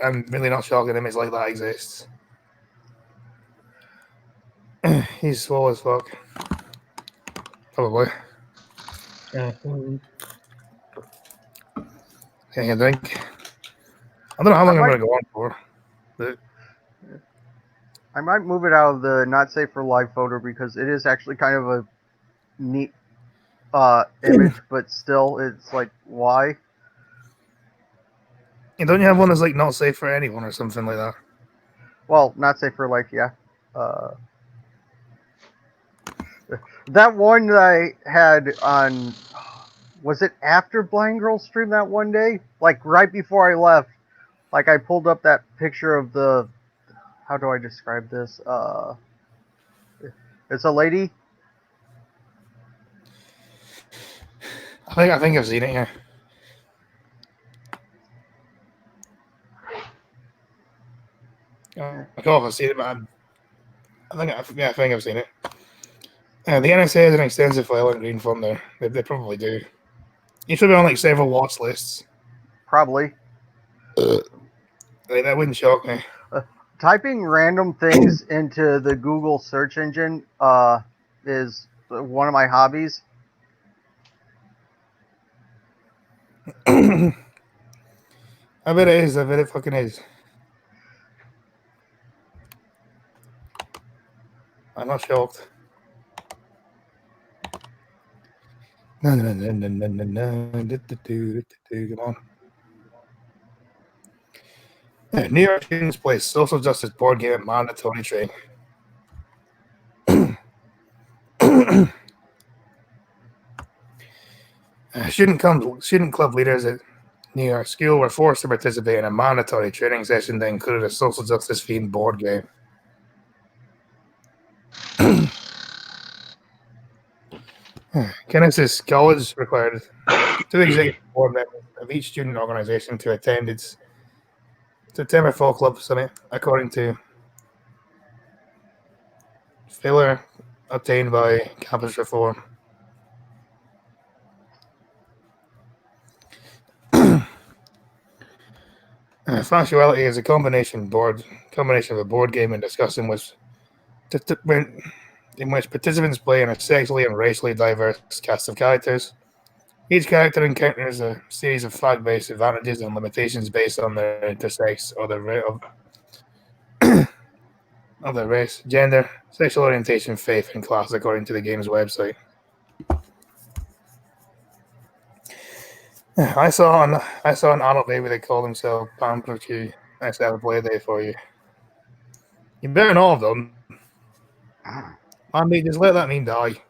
I'm really not shocked an image like that exists. He's swole as fuck. Probably. Can you drink? I don't know how long I'm going to go on for. But I might move it out of the Not Safe for Life photo because it is actually kind of a neat image, but still, it's like, why? don't you have one that's like not safe for anyone or something like that? Well, Not Safe for Life, yeah. That one that I had on, was it after Blind Girl stream that one day? Like right before I left, like I pulled up that picture of the, how do I describe this? It's a lady. I think I've seen it. Yeah. I can't I've seen it, but I think I've seen it. The NSA has an extensive file on Green Fund there. They probably do. You should be on like several watch lists. Probably. That wouldn't shock me. Typing random things into the Google search engine is one of my hobbies. I bet it is. I bet it fucking is. I'm not shocked. No. Come on. Yeah, New York Students Place social justice board game at mandatory training. Student club leaders at New York School were forced to participate in a mandatory training session that included a social justice themed board game. Kansas College required 2 executive board members of each student organization to attend its September Fall Club Summit, according to failure obtained by campus reform. Factuality is a combination of a board game and discussion in which participants play in a sexually and racially diverse cast of characters. Each character encounters a series of fact-based advantages and limitations based on their intersex or of their race, gender, sexual orientation, faith, and class, according to the game's website. I saw an adult baby that called himself Pamper Q. I said, "I have a play day for you." You better know of them. Andy, just let that meme die.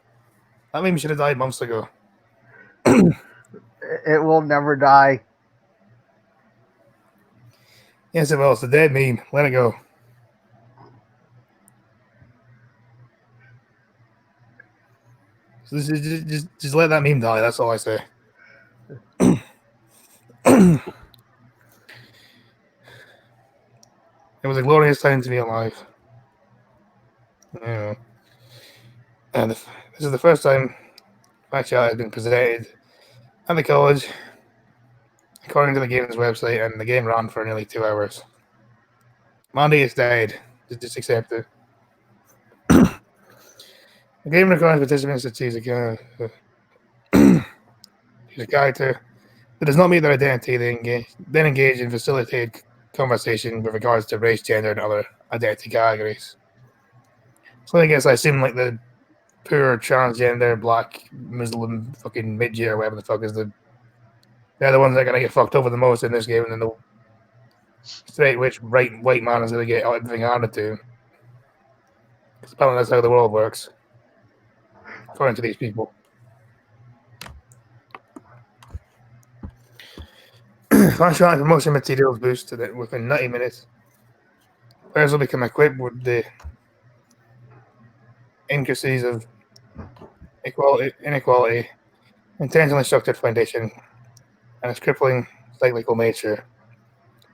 That meme should have died months ago. It will never die. Yes, it will. It's a dead meme. Let it go. So just let that meme die. That's all I say. It was a glorious time to be alive. Yeah. And this is the first time Factuality has been presented at the college, according to the game's website, and the game ran for nearly 2 hours. Mandy is dead. Just accept it. The game requires participants to choose a character that does not meet their identity. Then engage in facilitated conversation with regards to race, gender, and other identity categories. So I guess I assume like the poor transgender black Muslim fucking mid-year, whatever the fuck is they're the ones that are gonna get fucked over the most in this game, and then the straight white man is gonna get everything handed to him. Because apparently that's how the world works, according to these people. Flashlight promotion materials boosted it within 90 minutes. Players will become equipped with the intricacies of inequality, intentionally structured foundation, and its crippling cyclical nature.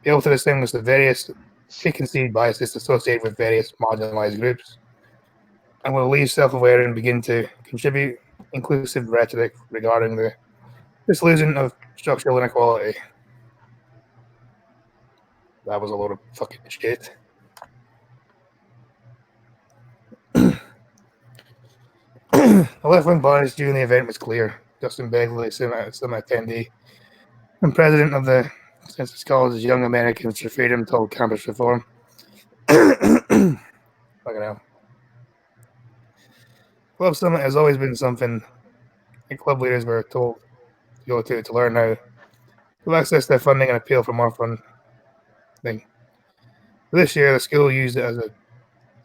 Be able to distinguish the various preconceived biases associated with various marginalized groups, and will leave self-aware and begin to contribute inclusive rhetoric regarding the disillusion of structural inequality. That was a load of fucking shit. The left-wing bias during the event was clear. Justin Begley, some attendee and president of the Kansas College's Young Americans for Freedom, told campus reform. Fucking hell. Club Summit has always been something the club leaders were told to go to learn how to access their funding and appeal for more funding. This year, the school used it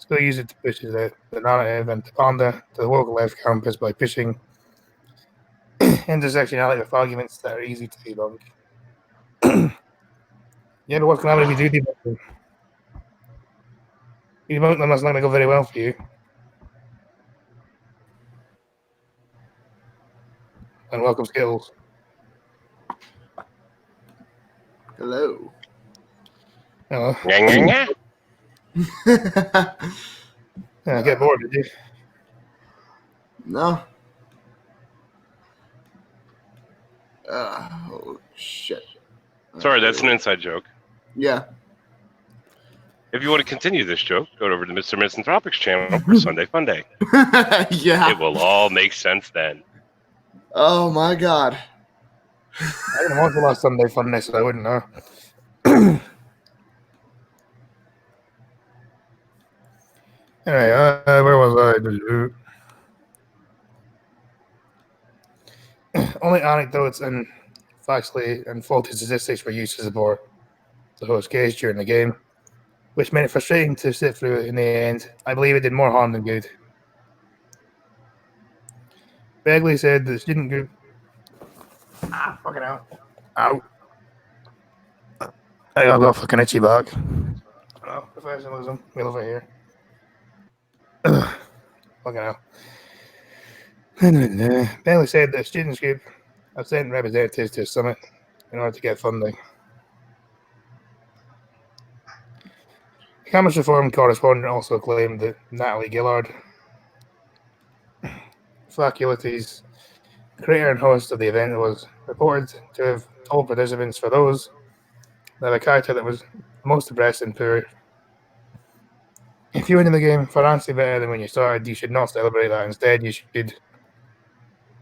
to push the narrative and to pander to the local left campus by pushing intersectionality with arguments that are easy to debunk. Yeah, but what's going to happen if you do debunk them? You debunk them, that's not going to go very well for you. And welcome, Skittles. Hello. Hello. Yeah. Yeah, get bored, did you? No. Oh, shit. Sorry, that's an inside joke. Yeah. If you want to continue this joke, go over to Mr. Misanthropic's channel for Sunday Fun Day. Yeah. It will all make sense then. Oh, my God. I didn't watch the last Sunday Fun Day, so I wouldn't know. Anyway, where was I? Only anecdotes and factually and faulty statistics were used to support the host case during the game, which made it frustrating to sit through in the end. I believe it did more harm than good. Begley said the student group Fucking hell. Ow. I got fucking itchy back. Oh, professionalism. We love it here. Fucking hell. Bailey said that students group have sent representatives to a summit in order to get funding. The Campus Reform correspondent also claimed that Natalie Gillard, Faculty's creator and host of the event, was reported to have told participants for those that a character that was most depressed and poor. If you win in the game financially better than when you started, you should not celebrate that. Instead, you should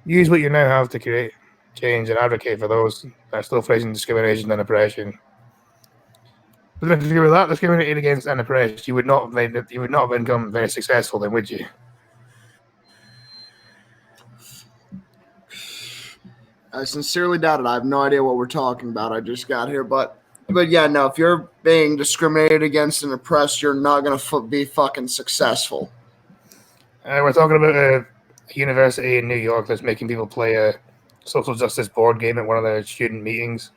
use what you now have to create change and advocate for those that are still facing discrimination and oppression. But if you were that discriminated against and oppressed, you would not have become very successful, then, would you? I sincerely doubt it. I have no idea what we're talking about. I just got here, but yeah, no. If you're being discriminated against and oppressed, you're not gonna be fucking successful. We're talking about a university in New York that's making people play a social justice board game at one of their student meetings.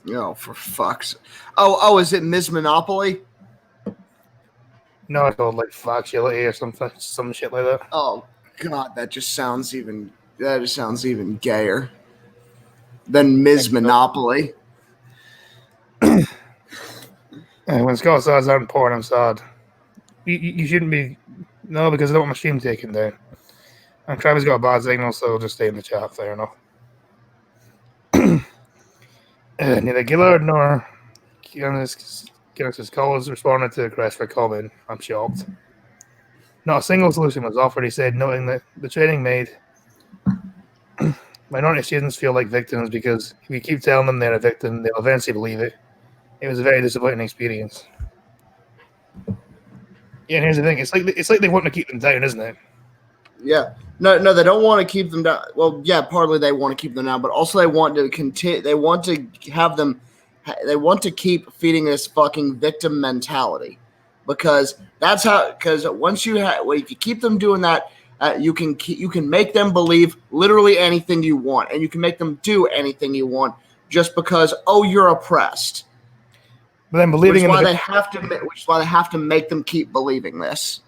You know, for fuck's. Oh, is it Ms. Monopoly? No, it's called like factuality or something, some shit like that. Oh God, that just sounds even gayer than Ms. Monopoly. When Scott says I'm porn, I'm sad. You shouldn't be. No, because I don't want my stream taken down. And Travis got a bad signal, so he'll just stay in the chat. Fair enough. Neither Gillard nor Guinness's calls responded to the request for comment. I'm shocked. Not a single solution was offered, he said, noting that the training made minority students feel like victims because if you keep telling them they're a victim, they'll eventually believe it. It was a very disappointing experience. Yeah, and here's the thing: it's like they want to keep them down, isn't it? Yeah. No, they don't want to keep them down. Well, yeah, partly they want to keep them down, but also they want to continue. They want to have them. They want to keep feeding this fucking victim mentality, because that's how. Because once you if you keep them doing that, you can make them believe literally anything you want, and you can make them do anything you want just because you're oppressed. But then believing which is why they have to make them keep believing this.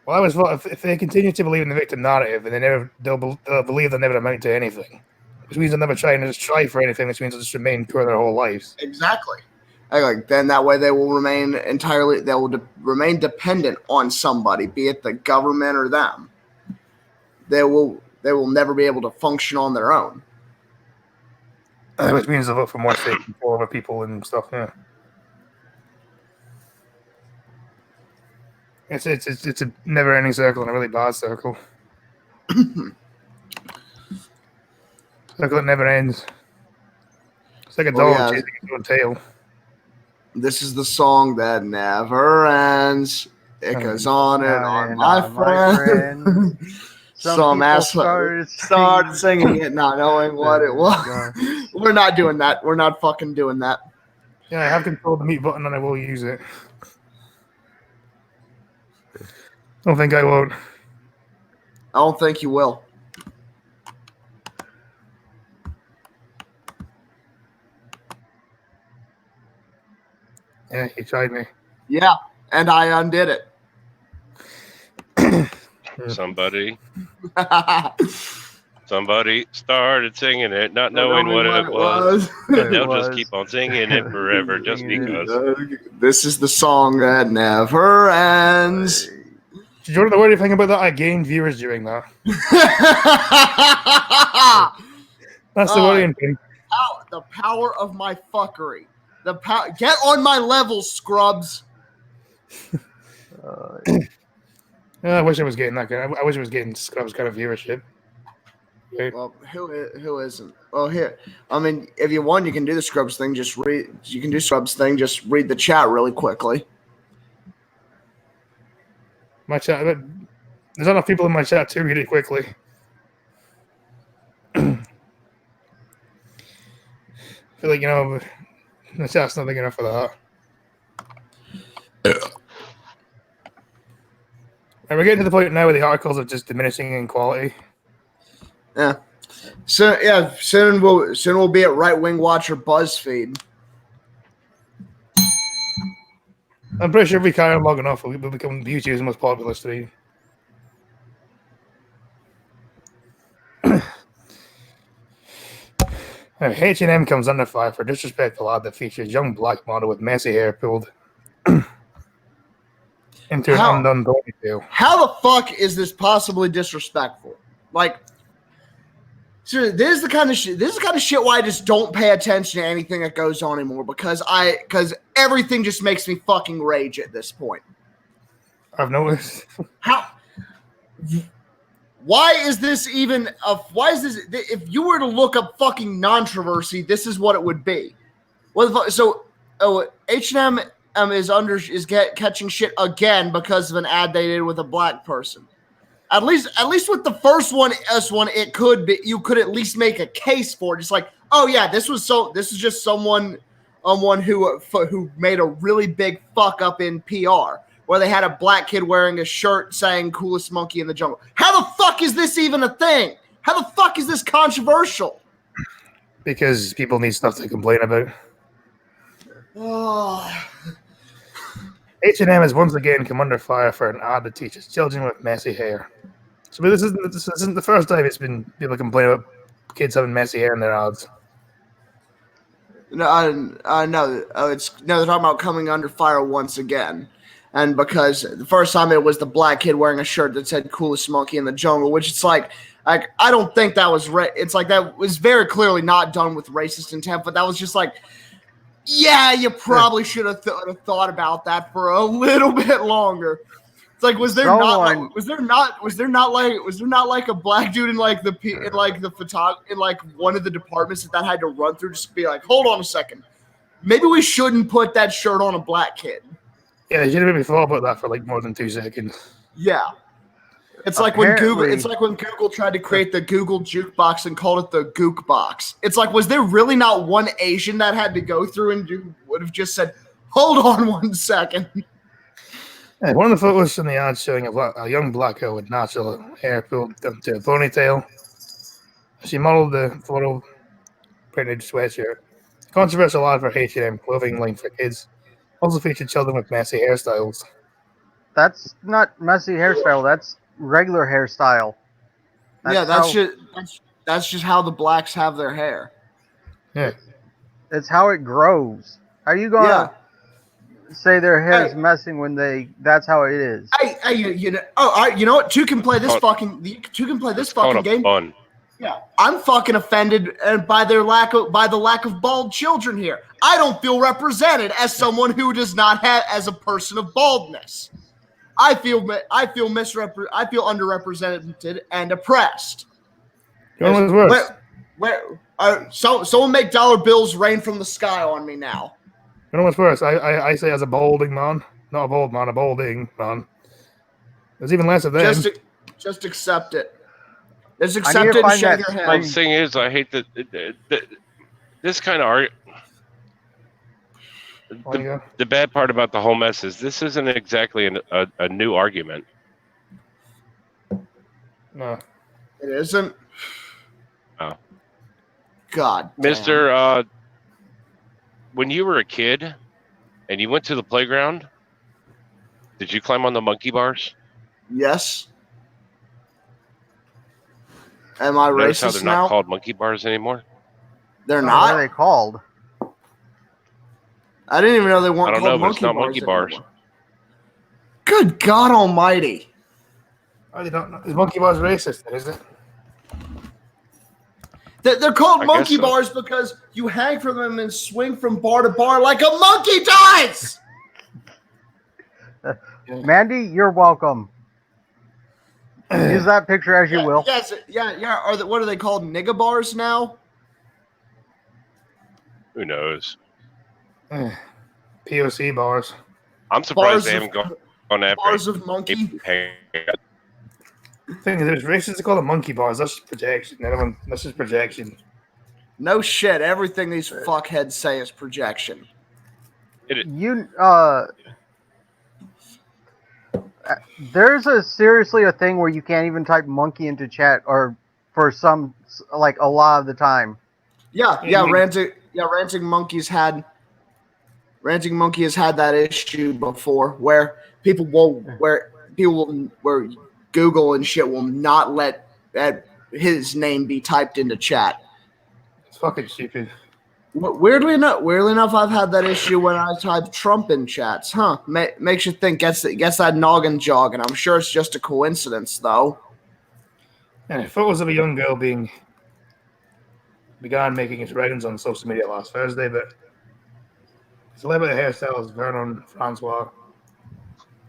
Well, I was thought if they continue to believe in the victim narrative, and they'll believe they'll never amount to anything, which means they'll never try for anything, which means they'll just remain poor their whole lives. Exactly. Then that way they will remain remain dependent on somebody, be it the government or them. They will never be able to function on their own. Which means they'll vote for more state control over people and stuff. Yeah. It's a never-ending circle and a really bad circle. Circle that never ends. It's like a dog chasing its own tail. This is the song that never ends. It goes on and on, my friend. Some asshole started singing it, not knowing what it was. We're not doing that. We're not fucking doing that. Yeah, I have controlled the mute button and I will use it. I don't think I won't. I don't think you will. Yeah, you tried me. Yeah, and I undid it. Somebody started singing it, not knowing what it was. And they'll just keep on singing it forever just because. This is the song that never ends. Did you want to know anything about that? I gained viewers during that. That's the worrying thing. The power of my fuckery. Get on my level, scrubs. I wish I was getting that kind. I wish I was getting Scrubs kind of viewership. Okay. Well, who isn't? Well, here. I mean, if you want, you can do the Scrubs thing. You can do Scrubs thing. Just read the chat really quickly. My chat. There's not enough people in my chat to read it quickly. I feel like the chat's not big enough for that. And we're getting to the point now where the articles are just diminishing in quality. Yeah, So yeah, soon we'll be at Right Wing Watch or BuzzFeed. I'm pretty sure if we carry on long enough, we'll become YouTube's most popular stream. H&M comes under fire for disrespectful ad that features young black model with messy hair pulled into an How? undone ponytail. How the fuck is this possibly disrespectful? Like, seriously, this is the kind of shit. This is the kind of shit why I just don't pay attention to anything that goes on anymore because everything just makes me fucking rage at this point. I've noticed. How? Why is this even? Why is this? If you were to look up fucking controversy, this is what it would be. What the fuck? So, H&M is catching shit again because of an ad they did with a black person. At least with the first one, it could be. You could at least make a case for it. Just like, oh yeah, this is just someone who made a really big fuck up in PR. Where they had a black kid wearing a shirt saying "coolest monkey in the jungle." How the fuck is this even a thing? How the fuck is this controversial? Because people need stuff to complain about. Oh. H&M has once again come under fire for an ad that teaches children with messy hair. So this isn't the first time it's been people complaining about kids having messy hair in their ads. No, they're talking about coming under fire once again. And because the first time it was the black kid wearing a shirt that said "coolest monkey in the jungle," which it's like I don't think that was it's like that was very clearly not done with racist intent, but that was just like, yeah, you probably should have thought about that for a little bit longer. It's like, was there not like a black dude in like one of the departments that had to run through just to be like, hold on a second, maybe we shouldn't put that shirt on a black kid. Yeah, they should have made me thought about that for like more than 2 seconds. Yeah. It's like when Google tried to create the Google jukebox and called it the Gook box. It's like, was there really not one Asian that had to go through and would have just said, hold on 1 second? Yeah, one of the photos in the ad showing a young black girl with natural hair pulled into a ponytail. She modeled the photo printed sweatshirt. Controversial ad for H&M clothing line for kids. Also featured children with messy hairstyles. That's not messy hairstyle. That's regular hairstyle. That's just how the blacks have their hair. Yeah. It's how it grows. How are you gonna say their hair is messing when that's how it is? You know what? Two can play this fucking game. Fun. Yeah, I'm fucking offended by the lack of bald children here. I don't feel represented as someone who does not have as a person of baldness. I feel underrepresented and oppressed. You know what's worse? Someone make dollar bills rain from the sky on me now. You know what's worse? I say as a balding man, not a bald man, a balding man. There's even less of them. Just accept it. Just accept it and shake your head. Well, the thing is, I hate that this kind of art. The bad part about the whole mess is this isn't exactly a new argument. No, it isn't. Oh, God, Mister. When you were a kid and you went to the playground, did you climb on the monkey bars? Yes. Am I Notice racist how they're now? not called monkey bars anymore? They're What not? are they called? I didn't even know they weren't I don't called know, but it's not monkey monkey bars. anymore. Good God Almighty! I don't know. Is monkey bars racist? Then, is it? They're called I monkey guess so. bars because you hang from them and swing from bar to bar like a monkey does. Mandy, you're welcome. Use that picture as you will. Yes, yeah. What are they called? Nigga bars now? Who knows? POC bars. I'm surprised Bars they of- haven't gone after Bars of monkey. Thing is, there's racists that call them monkey bars. That's just projection. That's just projection. No shit. Everything these fuckheads say is projection. There's seriously a thing where you can't even type monkey into chat or for some, like a lot of the time. Yeah, Ranting Monkey has had that issue before where where Google and shit will not let his name be typed into chat. It's fucking stupid. Weirdly enough, I've had that issue when I type Trump in chats. Huh? Makes you think. Gets that noggin jogging. I'm sure it's just a coincidence, though. And photos of a young girl began making its rounds on social media last Thursday, but celebrity hairstylist Vernon Francois,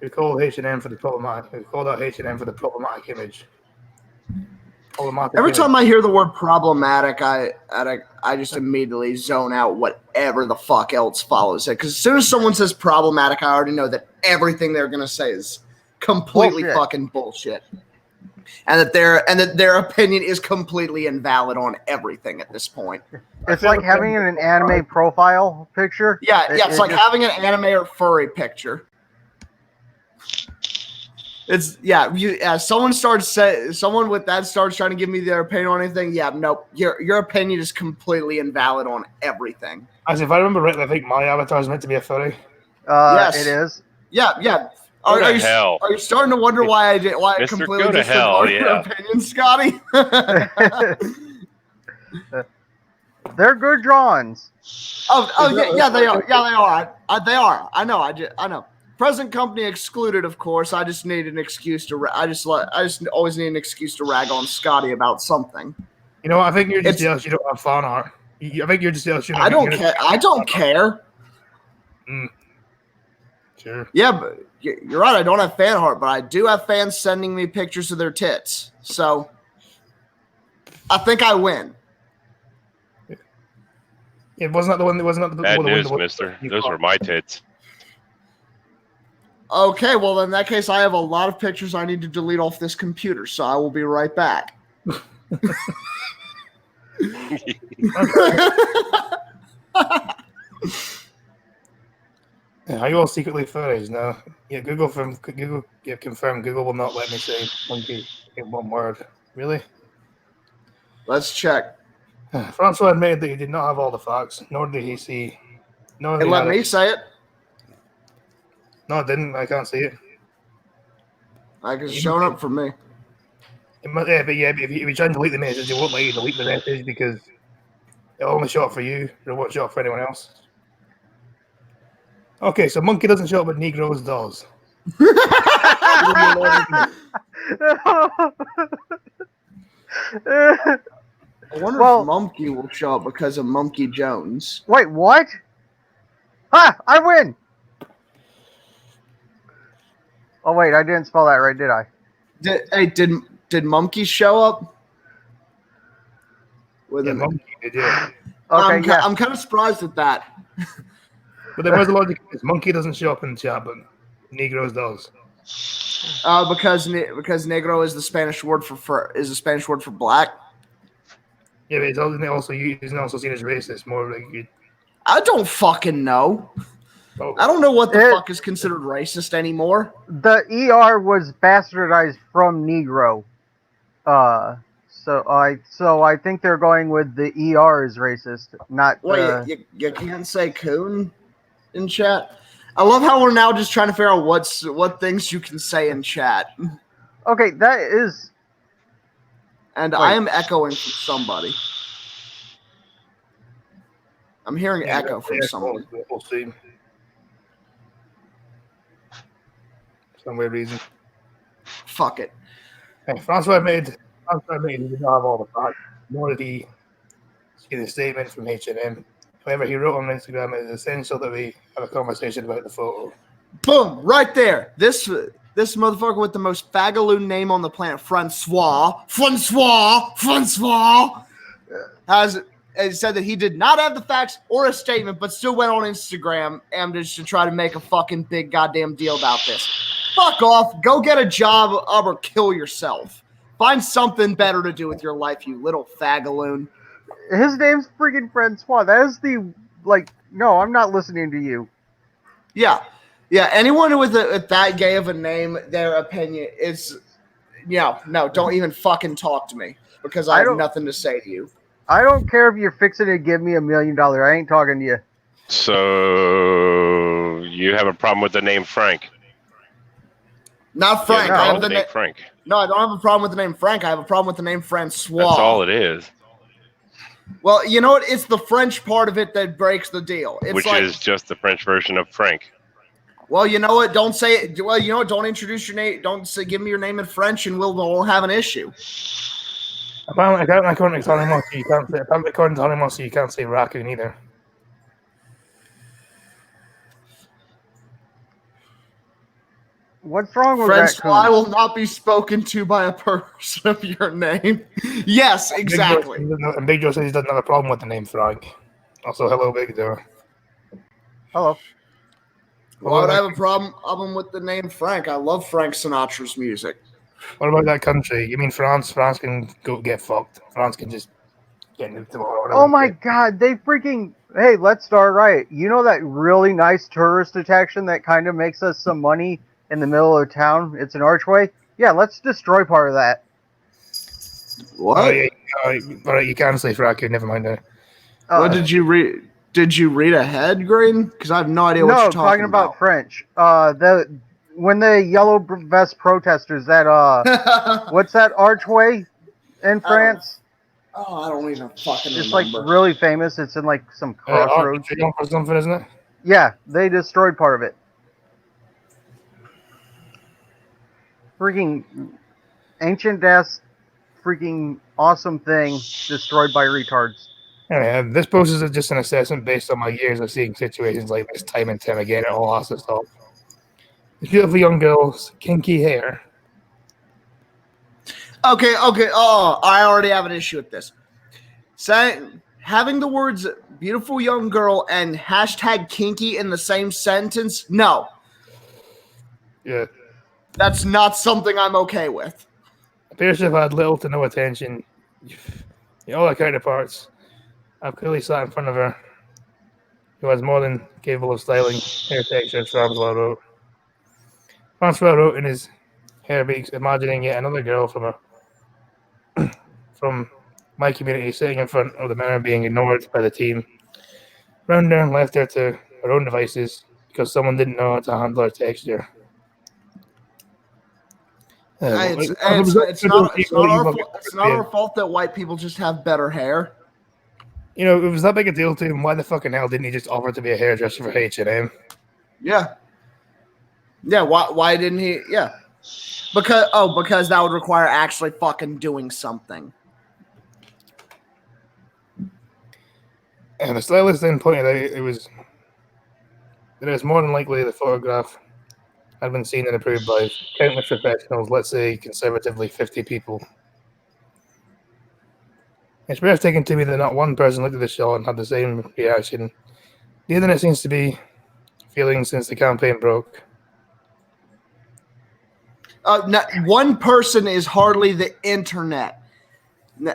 who called H&M for the problematic, image. Every time I hear the word problematic, I just immediately zone out whatever the fuck else follows it. Because as soon as someone says problematic, I already know that everything they're gonna say is completely fucking bullshit, and that their opinion is completely invalid on everything at this point. It's like having an anime profile picture. Yeah, it's like having an anime or furry picture. It's someone with that starts trying to give me their opinion on anything. Yeah, nope. Your opinion is completely invalid on everything. As if I remember rightly, I think my avatar is meant to be a furry. Yes, it is. Yeah. Go to Are hell. you starting to wonder why I Mister, completely go to hell, disregard your opinion, Scotty? They're good drawings. Yeah, they are. They are. I know. Present company excluded, of course. I just need an excuse to. I just always need an excuse to rag on Scotty about something. You know what? I think you're just jealous you don't have fan art. I think you're just jealous. I don't care. I don't care. Sure. Yeah, but you're right. I don't have fan art, but I do have fans sending me pictures of their tits. So I think I win. It wasn't that the one. It wasn't that the Bad the news, one, mister. Those were my tits. Okay, well, in that case, I have a lot of pictures I need to delete off this computer, so I will be right back. Are you all secretly furries now? Yeah, Google confirmed Google will not let me say monkey in one word. Really? Let's check. Francois admitted that he did not have all the facts, nor did he see. It let me say it. No, it didn't. I can't see it. It's showing up for me. But if you try and delete the message, it won't let you delete the message because it'll only show up for you. It won't show up for anyone else. Okay, so monkey doesn't show up, but Negroes does. I wonder if Monkey will show up because of Monkey Jones. Wait, what? Ha! I win! Oh wait, I didn't spell that right, did I? Did Monkey show up? Monkey did, yeah. Okay, I'm kind of surprised at that. But there was a logic. Monkey doesn't show up in the chat, but Negroes does. Because negro is the Spanish word for black. Yeah, but it's also seen as racist. More like I don't fucking know. Oh. I don't know what the fuck is considered racist anymore. The ER was bastardized from Negro. So I think they're going with the ER is racist, not. Wait, you can't say coon in chat. I love how we're now just trying to figure out what things you can say in chat. Okay, that is. And I am echoing from somebody. I'm hearing echo from someone. We'll see. Some weird reason. Fuck it. Hey, Francois made he did not have all the facts, nor did he get a statement from H&M. However, he wrote on Instagram, it is essential that we have a conversation about the photo. Boom! Right there. This motherfucker with the most fagaloon name on the planet, Francois, has said that he did not have the facts or a statement, but still went on Instagram and just to try to make a fucking big goddamn deal about this. Fuck off. Go get a job or kill yourself. Find something better to do with your life, you little fagaloon. His name's freaking Francois. That is no, I'm not listening to you. Yeah. Anyone with that gay of a name, their opinion is No, don't even fucking talk to me because I I have don't- nothing to say to you. I don't care if you're fixing to give me $1 million. I ain't talking to you. So you have a problem with the name Frank? Not Frank. You have a I have problem the with the name. name Frank. No, I don't have a problem with the name Frank. I have a problem with the name Francois. That's all it is. Well, you know what? It's the French part of it that breaks the deal. It's Which like, is just the French version of Frank. well, you know what? Don't say it. Well, you know what? Don't introduce your name. Don't say, give me your name in French, and we'll have an issue. Apparently, according to Tony Mossy, you can't say. Apparently, according to Tony Mossy, you can't say raccoon either. What's wrong with Francois raccoons? will not be spoken to by a person of your name. Yes, exactly. And Big Joe says he doesn't have a problem with the name Frank. Also, hello, Big Joe. Hello. Why would I have a problem with the name Frank? I love Frank Sinatra's music. What about that country? You mean France? France can go get fucked. France can just get nuked tomorrow. whatever. Oh my God, they freaking. Hey, let's start right. You know that really nice tourist attraction that kind of makes us some money in the middle of town? It's an archway. Yeah, let's destroy part of that. What? Oh, yeah, all right, you can say raccoon. Never mind that. What did you read? Did you read ahead, Green? Because I have no idea what No, you're talking about French. When the yellow vest protesters that what's that archway in France? Oh, I don't even fucking It's remember. like really famous. It's in like some crossroads. Or something, isn't it? Yeah, they destroyed part of it. Freaking ancient ass, freaking awesome thing destroyed by retards. Anyway, this post is just an assessment based on my years of seeing situations like this time and time again. It all has to stop. This beautiful young girl's kinky hair. Okay. Oh, I already have an issue with this. Having the words "beautiful young girl" and hashtag "kinky" in the same sentence, no, Yeah. that's not something I'm okay with. Appears to have had little to no attention. All her counterparts have clearly sat in front of her, who has more than capable of styling hair texture, as Francois wrote. Francois wrote in his hair beaks, imagining yet another girl from my community sitting in front of the mirror being ignored by the team. Round her and left her to her own devices because someone didn't know how to handle her texture. It's not our fault that white people just have better hair. You know, if it was that big a deal to him, why the fucking hell didn't he just offer to be a hairdresser for H&M? Yeah. Yeah, why didn't he? Yeah. Because that would require actually fucking doing something. And the stylist then pointed out it was more than likely the photograph had been seen and approved by countless professionals, let's say conservatively 50 people. It's breathtaking to me that not one person looked at the shot and had the same reaction. The internet seems to be feeling since the campaign broke. Not one person is hardly the internet,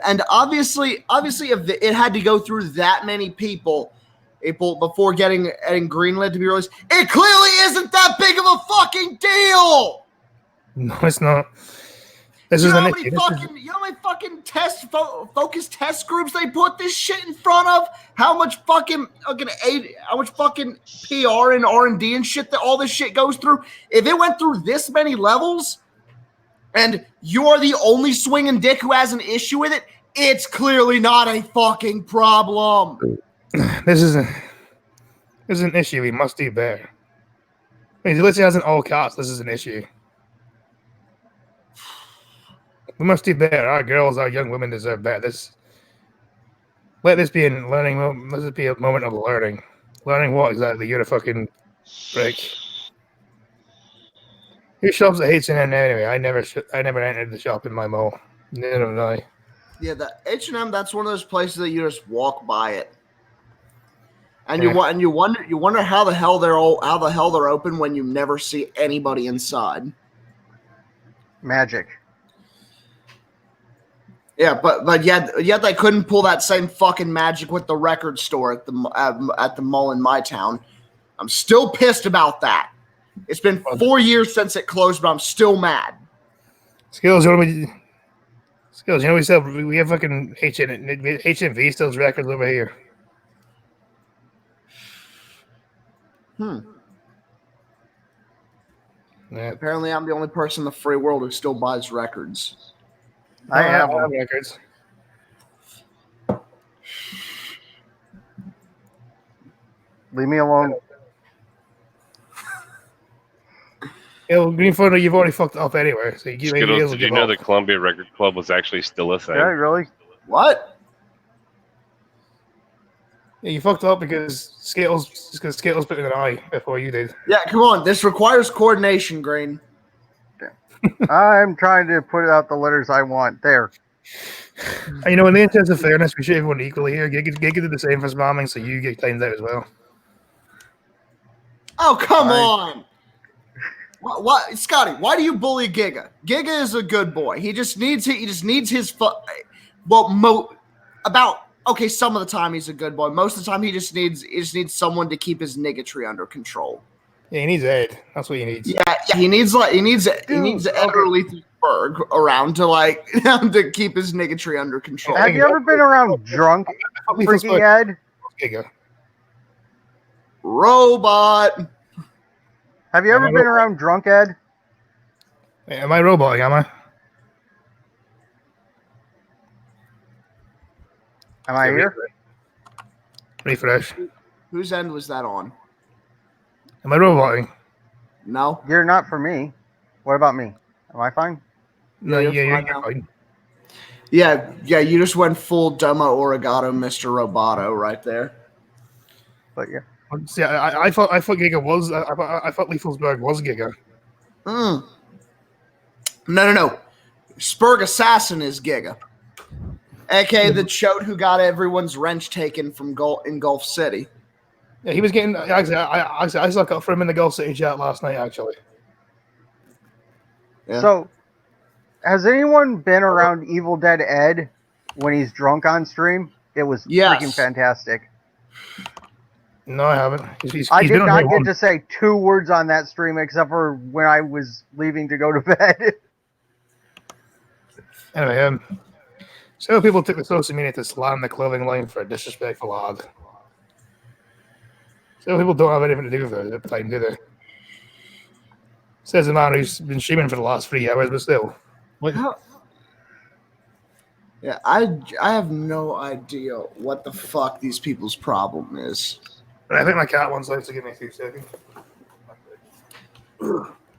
and obviously, if it had to go through that many people before getting greenlit to be released, it clearly isn't that big of a fucking deal. No, it's not. This is an issue. You know how many fucking focus test groups they put this shit in front of? How much fucking PR and R&D and shit that all this shit goes through? If it went through this many levels, and you're the only swinging dick who has an issue with it, it's clearly not a fucking problem. This is an issue we must do better. I mean, he literally has an all caps. This is an issue. We must do better. Our girls, our young women deserve better. Let this be a learning moment. Let this be a moment of learning. Learning what exactly? You're a fucking prick. Who shops at H&M anyway? I never entered the shop in my mall. Neither have I. Yeah, the H&M, that's one of those places that you just walk by it. And Yeah. you wonder how the hell they're open when you never see anybody inside. Magic. Yeah, but yet they couldn't pull that same fucking magic with the record store at the mall in my town. I'm still pissed about that. It's been 4 years since it closed, but I'm still mad. Skills, Skills, we have fucking HMV stills records over here. Yeah. Apparently, I'm the only person in the free world who still buys records. I have them. records. Leave me alone. Yeah, well, Green Photo, you've already fucked it up anyway. So you Skittles, did you know the Columbia Record Club was actually still a thing? Yeah, really? What? Yeah, you fucked up because Skittles put in an eye before you did. Yeah, come on. This requires coordination, Green. I'm trying to put out the letters I want. There. And, in the interest of fairness, we should everyone equally here. Giga did the same for spamming, so you get timed out as well. Oh, come Fine. on. What, Scotty? Why do you bully Giga? Giga is a good boy. He just needs his okay. Some of the time he's a good boy. Most of the time he just needs someone to keep his niggatry under control. Yeah, he needs Ed. That's what he needs. Yeah, he needs Ed or Leithberg around to keep his niggatry under control. Have you ever been around drunk, freaking Ed? Giga. Robot. Have you ever been around drunk, Ed? Hey, am I roboting? Am I? Am I here? Refresh. Whose end was that on? Am I roboting? No. You're not for me. What about me? Am I fine? No, you're you're fine now. fine. Yeah, you just went full Domo Origato, Mr. Roboto right there. But yeah. See, I thought Giga was. I thought Leafelsberg was Giga. No. Spurg Assassin is Giga. AKA the chote who got everyone's wrench taken from in Gulf City. Yeah, he was getting. Actually, I stuck up for him in the Gulf City chat last night. Actually. Yeah. So, has anyone been around Evil Dead Ed when he's drunk on stream? It was freaking fantastic. No, I haven't. I did not get to say 2 words on that stream except for when I was leaving to go to bed. Anyway, several people took the social media to slam the clothing line for a disrespectful ad. Several people don't have anything to do with it at the time, do they? Says the man who's been streaming for the last 3 hours, but still. What? Yeah, I have no idea what the fuck these people's problem is. I think my cat wants life to give me a few seconds.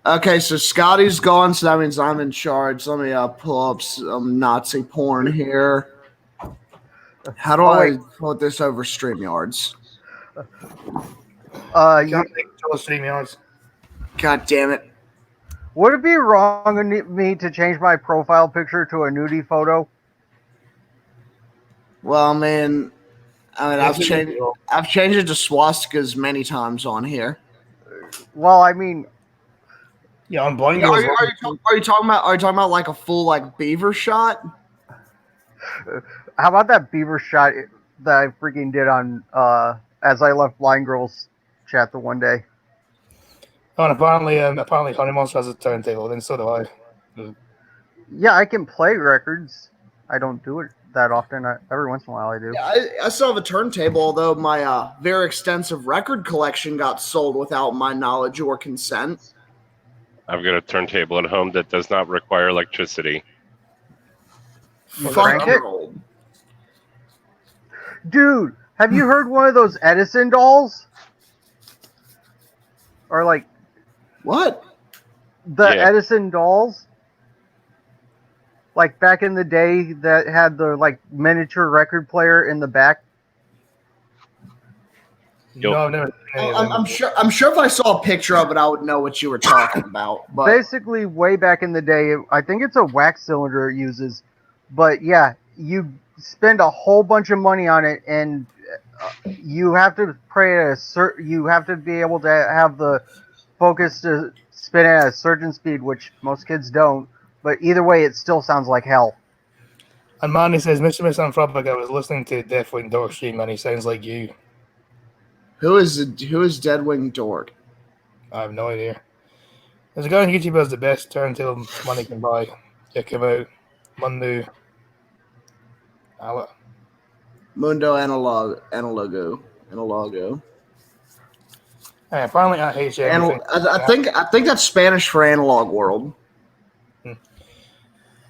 Okay, so Scotty's gone, so that means I'm in charge. Let me pull up some Nazi porn here. How do I put this over StreamYards? StreamYards. God damn it. Would it be wrong of me to change my profile picture to a nudie photo? Well, man, I've changed it to swastikas many times on here. Well, I mean, yeah, on blind. Are you talking about like a full beaver shot? how about that beaver shot that I freaking did on as I left Blind Girls chat the one day? Oh, and apparently Honey Monster has a turntable, then so do I. Yeah, I can play records. I don't do it that often. Every once in a while I do. Yeah, I still have a turntable, although my very extensive record collection got sold without my knowledge or consent. I've got a turntable at home that does not require electricity. Fuck it. Dude, have you heard one of those Edison dolls? Or like what? The Edison dolls? Like back in the day that had the miniature record player in the back. No, I've never. I'm sure if I saw a picture of it, I would know what you were talking about. But basically, way back in the day, I think it's a wax cylinder it uses. But yeah, you spend a whole bunch of money on it, and you have to you have to be able to have the focus to spin at a certain speed, which most kids don't. But either way, it still sounds like hell. And Manny says, Mr. Misanthropic, I was listening to Deathwing Door stream, and he sounds like you. Who is Deadwing Dork? I have no idea. There's a guy on YouTube who has the best turntable money can buy. Yeah, came out Monday. Mundo Analogo. Finally at HM. I think that's Spanish for analog world.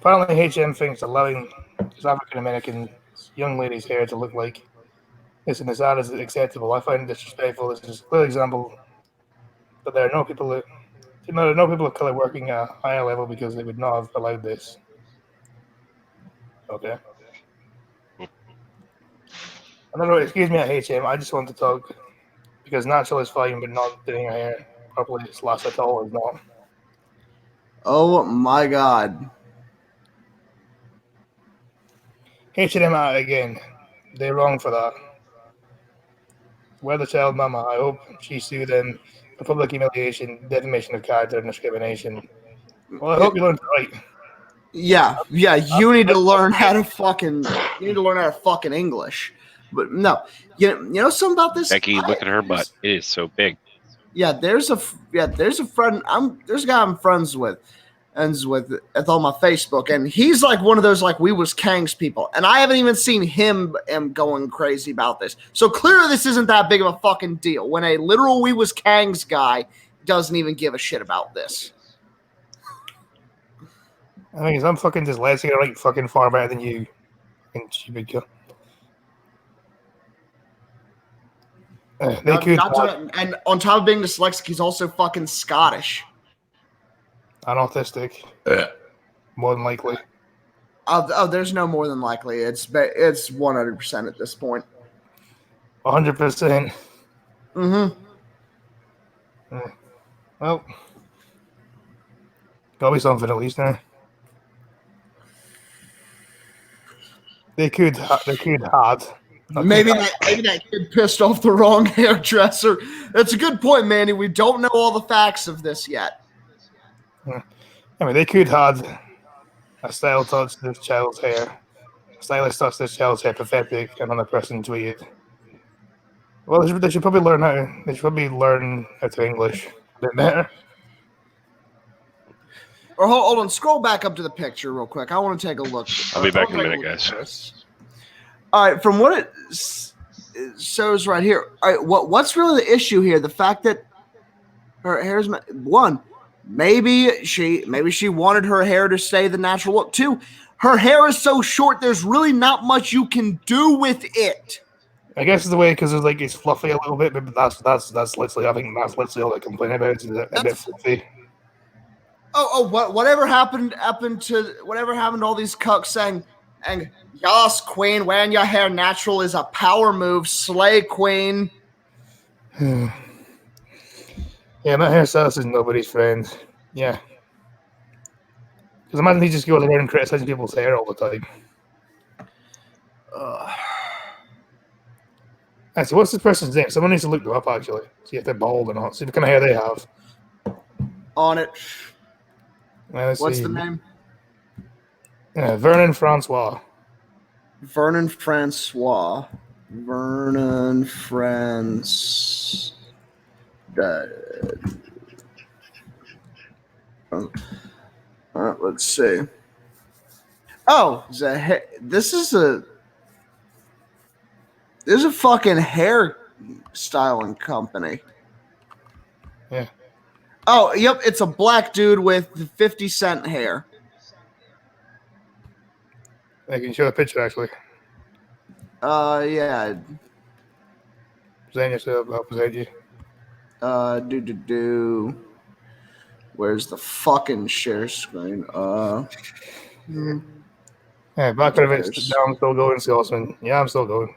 Finally, HM thinks allowing African American young ladies' hair to look like this and that is acceptable. I find it disrespectful. This is a clear example that there are no people of color working at a higher level because they would not have allowed this. Okay. Another excuse me at HM. I just want to talk because natural is fine, but not doing her hair properly slash at all is not. Oh my god. H&M again. They're wrong for that. We're the child mama. I hope she sued them for public humiliation, defamation of character, and discrimination. Well, I hope you learn to write. Yeah. You need to learn how to fucking English. But no, you know something about this. Becky, look at her butt. It is so big. Yeah, there's a friend. There's a guy I'm friends with. It's on my Facebook, and he's like one of those like we was Kangs people, and I haven't even seen him going crazy about this. So clearly, this isn't that big of a fucking deal. When a literal we was Kangs guy doesn't even give a shit about this. I mean, I'm fucking dyslexic. I write fucking far better than you. Fucking stupid girl. And on top of being dyslexic, he's also fucking Scottish. And autistic. More than likely. Oh, there's no more than likely. It's 100% at this point. 100%. Mm-hmm. Well, gotta be something at least now. They could hard. Maybe that kid pissed off the wrong hairdresser. That's a good point, Manny. We don't know all the facts of this yet. I mean, they could have a style touch this child's hair. Stylist touch this child's hair pathetic, another person tweeted. Well, they should probably learn how to English a bit better. Or hold on, scroll back up to the picture real quick. I want to take a look. I'll be back in a minute, guys. All right, from what it shows right here, all right, what's really the issue here? The fact that her hair's one. Maybe she wanted her hair to stay the natural look. Two, her hair is so short. There's really not much you can do with it. I guess it's the way because it's fluffy a little bit, but that's literally I think that's literally all I complain about. Is a bit fluffy. Whatever happened to all these cucks saying, and yas queen, wearing your hair natural is a power move, slay queen. Yeah, my hairstylist is nobody's friend. Yeah. Because imagine he just goes around and criticizing people's hair all the time. So what's this person's name? Someone needs to look them up, actually. See if they're bald or not. See what kind of hair they have. On it. What's the name? Vernon Francois. Vernon Francois. Let's see. Oh, this is a fucking hair styling company. Yeah. Oh, yep, it's a black dude with 50 Cent hair. I can show a picture, actually. Yeah. Present yourself, I'll present you. Where's the fucking share screen? Yeah, back of it. Now I'm still going, Scotsman. Yeah, I'm still going.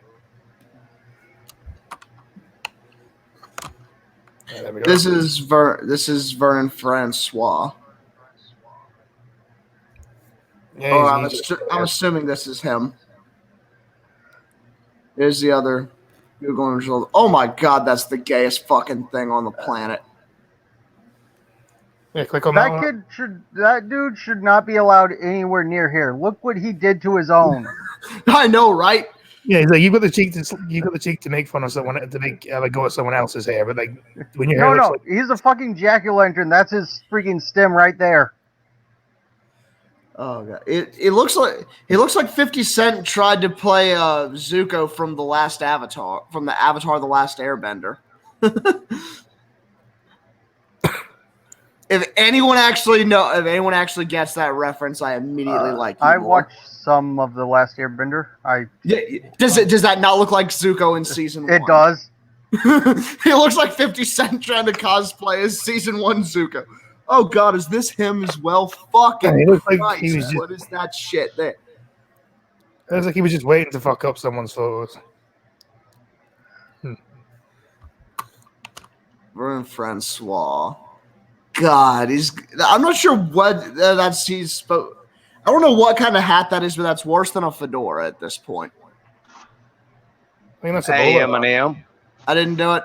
Yeah, there we go. This is Vernon Francois. Yeah, I'm assuming this is him. Here's the other Google result. Oh my god, that's the gayest fucking thing on the planet. Yeah, click on that one. That dude should not be allowed anywhere near here. Look what he did to his own. I know, right? Yeah, he's like, you got the cheek to make fun of someone, to have a go at someone else's hair, but like when your hair he's a fucking jack-o'-lantern. That's his freaking stem right there. Oh god, it looks like 50 Cent tried to play Zuko from the last Avatar, from the Avatar: The Last Airbender. If anyone actually gets that reference, I immediately like you I more. watched some of The Last Airbender. Does that not look like Zuko in season 1? It does. He looks like 50 Cent trying to cosplay as season 1 Zuko. Oh god, is this him as well? Fucking He looks like Christ, he was just- what is that shit there? It was like he was just waiting to fuck up someone's photos. Vernon Francois. God, I'm not sure what he's supposed. I don't know what kind of hat that is, but that's worse than a fedora at this point. I think that's a Hey, bowler hat. Eminem. I didn't do it.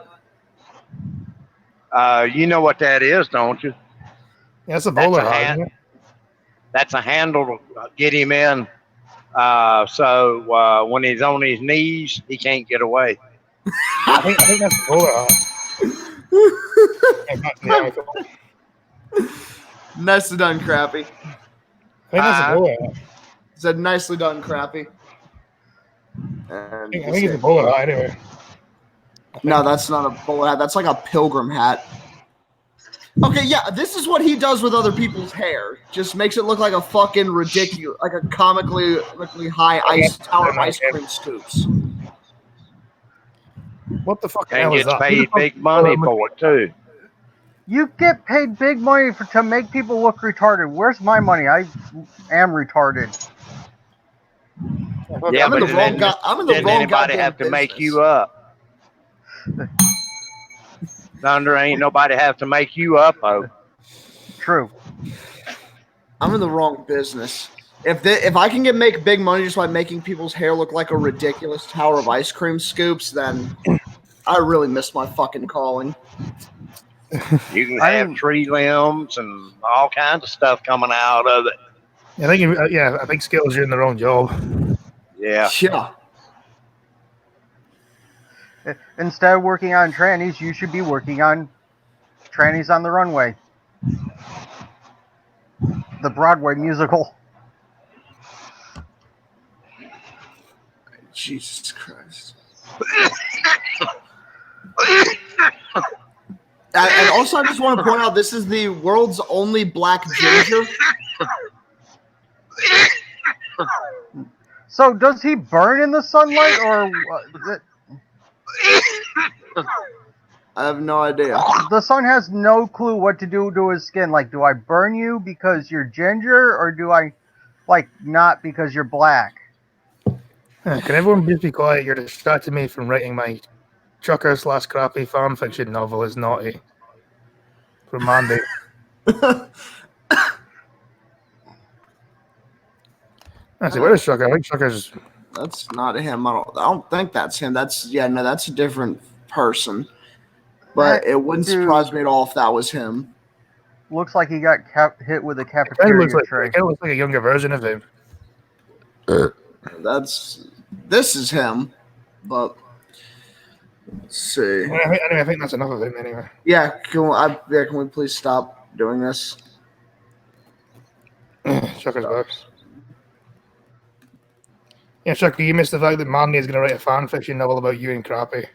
You know what that is, don't you? Yeah, that's a That's bowler a hat. hat. Isn't it? That's a handle to get him in. So when he's on his knees, he can't get away. I think that's a bowler hat. Yeah, Nicely done, Crappy. I think that's a bowler hat. Said nicely done, Crappy. I think it's a bowler hat anyway. No, that's not a bowler hat. That's like a pilgrim hat. Okay, yeah, this is what he does with other people's hair. Just makes it look like a fucking ridiculous, like a comically high ice tower of ice cream scoops. What the fuck And hell is gets that? paid big money for it too. You get paid big money to make people look retarded. Where's my money? I am retarded. Yeah, I'm in but the wrong guy. I'm in the didn't wrong anybody goddamn have to make business. you up? Thunder ain't nobody have to make you up, oh. True. I'm in the wrong business. If I can make big money just by making people's hair look like a ridiculous tower of ice cream scoops, then I really missed my fucking calling. You can I have mean- tree limbs and all kinds of stuff coming out of it. I think skills are in the wrong job. Yeah. Yeah. Instead of working on trannies, you should be working on Trannies on the Runway. The Broadway musical. Jesus Christ. And also, I just want to point out this is the world's only black ginger. So does he burn in the sunlight, or I have no idea. the sun has no clue what to do to his skin? Like, do I burn you because you're ginger, or do I, like, not because you're black? Can everyone please be quiet? You're distracting me from writing my trucker/crappy fan fiction novel is naughty. From Mandy. I see, where is Trucker? I think Trucker's. That's not him. I don't think that's him. That's a different person. But it wouldn't Dude. surprise me at all if that was him. Looks like he got hit with a Kind of cafeteria looks tray. like a younger version of him. This is him. But let's see. I think that's enough of him anyway. Yeah, can we please stop doing this? Trucker's back. Yeah, Trucker, you missed the fact that Mandy is going to write a fan fiction novel about you and Crappy.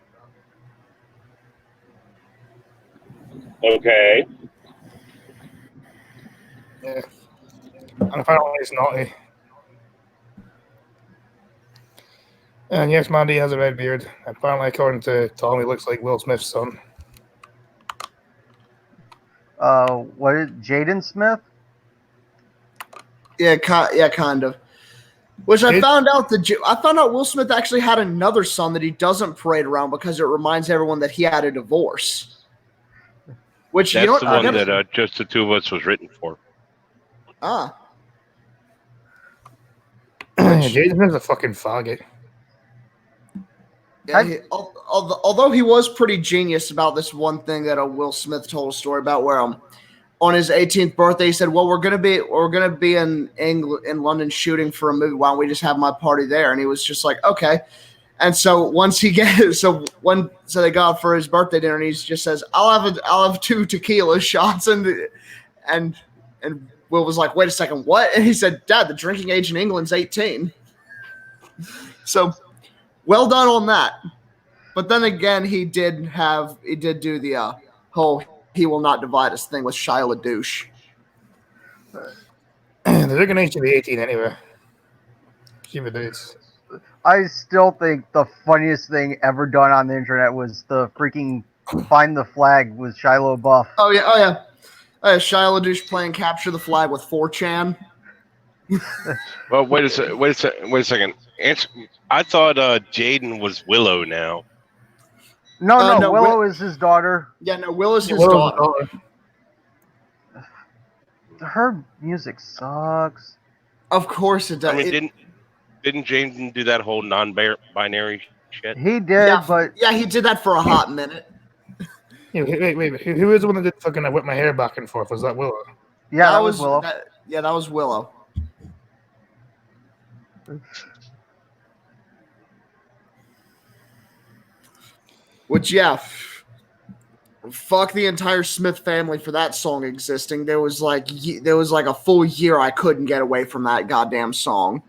Okay. Yeah. And apparently it's naughty. And yes, Mandy has a red beard. Apparently, according to Tom, he looks like Will Smith's son. What is Jaden Smith? Yeah, kind of. Which I It- found out Will Smith actually had another son that he doesn't parade around because it reminds everyone that he had a divorce. Which That's you know the what? one that Just the Two of Us was written for. Jaden Smith's a fucking faggot. Yeah, although he was pretty genius about this one thing that Will Smith told a story about, where on his 18th birthday he said, "Well, we're gonna be in London shooting for a movie. Why don't we just have my party there?" And he was just like, "Okay." And so they got out for his birthday dinner, and he just says, "I'll have 2 tequila shots," and Will was like, wait a second, what? And he said, Dad, the drinking age in England's 18. So, well done on that. But then again, he did do the whole "he will not divide us" thing with Shia LaDouche. The drinking age should be 18 anyway. Keep it dates. I still think the funniest thing ever done on the internet was the freaking Find the Flag with Shia LaBeouf. Oh yeah. Shia LaDouche playing Capture the Flag with 4chan. Well, wait a second. I thought Jaden was Willow now. No, no, Willow is his daughter. Yeah, no, Will is his Willow's daughter. daughter. Her music sucks. Of course it does. I mean, didn't Jaden do that whole non-binary shit? He did, but yeah, he did that for a hot minute. Yeah, wait. Who was the one that did fucking whip my hair back and forth? Was that Willow? yeah, that was Willow. That was Willow. Which, yeah, fuck the entire Smith family for that song existing. There was like a full year I couldn't get away from that goddamn song.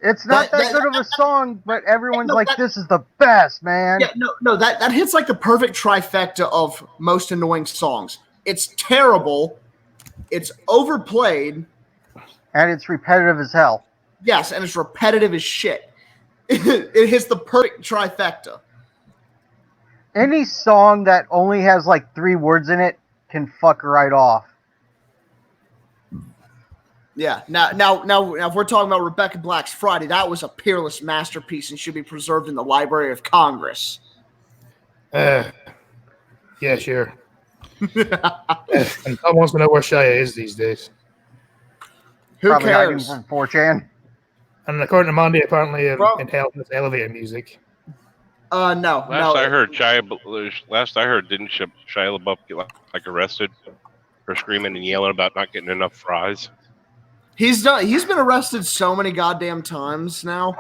It's not that good of a song, but everyone's this is the best, man. Yeah, no, that hits like the perfect trifecta of most annoying songs. It's terrible, it's overplayed, And it's repetitive as hell. yes, and it's repetitive as shit. It hits the perfect trifecta. Any song that only has like 3 words in it can fuck right off. Yeah. Now, if we're talking about Rebecca Black's Friday, that was a peerless masterpiece and should be preserved in the Library of Congress. Yeah, sure. And Tom wants to know where Shia is these days. Who Probably hiding cares? from 4chan. And according to Mandy, apparently Bro. in hell is elevator music. No. Last I heard, didn't Shia LaBeouf get like arrested for screaming and yelling about not getting enough fries? He's been arrested so many goddamn times now.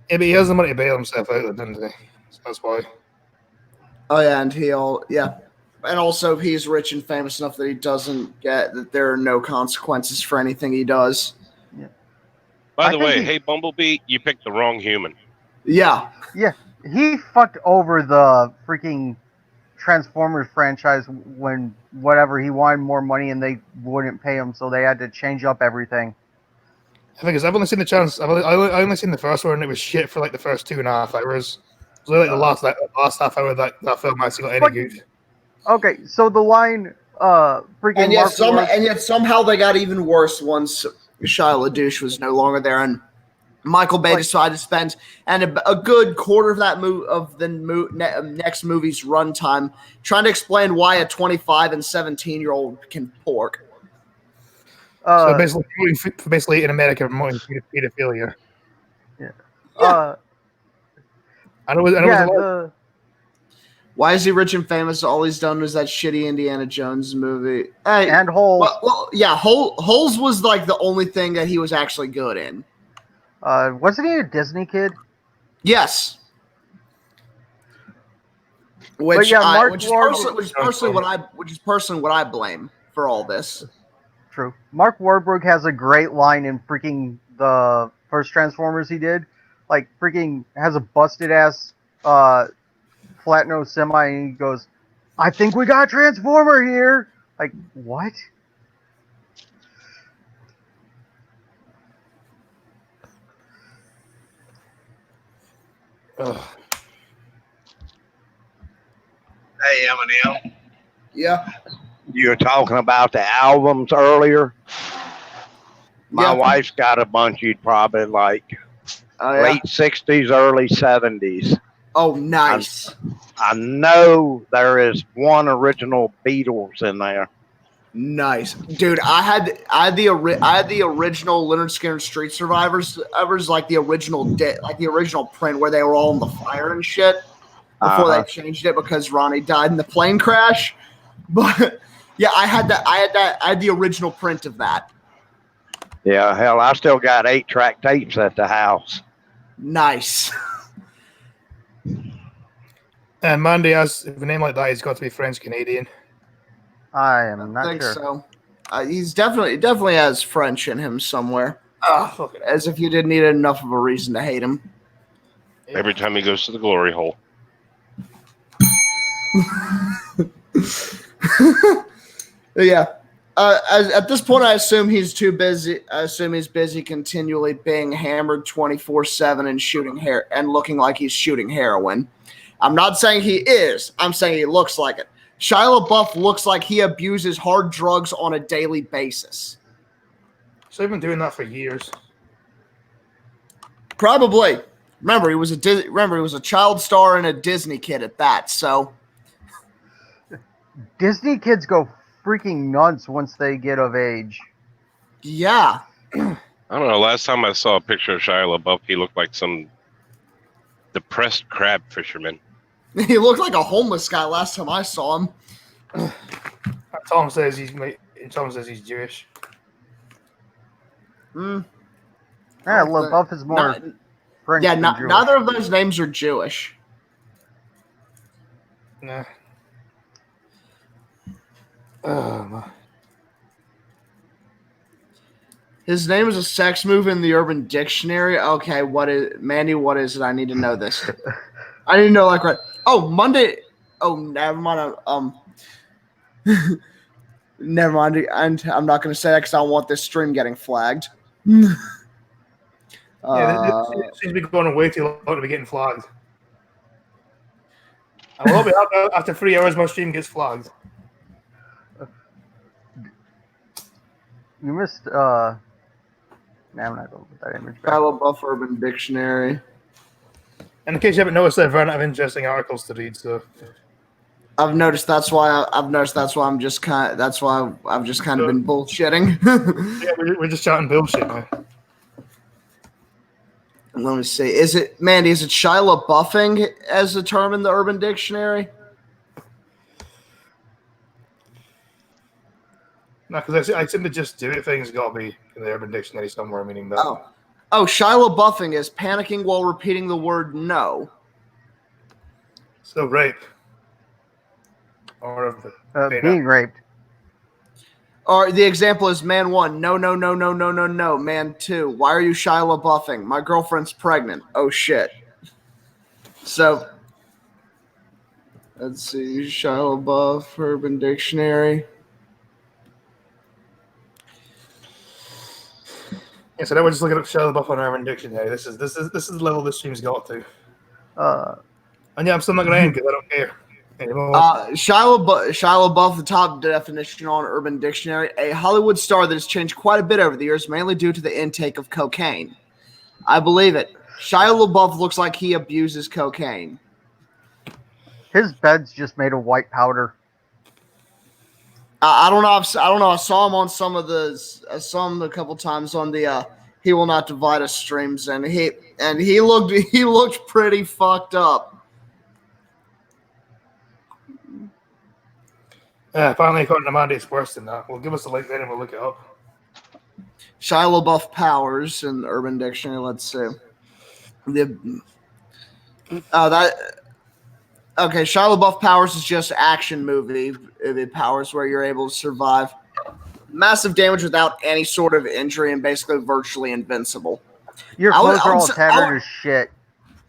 Yeah, but he has the money to bail himself out, doesn't he? So that's why. Oh yeah, and also he's rich and famous enough that he doesn't get that there are no consequences for anything he does. By the way, hey Bumblebee, you picked the wrong human. Yeah. Yeah, he fucked over the freaking Transformers franchise when he wanted more money and they wouldn't pay him, so they had to change up everything. I think I've only seen I only seen the first one and it was shit for like the first 2.5 hours. So like the last half hour of that film actually got any good. Okay, so the line, freaking And yet, Mark Wahlberg- somehow they got even worse once Shia LaDouche was no longer there, and Michael Bay decided to spend a good quarter of that next movie's runtime trying to explain why a 25 and 17-year-old can pork. So basically in America, promoting pedophilia. Why is he rich and famous? All he's done was that shitty Indiana Jones movie. Hey, and Holes. Holes was like the only thing that he was actually good in. Wasn't he a Disney kid? Yes. Which is personally what I blame for all this. Mark Wahlberg has a great line in freaking the first Transformers he did. Like, freaking has a busted ass flat nose semi, and he goes, "I think we got a Transformer here." Like, what? Ugh. Hey, Eminem, Yeah. you were talking about the albums earlier. My wife's got a bunch you'd probably like. Late 60s, early 70s. Oh, nice. I know there is one original Beatles in there. Nice, dude. I had the original Leonard Skinner Street Survivors, like the original print where they were all in the fire and shit before they changed it because Ronnie died in the plane crash. But yeah, I had the original print of that. Yeah, hell, I still got 8-track tapes at the house. Nice. And Mandy has, with a name like that, he's got to be French Canadian. I am I not think sure. so. He's definitely has French in him somewhere. Ah, fucking hell. As if you didn't need enough of a reason to hate him. Every time he goes to the glory hole. Yeah. At this point, I assume he's too busy. I assume he's busy continually being hammered 24/7 and shooting hair and looking like he's shooting heroin. I'm not saying he is. I'm saying he looks like it. Shia LaBeouf looks like he abuses hard drugs on a daily basis. So I've been doing that for years. Probably. Remember, he was a child star and a Disney kid at that. So Disney kids go freaking nuts once they get of age. yeah, I don't know. Last time I saw a picture of Shia LaBeouf, he looked like some depressed crab fisherman. he looked like a homeless guy last time I saw him. Tom says he's Jewish. Mm, Yeah, Okay. LaBeouf is more Not- French yeah, than not, Jewish. neither of those names are Jewish. Nah. Oh, man. His name is a sex move in the Urban Dictionary. Okay, what is Mandy? What is it? I need to know this. I need to know right. Oh, Monday. Oh, never mind. Never mind. I'm not going to say that because I don't want this stream getting flagged. Yeah, this seems to be going way too long to be getting flagged. I will be happy after 3 hours my stream gets flagged. You missed. Nah, I'm not going to put that image back. Shia LaBeouf Urban Dictionary. And in case you haven't noticed, I've run out of interesting articles to read. So I've noticed that's why I'm just kind of that's why I've just kind of been bullshitting. yeah, we're just chatting bullshit now. Let me see. Is it Mandy? Is it Shia LaBeoufing as a term in the Urban Dictionary? No, because I seem to just do it. Things got to be in the Urban Dictionary somewhere, meaning that. Oh, Shia LaBeoufing is panicking while repeating the word no. So rape. Or Being raped. Or the example is man 1, no, no, no, no, no, no, no. Man 2, why are you Shia LaBeoufing? My girlfriend's pregnant. Oh, shit. So, let's see. Shia LaBeouf, Urban Dictionary. Yeah, so now we're just looking at Shia LaBeouf on Urban Dictionary. This is the level this stream's got to. And yeah, I'm still not going to end because I don't care anymore. Shia LaBeouf, the top definition on Urban Dictionary, a Hollywood star that has changed quite a bit over the years, mainly due to the intake of cocaine. I believe it. Shia LaBeouf looks like he abuses cocaine. His bed's just made of white powder. I don't know. I don't know. I saw him on some a couple times on the "He Will Not Divide Us" streams, and he looked pretty fucked up. Apparently, according to Mandy, it's worse than that. Well, give us a link then and we'll look it up. Shia LaBeouf powers in the Urban Dictionary. Let's see. Okay, Shia LaBeouf powers is just action movie powers where you're able to survive massive damage without any sort of injury and basically virtually invincible. Your I would- clothes I are would all say- tattered as shit,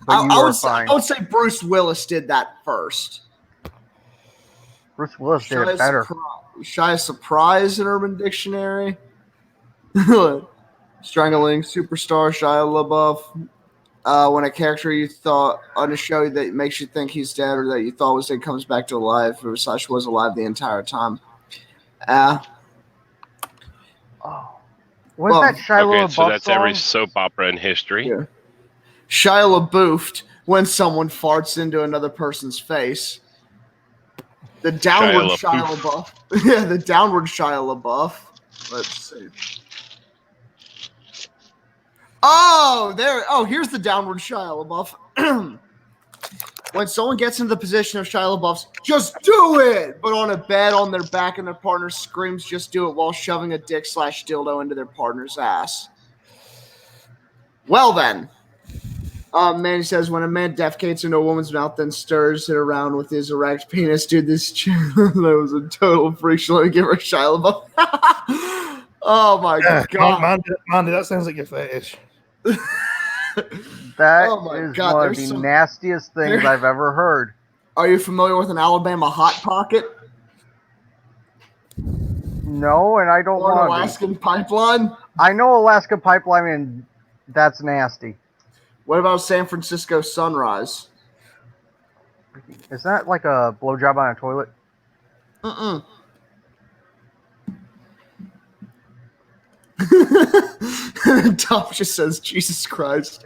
but you I are would fine. I would say Bruce Willis did that first. Bruce Willis did it better. Shia Surprise in Urban Dictionary. Strangling superstar Shia LaBeouf. When a character you thought on a show that makes you think he's dead or that you thought was dead comes back to life, or such was alive the entire time. Was that Shia Okay, LaBeouf so that's song? every soap opera in history. Yeah. Shia LaBeoufed when someone farts into another person's face. The downward Shia Shia LaBeouf. Yeah, the downward Shia LaBeouf. Let's see. Here's the downward Shia LaBeouf. When someone gets into the position of Shia LaBeouf's, just do it! But on a bed, on their back, and their partner screams, just do it, while shoving a dick/dildo into their partner's ass. Well then. Manny says, when a man defecates into a woman's mouth, then stirs it around with his erect penis, dude, this that was a total freak show. Let me give her a Shia LaBeouf. Oh my god. Mandy, that sounds like your fetish. That Oh my is God, one of there's the some- nastiest things I've ever heard. Are you familiar with an Alabama Hot Pocket No, and I don't or an want to. Alaskan pipeline? I know Alaska Pipeline, and that's nasty. What about San Francisco Sunrise? Is that like a blowjob on a toilet? Mm-mm. Tom just says, Jesus Christ.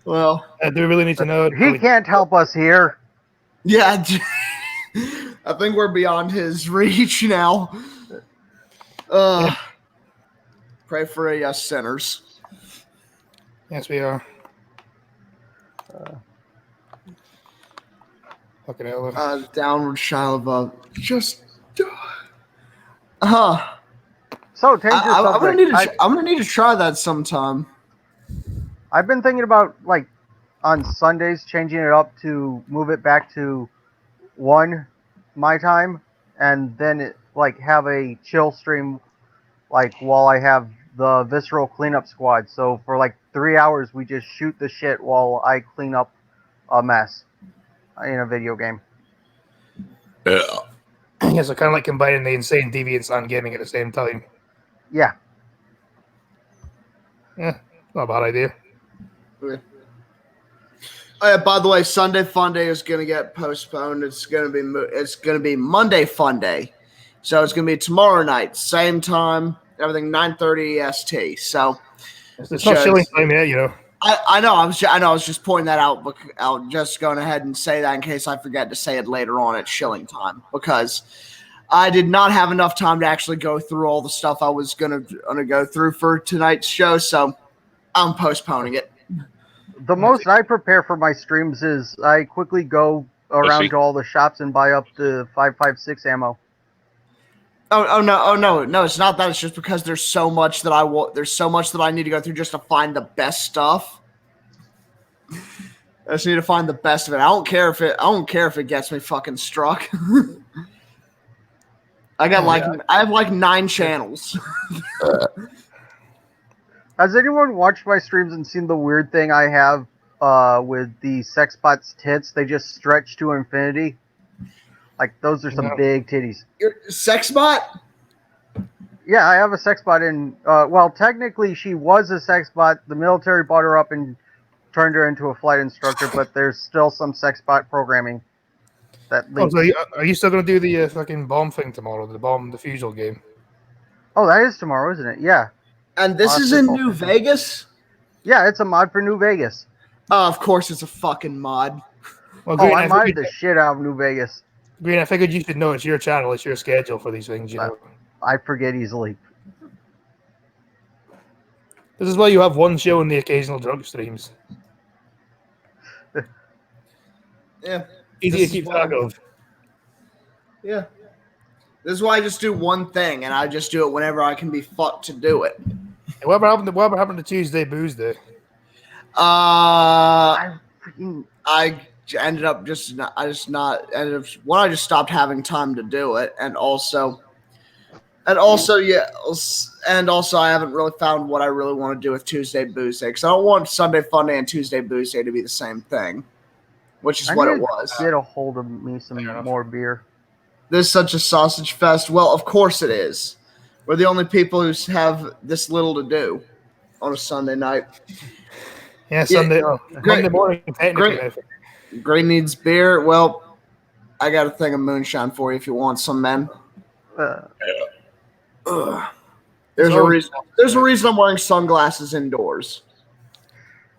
Well, I do really need to know. He can't help us here. yeah. I think we're beyond his reach now. Pray for us sinners. Yes, we are. Fucking hell. Downward Shia LaBeouf. Just. So, change your I'm subject. gonna need to try that sometime. I've been thinking about, like, on Sundays, changing it up to move it back to 1 my time, and then, have a chill stream, while I have the Visceral Cleanup Squad. So, for, 3 hours, we just shoot the shit while I clean up a mess in a video game. Yeah, so kind of like combining the insane deviance on gaming at the same time. Yeah. Yeah, not a bad idea. Okay. By the way, Sunday Fun Day is gonna get postponed. It's gonna be Monday Fun Day, so it's gonna be tomorrow night, same time, everything 9:30 EST. So It's not chilling time yet, I know. I was just pointing that out. Just going ahead and say that in case I forget to say it later on at shilling time, because I did not have enough time to actually go through all the stuff I was gonna go through for tonight's show. So I'm postponing it. The most I prepare for my streams is I quickly go around to all the shops and buy up the 5.56 ammo. Oh no! It's not that. It's just because there's so much that I want. There's so much that I need to go through just to find the best stuff. I just need to find the best of it. I don't care if it gets me fucking struck. I have 9 channels. Has anyone watched my streams and seen the weird thing I have with the Sexbot's tits? They just stretch to infinity. Those are some No. big titties. Your sex bot? Yeah, I have a Sexbot in. Technically, she was a Sexbot. The military bought her up and turned her into a flight instructor, but there's still some Sexbot programming that Oh, leads. so are you still going to do the fucking bomb thing tomorrow? The defusal game? Oh, that is tomorrow, isn't it? Yeah. And this is in New Vegas? Yeah, it's a mod for New Vegas. Oh, of course it's a fucking mod. Well, Oh, Green, I modded the shit out of New Vegas. Green, I figured you should know it's your channel, it's your schedule for these things, I forget easily. This is why you have one show and the occasional drug streams. Yeah. Easy This to keep is track why- of. Yeah. This is why I just do one thing, and I just do it whenever I can be fucked to do it. Whatever happened to Tuesday Booze Day? I Freaking ended up I just stopped having time to do it, and also I haven't really found what I really want to do with Tuesday Booze Day, because I don't want Sunday Fun Day and Tuesday Booze Day to be the same thing, which is I what need it to was. Get a hold of me some Fair enough. more beer. This is such a sausage fest. Well, of course it is. We're the only people who have this little to do on a Sunday night. Yeah, Sunday. great. Monday morning, technically. Great. Gray needs beer. Well, I got a thing of moonshine for you if you want some, man. Ugh. There's a reason. There's a reason I'm wearing sunglasses indoors.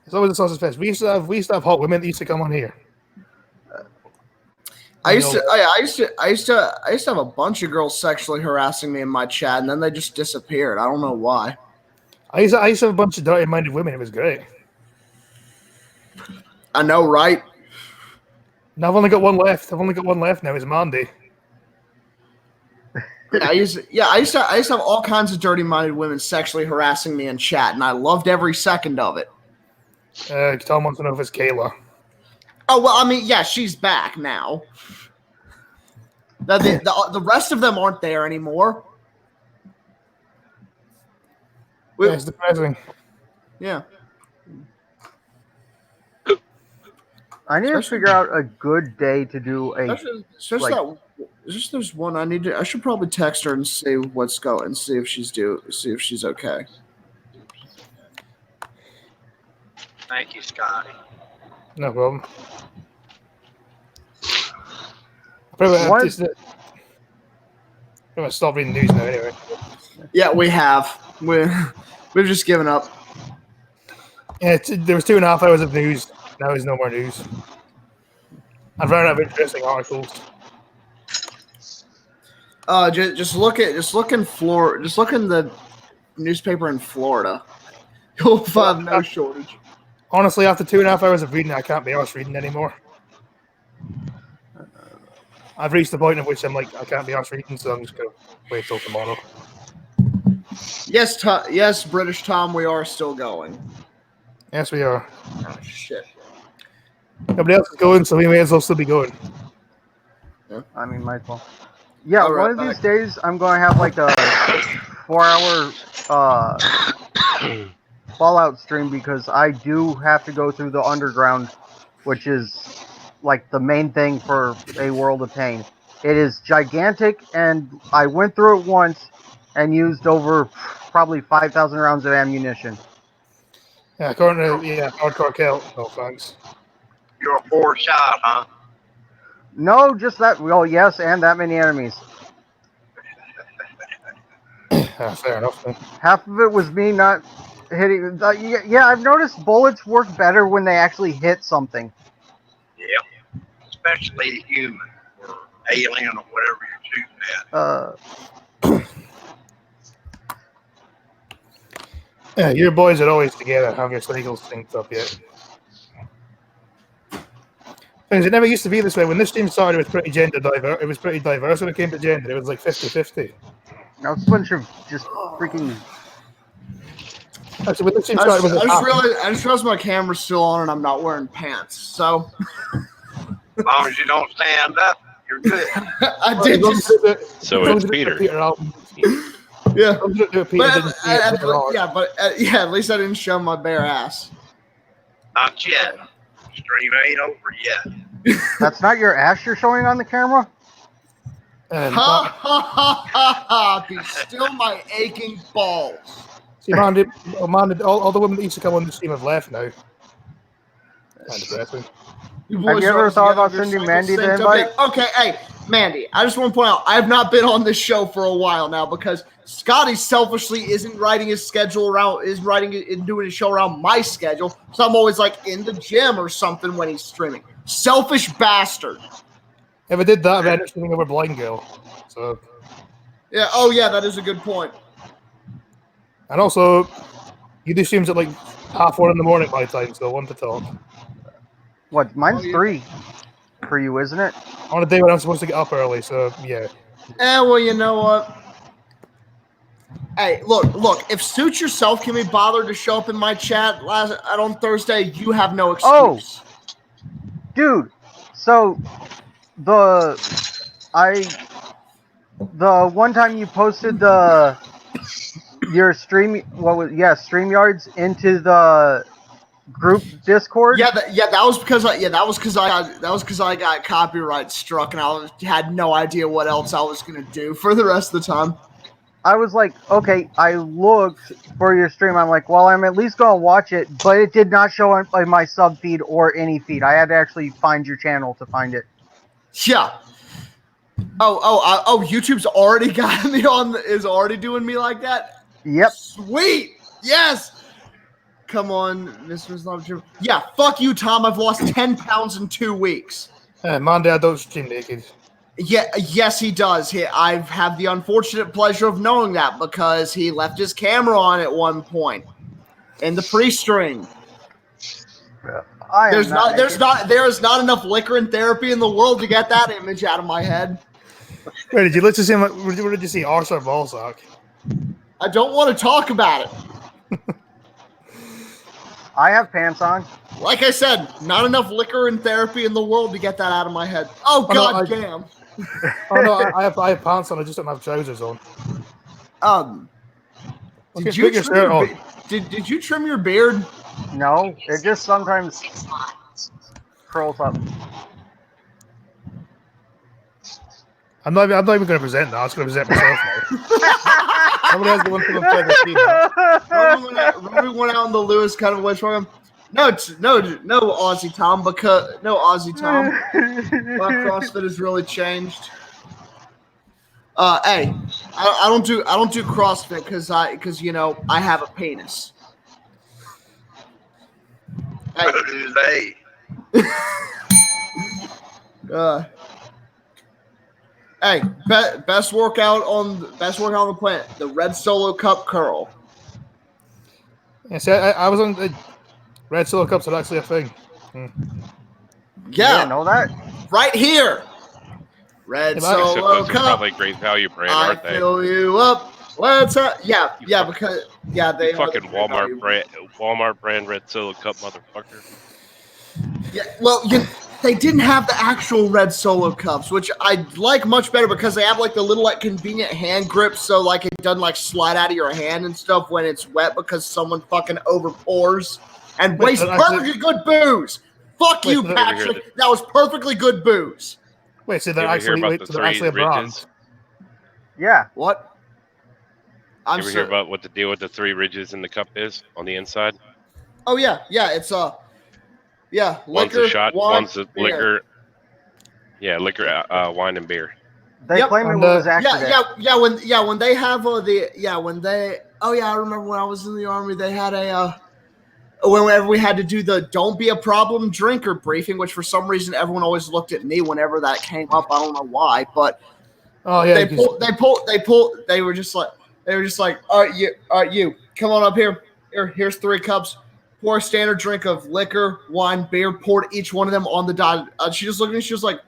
It's always a sausage fest. We used to have hot women that used to come on here. I used to have a bunch of girls sexually harassing me in my chat, and then they just disappeared. I don't know why. I used to have a bunch of dirty-minded women. It was great. I know, right? Now I've only got one left. Now. It's Mandy. I used to have all kinds of dirty-minded women sexually harassing me in chat, and I loved every second of it. Tom wants to know if it's Kayla. Oh well, I mean, yeah, she's back now. The rest of them aren't there anymore. Yeah, it's depressing. Yeah. I need to figure out a good day to do a. There's one I should probably text her and see what's going and see if she's okay. Thank you, Scotty. No problem. Probably I'm gonna stop reading news now anyway. Yeah, we have. We've just given up. Yeah, there was 2.5 hours of news. Now there's no more news. I've run out of interesting articles. Just look in the newspaper in Florida. You'll find no shortage. Honestly, after 2.5 hours of reading, I can't be arsed reading anymore. I've reached the point at which I'm like, I can't be arsed reading, so I'm just gonna wait till tomorrow. Yes, British Tom, we are still going. Yes, we are. Oh shit. Nobody else is going, so we may as well still be going. I mean, might as well. Yeah, All right, one of these days I'm going to have like a 4-hour Fallout stream because I do have to go through the underground, which is like the main thing for A World of Pain. It is gigantic, and I went through it once and used over probably 5,000 rounds of ammunition. Yeah, according to Hardcore Kill. No thanks. You're a poor shot, huh? No, just that. Well, yes, and that many enemies. Fair enough. Then. Half of it was me not hitting. Yeah, I've noticed bullets work better when they actually hit something. Yep. Especially human or alien or whatever you're shooting at. Yeah, your boys are always together. Have your cycles synced up yet? Things, it never used to be this way. When this team started, it was pretty diverse. It was pretty diverse when it came to gender. It was like 50-50. Now it's a bunch of just freaking. Actually, when this team I started, just realized my camera's still on and I'm not wearing pants. So As long as you don't stand up, you're good. I did just So it's Peter. yeah. But At least I didn't show my bare ass. Not yet. Stream ain't over yet. That's not your ass you're showing on the camera? Ha ha ha ha ha! Be still my aching balls. see, man, all the women that used to come on the stream have left now. Kind of depressing. Have you ever thought about sending Mandy the invite? Okay, hey, Mandy, I just want to point out, I have not been on this show for a while now because Scotty selfishly isn't writing his schedule around, is writing and doing his show around my schedule. So I'm always like in the gym or something when he's streaming. Selfish bastard. If I did that, I'd end up streaming over Blind Girl. So, Yeah, oh yeah, that is a good point. and also, you do streams at like 1:30 in the morning my time, so one to talk. What? Mine's Oh, yeah. 3 for you, isn't it? On a day when I'm supposed to get up early, so yeah. Well, you know what? Hey, look. If Suit Yourself can be bothered to show up in my chat on Thursday, you have no excuse. Oh. Dude, so the one time you posted your StreamYards into the group Discord. that was because I got copyright struck and I had no idea what else I was gonna do for the rest of the time. I was like, okay, I looked for your stream. I'm like, well, I'm at least going to watch it, but it did not show on my sub feed or any feed. I had to actually find your channel to find it. Yeah. Oh, YouTube's already got me is already doing me like that? Yep. Sweet. Yes. Come on, Mr. Love Jim. Yeah, fuck you, Tom. I've lost 10 pounds in 2 weeks. Monday I don't stream naked. Yeah, yes, he does. I've had the unfortunate pleasure of knowing that because he left his camera on at one point in the pre-stream. There is not enough liquor and therapy in the world to get that image out of my head. Wait, did you literally see? What did you see? Arse or ballsack? I don't want to talk about it. I have pants on. Like I said, not enough liquor and therapy in the world to get that out of my head. Oh, Oh, no, god damn. Oh no, I have pants on. I just don't have trousers on. Did Okay, you put your trim shirt your on. did you trim your beard? No, it just sometimes curls up. I'm not even going to present that. I was going to present myself now. Nobody has the one from further see that. Roman went out in the Lewis kind of way from him. No, Aussie Tom, because no Aussie Tom. My CrossFit has really changed. Hey, I don't do CrossFit because you know I have a penis. Hey, So do they. hey, best workout on the planet, the Red Solo Cup curl. Yeah, see, I was on the Red Solo Cups are actually a thing. You Yeah, didn't know that? right here. Red Yeah, but- Except Solo those are Cup. probably great value brand, I aren't they? fill you up. Let's yeah, You yeah, fuck- because yeah, they You fucking are the Walmart brand Red Solo Cup motherfucker. Yeah, well, they didn't have the actual Red Solo cups, which I like much better because they have like the little like convenient hand grip, so like it doesn't like slide out of your hand and stuff when it's wet because someone fucking overpours and Wait, wastes so actually- perfectly good booze. Fuck Wait, you, so that- Patrick. That was perfectly good booze. Wait, so You they're ever hear actually about the so they're three actually a brand. ridges? Yeah. What? You I'm ever hear sorry. about what the deal with the 3 ridges in the cup is on the inside? Oh yeah, it's yeah, One's liquor, a shot, wine, one's a beer. liquor. Yeah, liquor, wine and beer. They Yep, claim it and, was Yeah, accident. when they have I remember when I was in the army they had a whenever we had to do the don't be a problem drinker briefing, which for some reason everyone always looked at me whenever that came up. I don't know why, but Oh yeah, they were just like, all right, you come on up here. Here's 3 cups. Pour a standard drink of liquor, wine, beer. Poured each one of them on the dot. She just looked at me. She was like,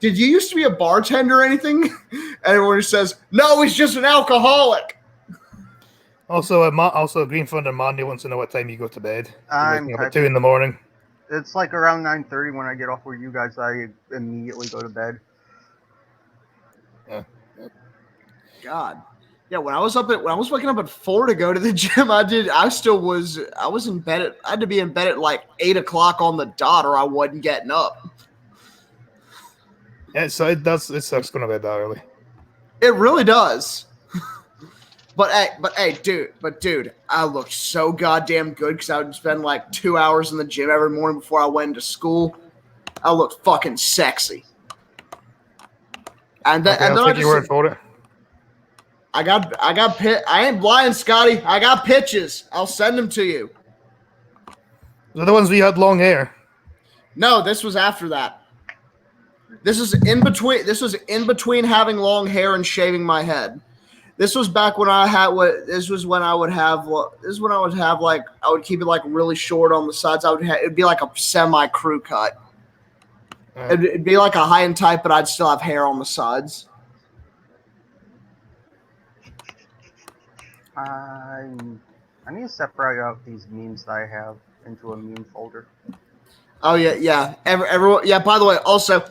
"Did you used to be a bartender or anything?" And everyone just says, "No, he's just an alcoholic." also Green Thunder Mandy wants to know what time you go to bed. I'm Waking up at typing. 2 in the morning. It's like around 9:30 when I get off where you guys. I immediately go to bed. God. Yeah, when I was waking up at 4 to go to the gym, I was in bed I had to be in bed at like 8 o'clock on the dot or I wasn't getting up. Yeah, so it sucks going to bed that early. It really does. But dude, I looked so goddamn good because I would spend like 2 hours in the gym every morning before I went to school. I looked fucking sexy. And then, Okay, and I'll then take your word for it. I ain't blind, Scotty. I got pictures. I'll send them to you. They're the ones where you had long hair. No, this was after that. This was in between having long hair and shaving my head. This was back when I would keep it like really short on the sides. It'd be like a semi crew cut. It'd be like a high and tight, but I'd still have hair on the sides. I need to separate out these memes that I have into a meme folder. Oh yeah. Everyone. Yeah. By the way, also,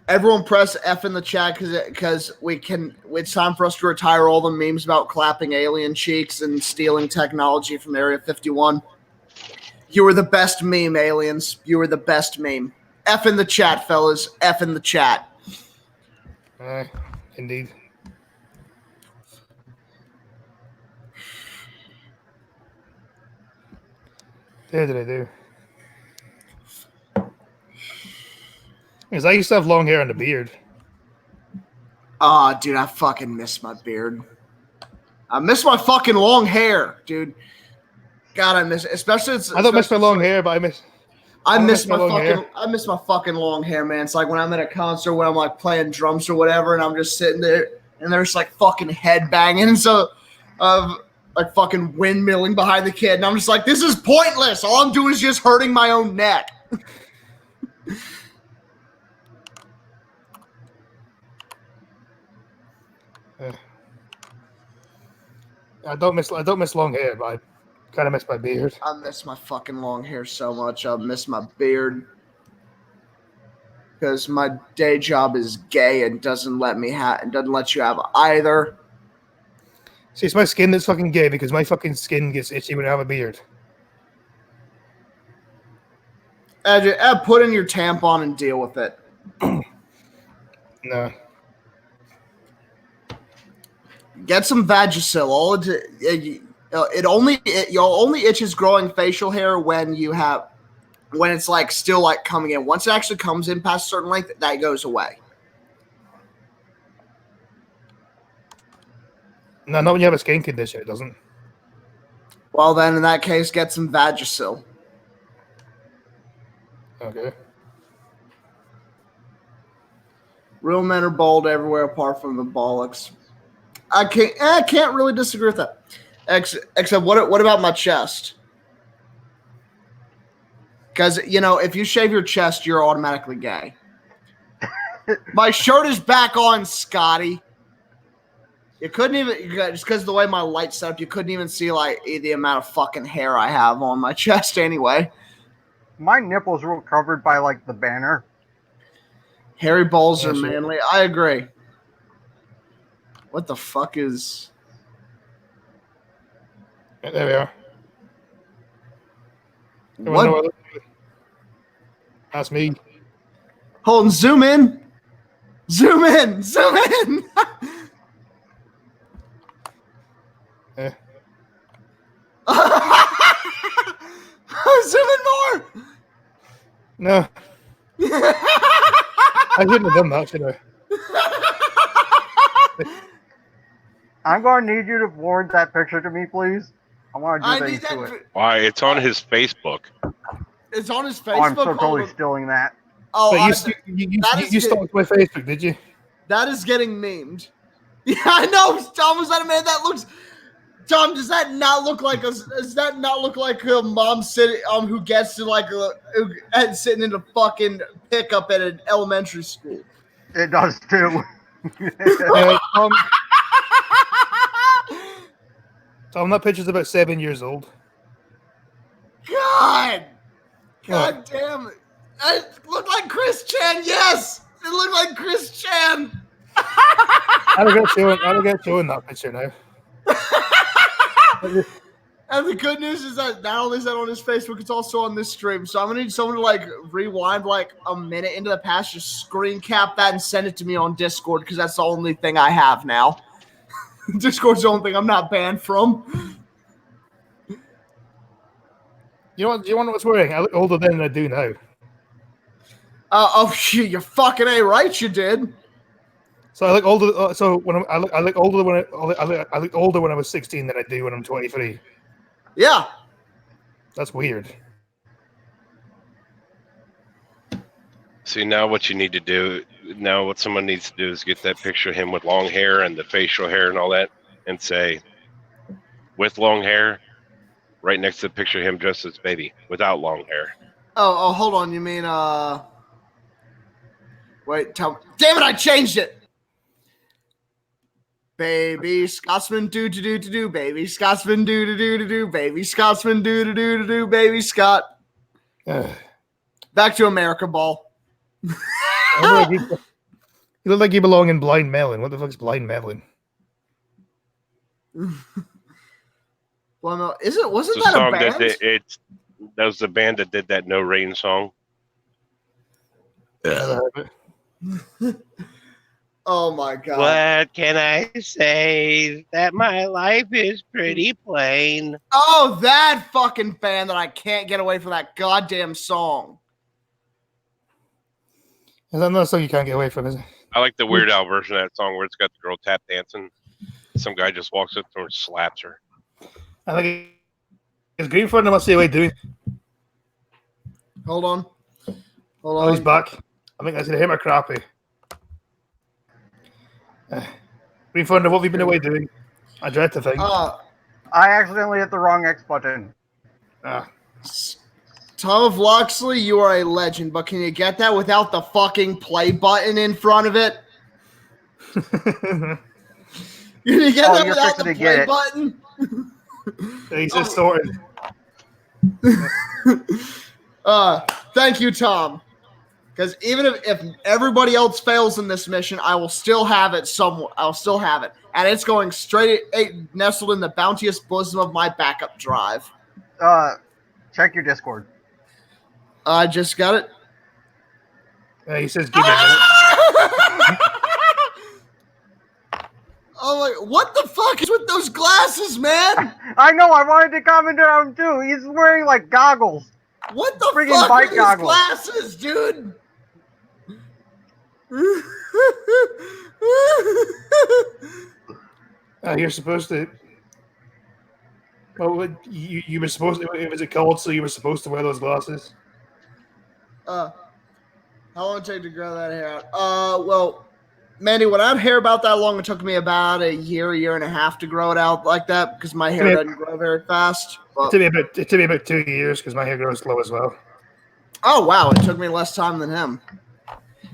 everyone press F in the chat because it's time for us to retire all the memes about clapping alien cheeks and stealing technology from Area 51. You were the best meme, aliens. You were the best meme. F in the chat, fellas. F in the chat. Indeed. What did I do? Because I used to have long hair and a beard. Ah, dude, I fucking miss my beard. I miss my fucking long hair, dude. God, I miss it. I don't miss my long hair, but I miss my long hair. I miss my fucking long hair, man. It's like when I'm at a concert when I'm like playing drums or whatever, and I'm just sitting there and there's like fucking head banging, so like fucking windmilling behind the kid, and I'm just like, this is pointless. All I'm doing is just hurting my own neck. I don't miss long hair, but Kind of miss my beard. I miss my fucking long hair so much. I miss my beard. Because my day job is gay and doesn't let you have either. See, it's my skin that's fucking gay because my fucking skin gets itchy when I have a beard. Put in your tampon and deal with it. No. Get some Vagisil. It only itches growing facial hair when it's like still like coming in. Once it actually comes in past a certain length, that goes away. No, not when you have a skin condition, it doesn't. Well, then in that case, get some Vagisil. Okay. Real men are bald everywhere apart from the bollocks. I can't really disagree with that. Except what about my chest? Because, if you shave your chest, you're automatically gay. My shirt is back on, Scotty. You couldn't even, just because of the way my light's set up, you couldn't even see, like, the amount of fucking hair I have on my chest anyway. My nipples were covered by, like, the banner. Hairy balls Yeah, are sure. manly. I agree. What the fuck is... Yeah, there we are. What? That's me. Hold on, zoom in. Zoom in. Zoom in. Eh. Zoom in more. No, I shouldn't have done that, should I? I'm going to need you to forward that picture to me, please. I want to do I things need to it. that. Why? It's on his Facebook. It's on his Oh, I'm Facebook. so totally stealing that. Oh, But I- you stalked my Facebook, did you? that is getting memed. Yeah, I know. Tom, was that a man that looks? Tom, does that not look like a? Does that not look like a mom sitting who gets to like sitting in a fucking pickup at an elementary school? It does too. Tom, that picture's about 7 years old. God What? damn it! It looked like Chris Chan. Yes, it looked like Chris Chan. I don't get showing that picture now. And the good news is that not only is that on his Facebook, it's also on this stream. So I'm gonna need someone to like rewind like a minute into the past, just screen cap that and send it to me on Discord because that's the only thing I have now. Discord's the only thing I'm not banned from. You know what? Do you want to know what's worrying? I look older then than I do now. Oh shit, you're fucking right, you did. So I look older. So when I look older when I look older when I was 16 than I do when I'm 23. Yeah. That's weird. See, now what you need to do, now what someone needs to do is get that picture of him with long hair and the facial hair and all that, and say, with long hair, right next to the picture of him dressed as baby, without long hair. Oh, hold on. You mean wait, tell me. Damn it, I changed it. Baby Scotsman do, baby Scotsman do, baby Scotsman do, baby Scott. Ugh. Back to America Ball. You look like you belong in Blind Melon. What the fuck's Blind Melon? Well, no, wasn't It's a that a song band? that was the band that did that No Rain song. Never heard it. Oh my god. What can I say? That my life is pretty plain. Oh, that fucking band that I can't get away from that goddamn song. Is that another song you can't get away from, is it? I like the Weird Al version of that song where it's got the girl tap dancing. Some guy just walks up to her and slaps her. I think it's Green Friend. I must say, what doing? Hold on. Oh, he's back. I think I said him or Crappy. Green Friend, what have you been away doing? I dread to think. I accidentally hit the wrong X button. Tom of Loxley, you are a legend, but can you get that without the fucking play button in front of it? Can you get that you're without the fixing to play get it. button? He's just sorted. Thank you, Tom. Because even if everybody else fails in this mission, I will still have it somewhere. I'll still have it, and it's going straight nestled in the bounteous bosom of my backup drive. Check your Discord. I just got it. He says, "Give me a minute." Oh my! What the fuck is with those glasses, man? I know. I wanted to comment on him too. He's wearing like goggles. What the Friggin' fuck are bike these goggles. glasses, dude? You're supposed to. Well, you were supposed to. It was cold, so you were supposed to wear those glasses. How long did it take to grow that hair out? Well, Mandy, when I had hair about that long, it took me about a year and a half to grow it out like that because my hair doesn't grow very fast. It took me about 2 years because my hair grows slow as well. Oh wow, it took me less time than him.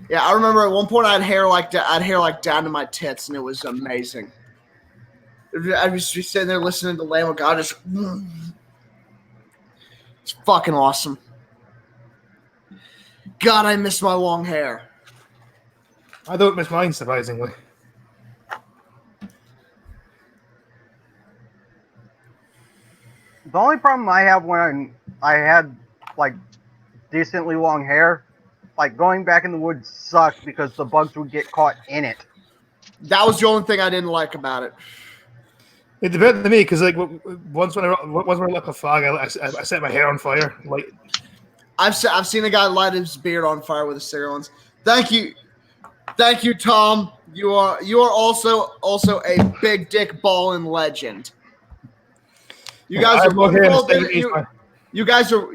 Yeah, I remember at one point I had hair like down to my tits, and it was amazing. I'd just be sitting there listening to Lamb of God, it's fucking awesome. God, I miss my long hair. I don't miss mine, surprisingly. The only problem I have when I had like decently long hair, like going back in the woods sucked because the bugs would get caught in it. That was the only thing I didn't like about it. It depended to me because, like, once when I lit a fog, I set my hair on fire. Like, I've seen a guy light his beard on fire with a cigarette once. Thank you, Tom. You are also a big dick ballin' legend. You guys are wonderful. You guys are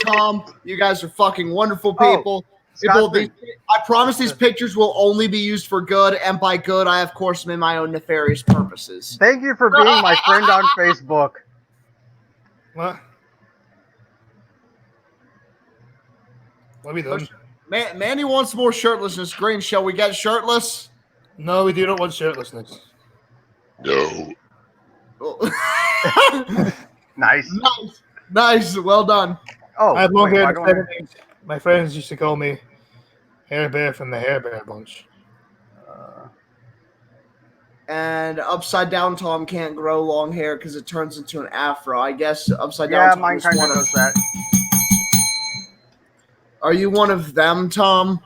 Tom. You guys are fucking wonderful people. I promise these pictures will only be used for good, and by good, I of course mean my own nefarious purposes. Thank you for being my friend on Facebook. what? What have we done? Mandy wants more shirtlessness. Green, shall we get shirtless? No, we do not want shirtlessness. No. Nice. Nice. Well done. Oh, I had long wait, hair. why don't I- My friends used to call me Hair Bear from the Hair Bear Bunch. And upside down Tom can't grow long hair because it turns into an afro. I guess upside Yeah, down Tom mine is kind of one of. does that. Are you one of them, Tom?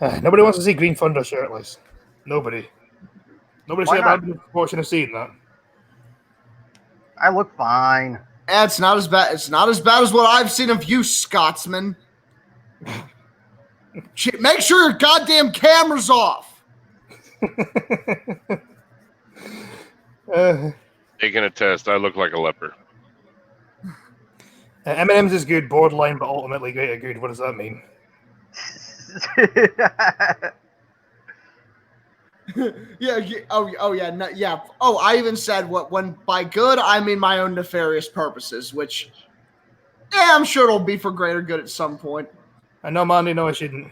Nobody wants to see Green Thunder shirtless. Nobody. Nobody's Why ever not? had the fortune of seeing that. I look fine. It's not as bad. It's not as bad as what I've seen of you, Scotsman. Make sure your goddamn camera's off. Taking a test, I look like a leper. M&M's is good, borderline, but ultimately greater good. What does that mean? Yeah. Oh yeah. No, yeah. Oh, I even said when by good I mean my own nefarious purposes, which, yeah, I'm sure it'll be for greater good at some point. I know, Mandy. No, I shouldn't.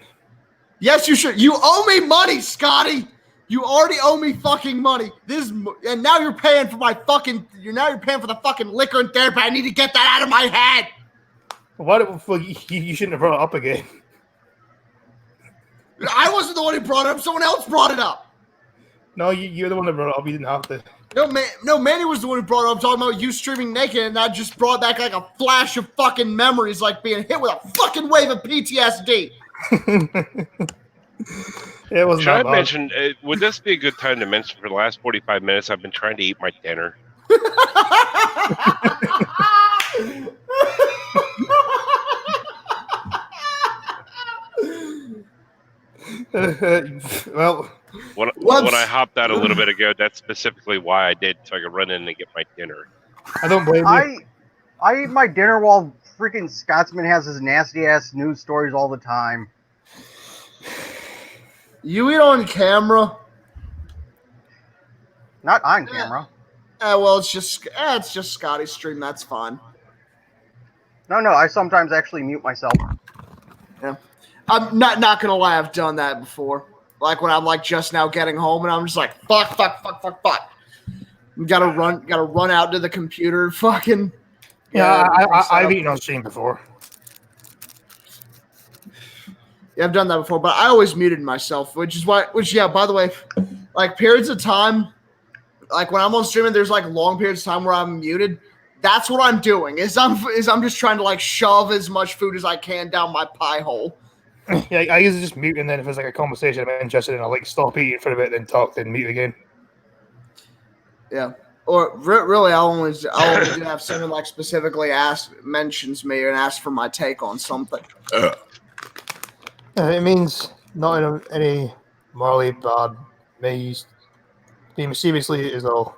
Yes, you should. You owe me money, Scotty. You already owe me fucking money. And now you're paying for my fucking. You're paying for the fucking liquor and therapy. I need to get that out of my head. Why? Well, you shouldn't have brought it up again. I wasn't the one who brought it up. Someone else brought it up. No, you're the one that brought it up. You didn't have to. No, Manny was the one who brought it up, talking about you streaming naked, and that just brought back like a flash of fucking memories, like being hit with a fucking wave of PTSD. It wasn't Should I that bad. mention, would this be a good time to mention for the last 45 minutes I've been trying to eat my dinner? Well, When I hopped out a little bit ago, that's specifically why I did, so I could run in and get my dinner. I don't blame you. I eat my dinner while freaking Scotsman has his nasty ass news stories all the time. You eat on camera? Not on camera. Well, it's just Scotty's stream. That's fine. No, I sometimes actually mute myself. Yeah, I'm not gonna lie. I've done that before. Like when I'm like just now getting home and I'm just like fuck. Gotta run out to the computer. Fucking Yeah, reset I've up. eaten on stream before. Yeah, I've done that before, but I always muted myself, which by the way, like periods of time, like when I'm on stream and there's like long periods of time where I'm muted, that's what I'm doing. I'm just trying to like shove as much food as I can down my pie hole. Yeah, I usually just mute, and then if it's like a conversation I'm interested in, I'll like stop eating for a bit, then talk, then mute again. Yeah. Or really, I'll only do have someone like specifically mentions me and asks for my take on something. It means not in any morally bad ways. Being seriously is all.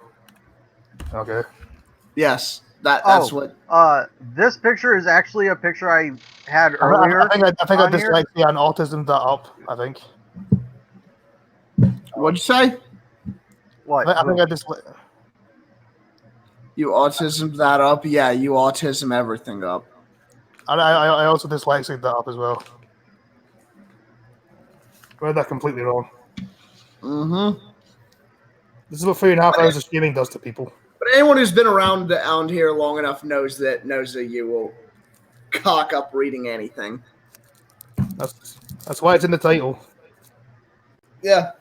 Okay. Yes, that's Oh. what. This picture is actually a picture I had I earlier. think I on here. dyslexia and autism that up. I think. What'd you say? What? I think I dyslexia. You autism that up? Yeah, you autism everything up. I also dyslexic that up as well. Read that completely wrong. Mm-hmm. This is what 3.5 hours of streaming does to people. But anyone who's been around here long enough knows that you will cock up reading anything. That's why it's in the title. Yeah.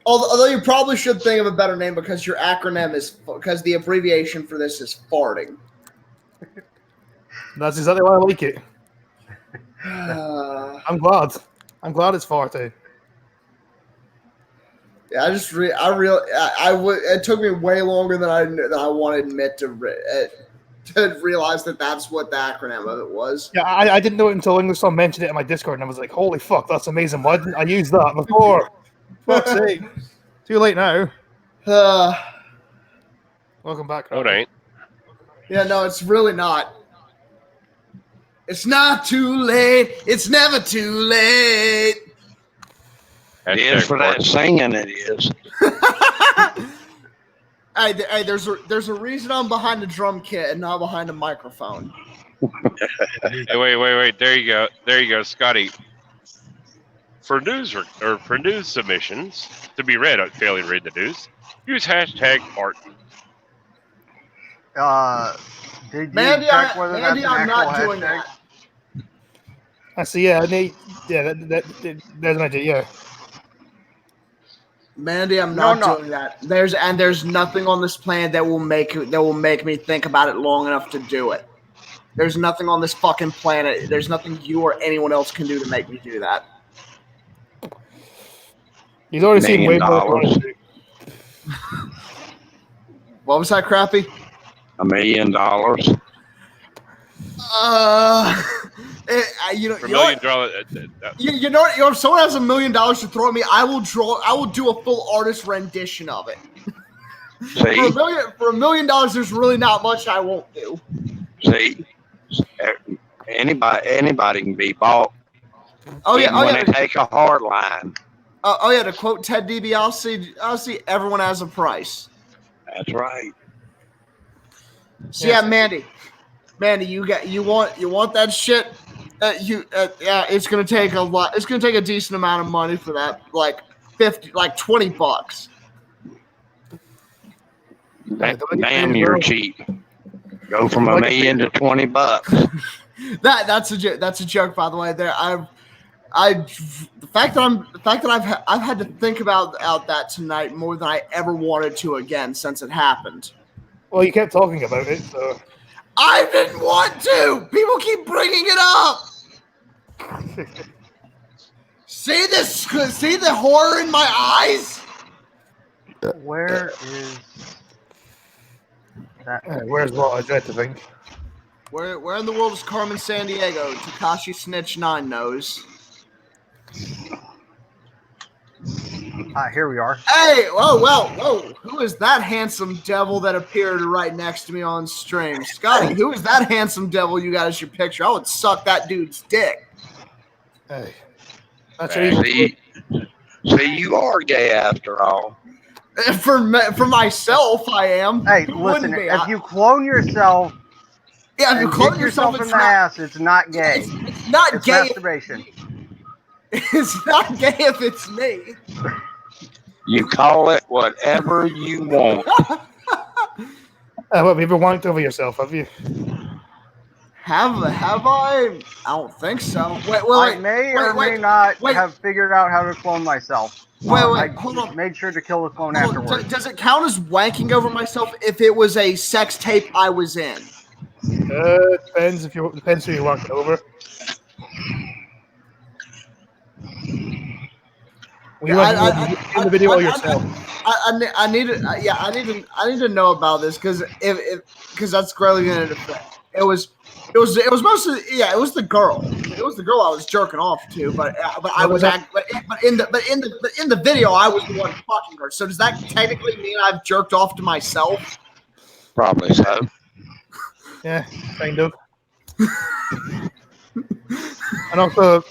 Although you probably should think of a better name because your acronym because the abbreviation for this is farting. That's exactly why I like it. I'm glad. I'm glad it's farting. Yeah, it took me way longer than I want to admit to realize that that's what the acronym of it was. Yeah, I didn't know it until Englishson mentioned it in my Discord, and I was like, "Holy fuck, that's amazing! Why didn't I use that before?" Fuck's sake! Too late now. Welcome back. No, it ain't. Yeah, no, it's really not. It's not too late. It's never too late. It is for that singing. It is. Hey, there's a reason I'm behind a drum kit and not behind a microphone. Hey, wait. There you go, Scotty. For news for news submissions to be read, failing to read the news, use hashtag Martin. Did you Mandy, check whether that's an I'm actual not doing hashtag? that. I see. Yeah, there's an idea. Yeah. Mandy, I'm not doing that. There's nothing on this plan that will make me think about it long enough to do it. There's nothing on this fucking planet. There's nothing you or anyone else can do to make me do that. He's already seen way more. What was that, Crappy? $1 million. You know, For $1 million, you know, if someone has $1 million to throw at me, I will do a full artist rendition of it. See, For $1 million, there's really not much I won't do. see, anybody can be bought. Oh even yeah, when they take a hard line. To quote Ted DB, I'll see everyone has a price. That's right. So yeah, Mandy, you want that shit? Yeah, it's gonna take a lot. It's gonna take a decent amount of money for that, like $20. Damn, you're cheap. Go from $1 million to $20. That's a joke, by the way. The fact that I've had to think about that tonight more than I ever wanted to again since it happened. Well, you kept talking about it, so. I didn't want to. People keep bringing it up. See the horror in my eyes. Where is that? Where's what I dread to think? Where in the world is Carmen Sandiego? Takashi Snitch 9 knows. Here we are. Hey, whoa! Who is that handsome devil that appeared right next to me on stream? Scotty, who is that handsome devil you got as your picture? I would suck that dude's dick. Hey, that's easy. See, you are gay after all. For myself, I am. Hey, Who listen, wouldn't be? if you clone yourself, if you and clone kick yourself, in it's the not, ass, it's not gay. it's not It's gay. masturbation. It's not gay if it's me. You call it whatever you want. What, have you ever wanked over yourself, have you? Have I? I don't think so. Wait, I may or may not wait. have figured out how to clone myself. Wait, I hold on. made sure to kill the clone Hold on. afterwards. Does it count as wanking over myself if it was a sex tape I was in? Depends who you're walking over. We want in the video yourself. I need to know about this because because that's greatly going to affect. It was mostly it was the girl. It was the girl I was jerking off to, but in the video I was the one fucking her. So does that technically mean I've jerked off to myself? Probably so. Yeah, kind of. And also,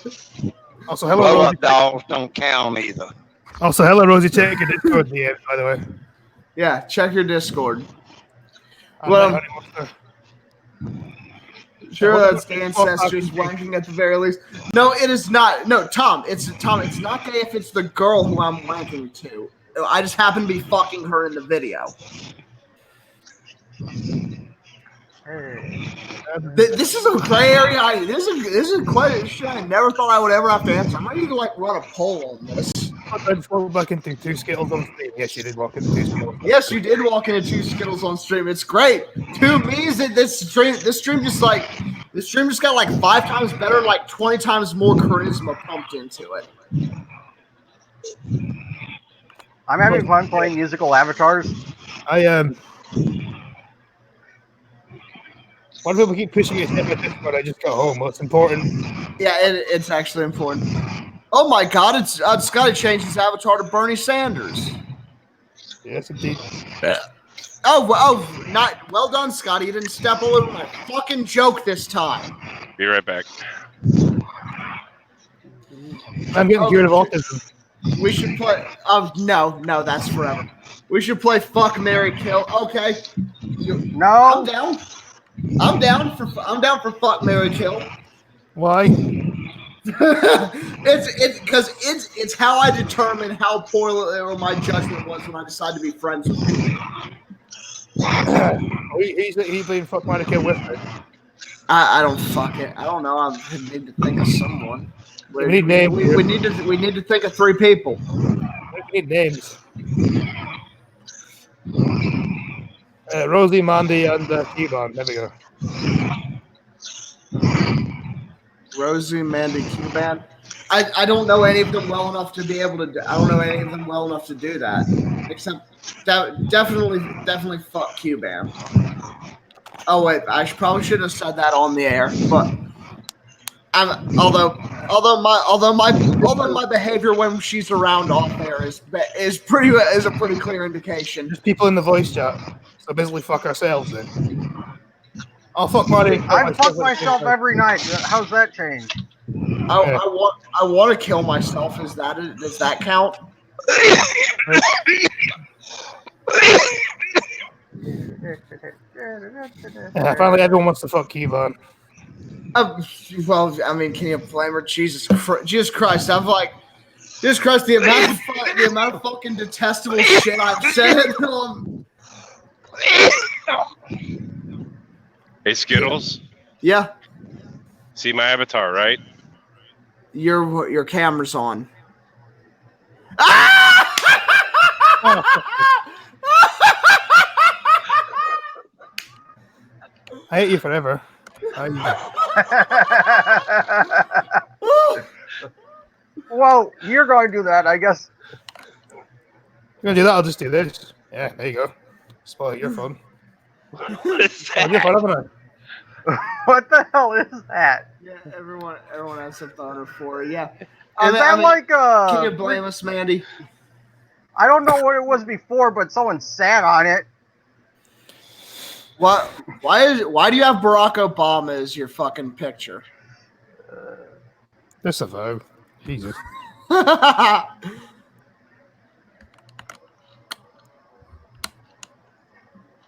hello, Blow Rosie. up dolls don't count either. Also, hello, Rosie. Check your Discord DM, by the way. Yeah, check your Discord. And Well, my honey monster. Sure, that's gay ancestors wanking at the very least. No, it is not. No, Tom, it's not gay if it's the girl who I'm wanking to. I just happen to be fucking her in the video. Hey. This is a gray area. This is quite a shit I never thought I would ever have to answer. I might need to run a poll on this. I just walked back into 2 Skittles on stream. Yes, you did walk into 2 Skittles. Yes, you did walk into 2 Skittles on stream. It's great. To me, is that this stream just got 5 times better, 20 times more charisma pumped into it. I'm having fun playing musical avatars. Why do people keep pushing it step by Discord? I just got home. What's important? Yeah, it's actually important. Oh my God! It's Scotty changed his avatar to Bernie Sanders. Yes, indeed. Not well done, Scotty. You didn't step all over my fucking joke this time. Be right back. I'm getting cured of autism. We should play. No, that's forever. We should play Fuck, Marry, Kill. Okay. No. I'm down for Fuck, Marry, Kill. Why? it's because it's how I determine how poor my judgment was when I decided to be friends with people. He's being fucked by the kid with me. I don't fuck it. I don't know. I need to think of someone. We need names. We need to think of 3 people. We need names. Rosie, Mandy, and Kevon. There we go. Rosie, Mandy, Cuban. I don't know any of them well enough to be able to. I don't know any of them well enough to do that. Except definitely fuck Cuban. Oh wait, I probably shouldn't have said that on the air. But although my behavior when she's around off air is a pretty clear indication. There's people in the voice chat, so basically fuck ourselves then. I'll fuck Marty. I fuck myself every night. How's that change? I want to kill myself. Does that count? Yeah, finally, everyone wants to fuck Kevon. Well, I mean, can you blame her? Jesus Christ! Jesus Christ! The amount of fucking detestable shit I've said. Hey, Skittles. Yeah, See my avatar, right? your camera's on. I hate you forever. Well, you're going to do that, I guess. You're gonna do that? I'll just do this. Yeah, there you go. Spoil your fun. What is I'll get fun, haven't I? What the hell is that? Yeah, everyone has some thunder for it. Yeah. Is that like a? Can you blame us, Mandy? I don't know what it was before, but someone sat on it. What? Why do you have Barack Obama as your fucking picture? This a vow. Jesus.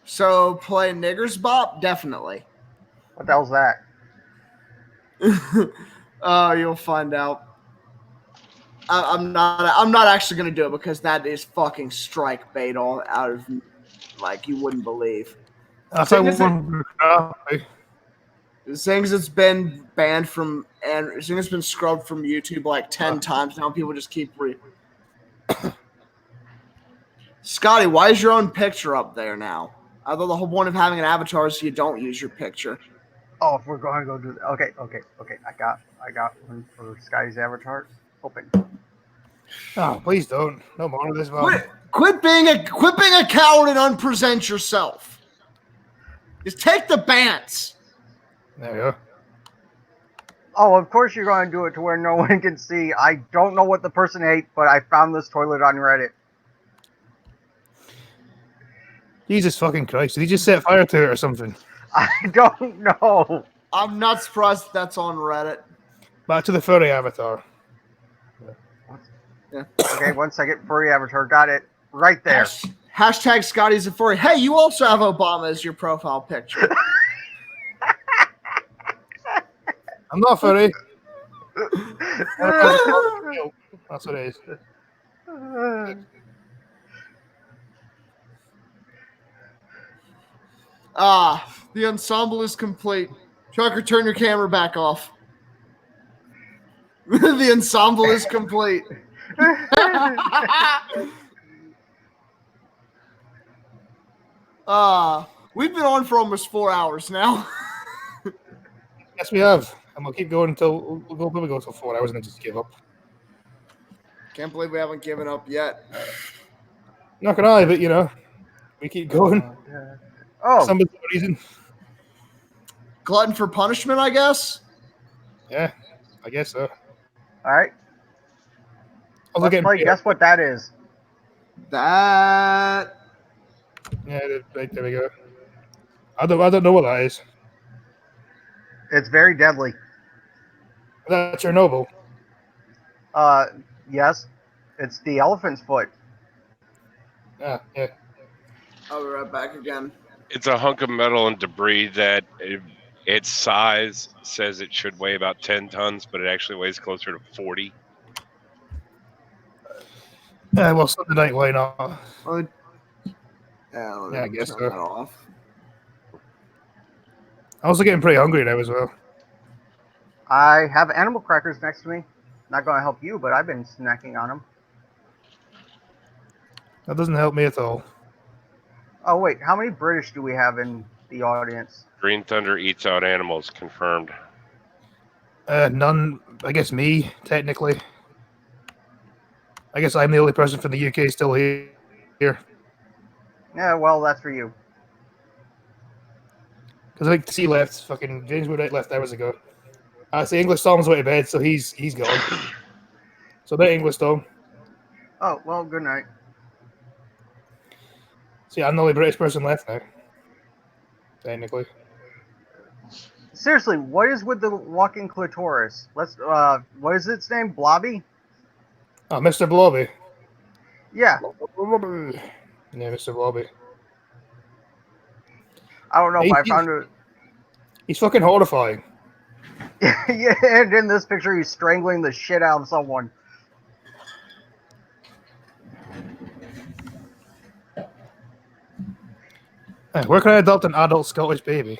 So play Niggers Bop? Definitely. What the hell's that? Oh, you'll find out. I'm not actually gonna do it because that is fucking strike bait all out of like you wouldn't believe. I Seeing thought as one crappy. Seeing as it's been banned from and seeing as it's been scrubbed from YouTube like 10 times now, people just keep Scotty, why is your own picture up there now? I thought the whole point of having an avatar is you don't use your picture. Oh, if we're going to go do that. Okay. I got one for Scotty's avatar. Open. Oh, please don't. No more of this, man. Quit being a coward and unpresent yourself. Just take the bans. There we go. Oh, of course you're going to do it to where no one can see. I don't know what the person ate, but I found this toilet on Reddit. Jesus fucking Christ. Did he just set fire to it or something? I don't know. I'm not surprised that's on Reddit. Back to the furry avatar. Yeah. Okay, 1 second. Furry avatar. Got it. Right there. Hashtag Scotty's a furry. Hey, you also have Obama as your profile picture. I'm not furry. That's what it is. The ensemble is complete. Trucker, turn your camera back off. The ensemble is complete. We've been on for almost 4 hours now. Yes, we have. And we'll keep going until we'll probably go till 4 hours and then just give up. Can't believe we haven't given up yet. Not gonna lie, but you know, we keep going. Oh, Some reason. Glutton for punishment, I guess. Yeah, I guess so. all right. Also Let's getting play. Guess what that is? That Yeah, right, there we go. I don't know what that is. It's very deadly. Is that Chernobyl? Yes. It's the elephant's foot. Yeah, yeah. I'll be right back again. It's a hunk of metal and debris that its size says it should weigh about 10 tons, but it actually weighs closer to 40. Yeah, well, Sunday night, why not? Yeah, I guess turn so. that off. I'm also getting pretty hungry now as well. I have animal crackers next to me. Not going to help you, but I've been snacking on them. That doesn't help me at all. Oh, wait. How many British do we have in the audience? Green Thunder eats out animals, confirmed. None. I guess me, technically. I guess I'm the only person from the UK still here. Yeah, well, that's for you. Because I think C left. Fucking James Woodwright left hours ago. The English Tom's went to bed, so he's gone. So they're English Tom. Oh, well, good night. See, I'm the only British person left now. Technically. Seriously, what is with the walking clitoris? What is its name? Blobby? Oh, Mr. Blobby. Yeah. Yeah, Mr. Blobby. I don't know if I found it. He's fucking horrifying. Yeah, and in this picture, he's strangling the shit out of someone. Hey, where can I adopt an adult Scottish baby?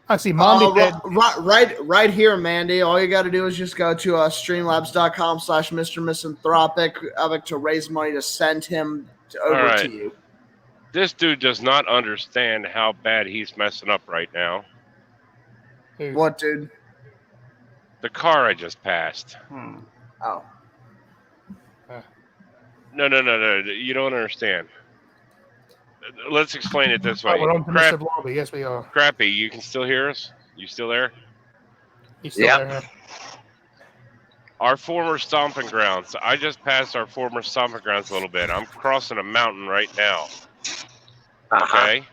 I see Mandy dead. Right here, Mandy. All you got to do is just go to streamlabs.com/Mr. Misanthropic to raise money to send him over to you. This dude does not understand how bad he's messing up right now. What, dude? The car I just passed. Oh. No. You don't understand. Let's explain it this way. Oh, we're on to Mr. Blobby. Yes, we are. Crappy, you can still hear us? You still there? He's still there. Our former stomping grounds. I just passed our former stomping grounds a little bit. I'm crossing a mountain right now. Okay?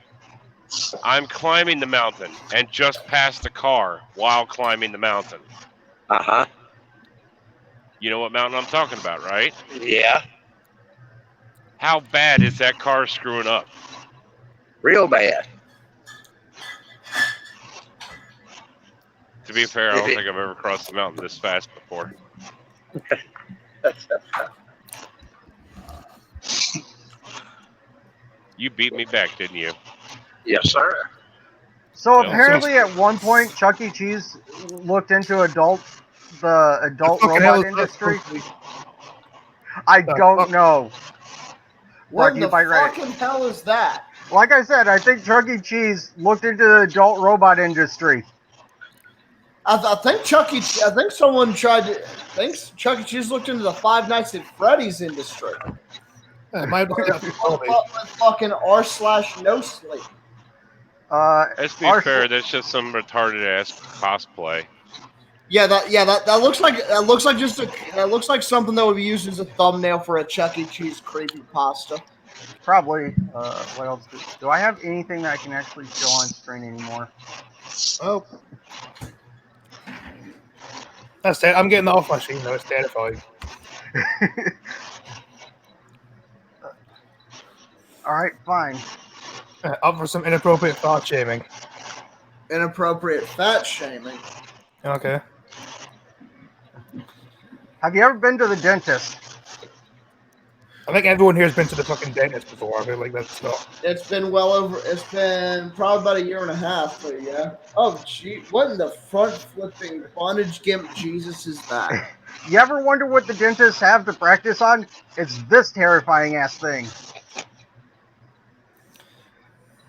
I'm climbing the mountain and just passed the car while climbing the mountain. You know what mountain I'm talking about, right? Yeah. How bad is that car screwing up? Real bad. To be fair, I don't think I've ever crossed the mountain this fast before. You beat me back, didn't you? Yes, sir. So Yeah. apparently, at one point, Chuck E. Cheese looked into the adult Fucking hell robot is that industry. supposed to be? I The don't fuck? know. What Fuck the you, by right. fucking hell is that? Like I said, I think Chuck E. Cheese looked into the adult robot industry. I think I think someone tried to. I think Chuck E. Cheese looked into the Five Nights at Freddy's industry. Yeah, might have got With quality. fucking r/no sleep. Let's be Our- fair. That's just some retarded ass cosplay. That looks like that looks like something that would be used as a thumbnail for a Chuck E. Cheese creepypasta. Probably. What else? Do I have anything that I can actually show on screen anymore? Oh, That's it. I'm getting that off my screen now. It's terrifying. All right, fine. Up for some inappropriate thought shaming. inappropriate fat shaming. Okay. Have you ever been to the dentist? I think everyone here has been to the fucking dentist before. I feel like that's not. It's been probably about a year and a half, but yeah. Oh, gee, what in the front flipping bondage gimp Jesus is that? You ever wonder what the dentists have to practice on? It's this terrifying ass thing.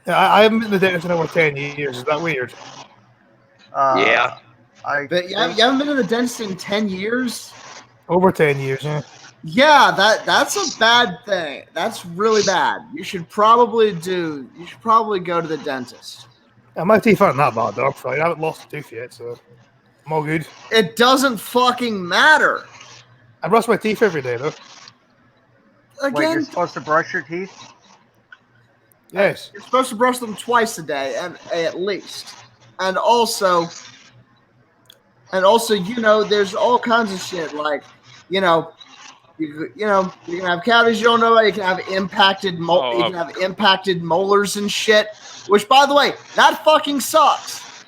Yeah, I haven't been to the dentist in over 10 years. Is that weird? Yeah. But you haven't been to the dentist in 10 years? Over 10 years, yeah. Yeah, that's a bad thing. That's really bad. You should probably go to the dentist. Yeah, my teeth aren't that bad, though. I haven't lost a tooth yet, so I'm all good. It doesn't fucking matter. I brush my teeth every day, though. Wait, you're Again, supposed to brush your teeth? Yes. you're supposed to brush them twice a day, and at least. And also, there's all kinds of shit like, you can have cavities you don't know about. You can have impacted molars and shit. Which, by the way, that fucking sucks.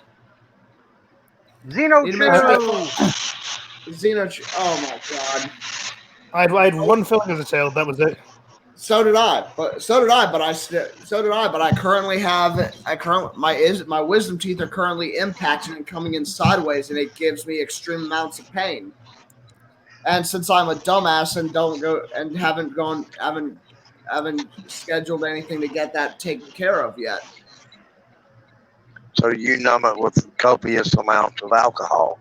Xeno Need to Chew! make sure oh my god. I had one filling as a child. That was it. So did I. But I currently have my wisdom teeth are currently impacted and coming in sideways, and it gives me extreme amounts of pain. And since I'm a dumbass and haven't scheduled anything to get that taken care of yet. So you numb it with copious amounts of alcohol.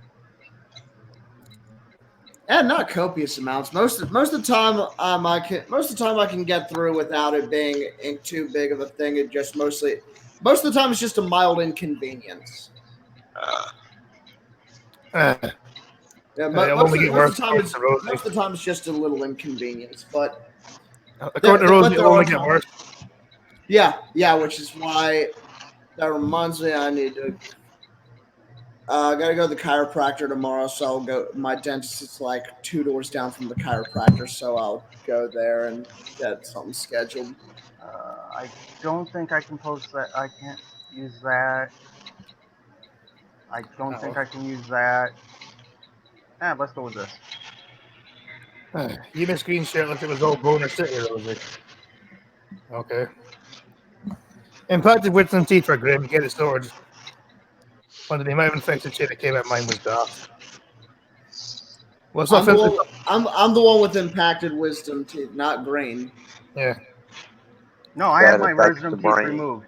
And not copious amounts. Most of the time I can get through without it being too big of a thing. It just most of the time it's just a mild inconvenience. Yeah, most of the time it's just a little inconvenience, but According to Rose, it'll only get worse. yeah, which is why that reminds me I need to. I gotta go to the chiropractor tomorrow, so I'll go. My dentist is like 2 doors down from the chiropractor, so I'll go there and get something scheduled. I don't think I can post that. I can't use that. I don't think I can use that. Let's go with this. You missed screen share like it was all Boner City, Rosie. Okay. Impacted wisdom teeth are grim. Get it sorted. One of the amount of infected shit that came out of mine was daft. Well, it's not I'm the one with impacted wisdom teeth, not green. Yeah. No, I had my wisdom teeth removed.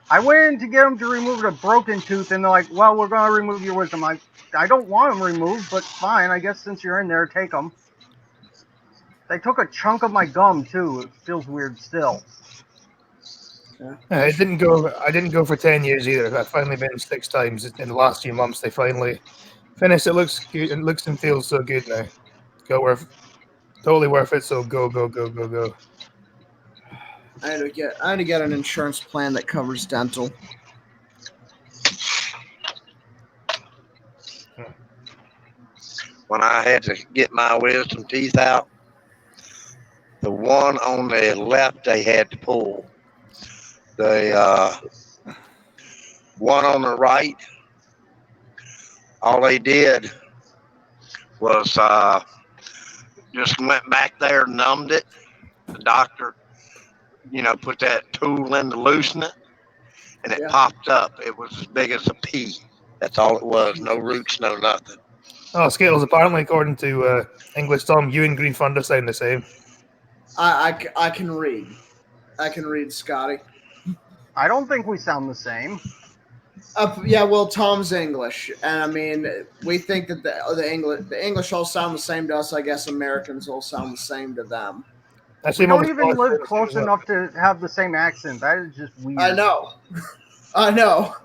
I went in to get them to remove the broken tooth, and they're like, well, we're going to remove your wisdom. I don't want them removed, but fine. I guess since you're in there, take them. They took a chunk of my gum, too. It feels weird still. I didn't go for 10 years either. I've finally been 6 times in the last few months. They finally finished. It looks good. It looks and feels so good now. Totally worth it. So go. I had to get an insurance plan that covers dental. When I had to get my wisdom teeth out, the one on the left they had to pull. The one on the right, all they did was just went back there, numbed it. The doctor, put that tool in to loosen it, and it Yeah. popped up. It was as big as a pea. That's all it was. No roots, no nothing. Oh, Skittles, apparently, according to English Tom, you and Green Thunder sound the same. I can read. I can read, Scotty. I don't think we sound the same. Yeah, well, Tom's English, and I mean, we think that the English all sound the same to us. I guess Americans all sound the same to them. We Actually, don't even live close enough to have the same accent. That is just weird. I know.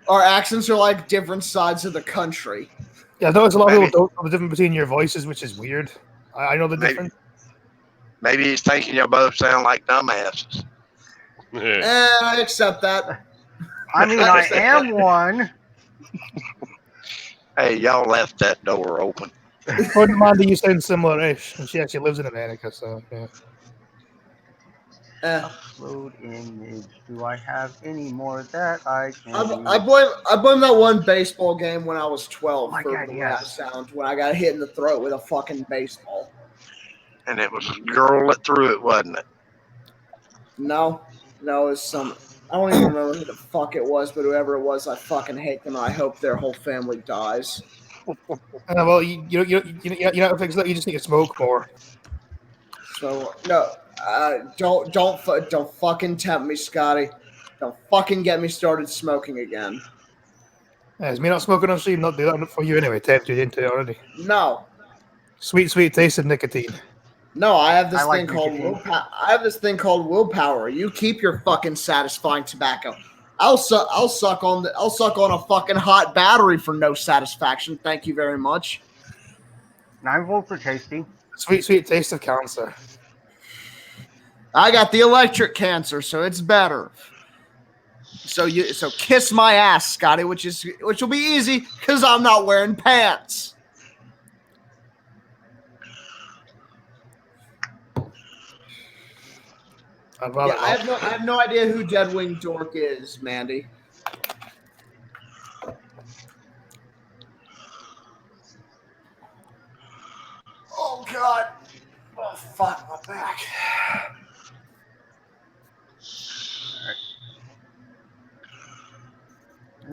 Our accents are like different sides of the country. Yeah, I notice a lot of Maybe. people don't know the difference between your voices, which is weird. I know the Maybe. difference. Maybe he's thinking you both sound like dumbasses. I accept that. I mean, I am one. Hey, y'all left that door open. According to Mandy, you sound similar-ish, and she actually lives in America, so yeah. Upload image. Do I have any more that I can? I blame that one baseball game when I was 12 Oh my for God, the way yeah. I sound when I got hit in the throat with a fucking baseball. And it was a girl that threw it, wasn't it? No, it was some. I don't even remember who the fuck it was, but whoever it was, I fucking hate them. And I hope their whole family dies. Well, you know to fix that. You just need to smoke more. So no, don't fucking tempt me, Scotty. Don't fucking get me started smoking again. Yeah, is me not smoking on stream not do that for you anyway? Tempted you into it already. No, Sweet taste of nicotine. no, I have this I like thing called nicotine. willpower. I have this thing called willpower. You keep your fucking satisfying tobacco. I'll suck on a fucking hot battery for no satisfaction. Thank you very much. 9 volts are tasty. Sweet taste of cancer. I got the electric cancer, so it's better. So kiss my ass, Scotty, which will be easy because I'm not wearing pants. I'd rather Yeah, I have no idea who Deadwing Dork is, Mandy. Oh God! Oh fuck, my back.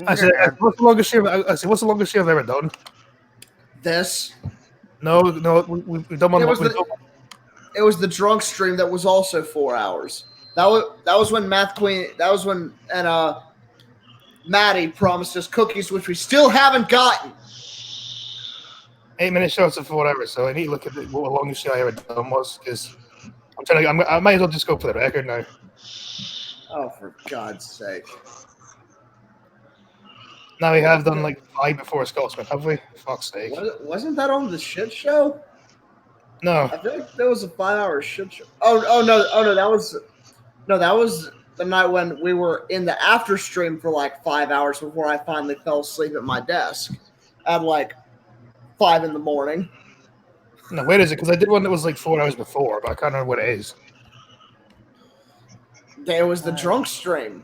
I said, what's the longest show I've ever done? This. No, we've done one. It was the drunk stream that was also 4 hours. That was when Math Queen. That was when Maddie promised us cookies, which we still haven't gotten. 8-minute shows of 4 hours, so I need to look at what the longest show I ever done was, because I might as well just go for the record now. Oh, for God's sake! Now we have done like 5 before Scotsman, have we? Fuck's sake. Wasn't that on the shit show? No. I feel like there was a 5-hour shit show. Oh no, that was the night when we were in the after stream for like 5 hours before I finally fell asleep at my desk at like 5 in the morning. No, where is it? Because I did one that was like 4 hours before, but I can't remember what it is. There was the drunk stream.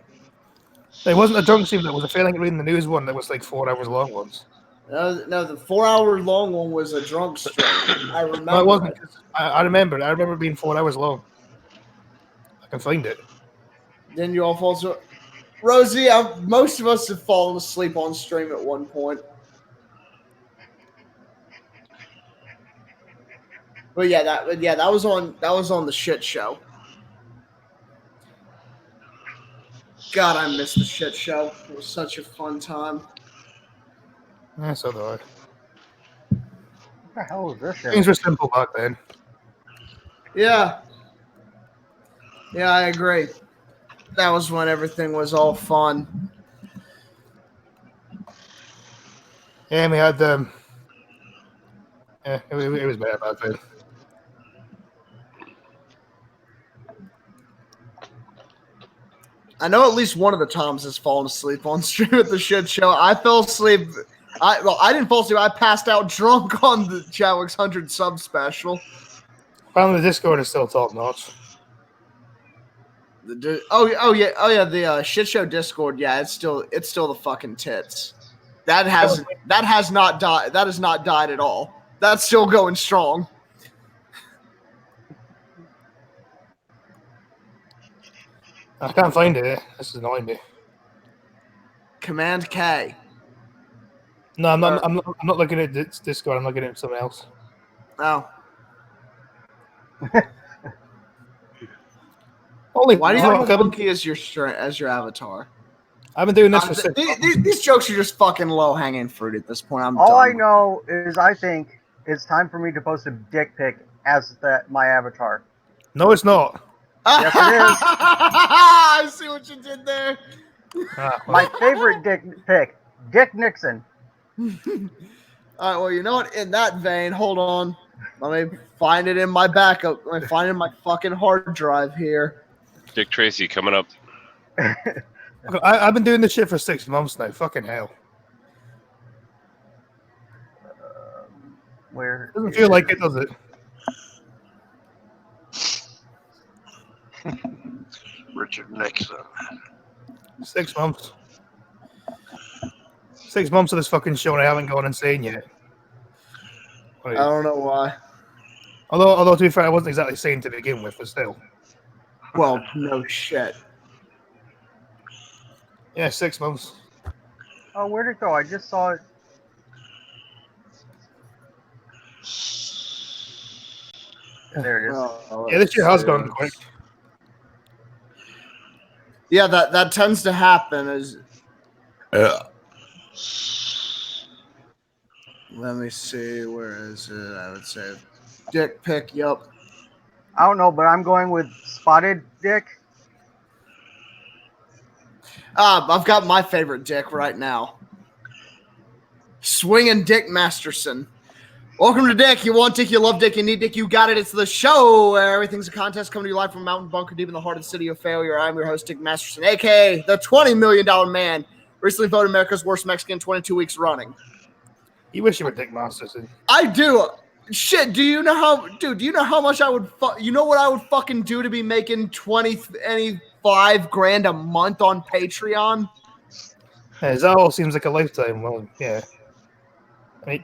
It wasn't a drunk stream, that was a failing at reading the news one that was like 4 hours long ones. No, the 4 hour long one was a drunk stream. I remember. No, it wasn't. I remember. I remember it being 4 hours long. I can find it. Then you all fall asleep. Rosie, most of us have fallen asleep on stream at one point. But that was on the shit show. God, I miss the shit show. It was such a fun time. Yeah, so do I. What the hell is this shit? Things were simple back then. Yeah. Yeah, I agree. That was when everything was all fun. Yeah, we had yeah, it was bad back then. I know at least one of the Toms has fallen asleep on stream at the shit show. I fell asleep. I didn't fall asleep. I passed out drunk on the Chadwick's 100 sub special. Apparently, the Discord is still top notch. Oh yeah. The shit show Discord. Yeah, it's still the fucking tits. That has not died. That has not died at all. That's still going strong. I can't find it. This is annoying me. Command K. No, I'm not. I'm not looking at Discord. I'm looking at something else. Oh. Only Why do you fuck, have a monkey as your avatar? I've been doing this for 6 months. These jokes are just fucking low hanging fruit at this point. All I know is I think it's time for me to post a dick pic as my avatar. No, it's not. Yes, it is. I see what you did there. Ah, well, My favorite dick pic, Dick Nixon. All right, well, you know what? In that vein, hold on. Let me find it in my backup. Let me find it in my fucking hard drive here. Dick Tracy coming up. I've been doing this shit for 6 months now. Fucking hell. Where Doesn't feel like it, does it? Richard Nixon. 6 months. 6 months of this fucking show and I haven't gone insane yet. I don't know why. Although to be fair, I wasn't exactly sane to begin with, but still. Well, no shit. Yeah, 6 months. Oh, where'd it go? I just saw it. There it is. Oh, Yeah, this year has gone quick. Yeah, that tends to happen. Let me see. Where is it? I would say dick pic. Yup. I don't know, but I'm going with spotted dick. I've got my favorite dick right now. Swinging Dick Masterson. Welcome to Dick. You want Dick, you love Dick, you need Dick, you got it. It's the show where everything's a contest coming to you live from Mountain Bunker deep in the heart of the city of failure. I'm your host, Dick Masterson, a.k.a. the $20 million man, recently voted America's worst Mexican 22 weeks running. You wish you were Dick Masterson. I do. Shit, do you know how much I would you know what I would fucking do to be making 25 grand a month on Patreon? Yeah, that all seems like a lifetime. Well, yeah. I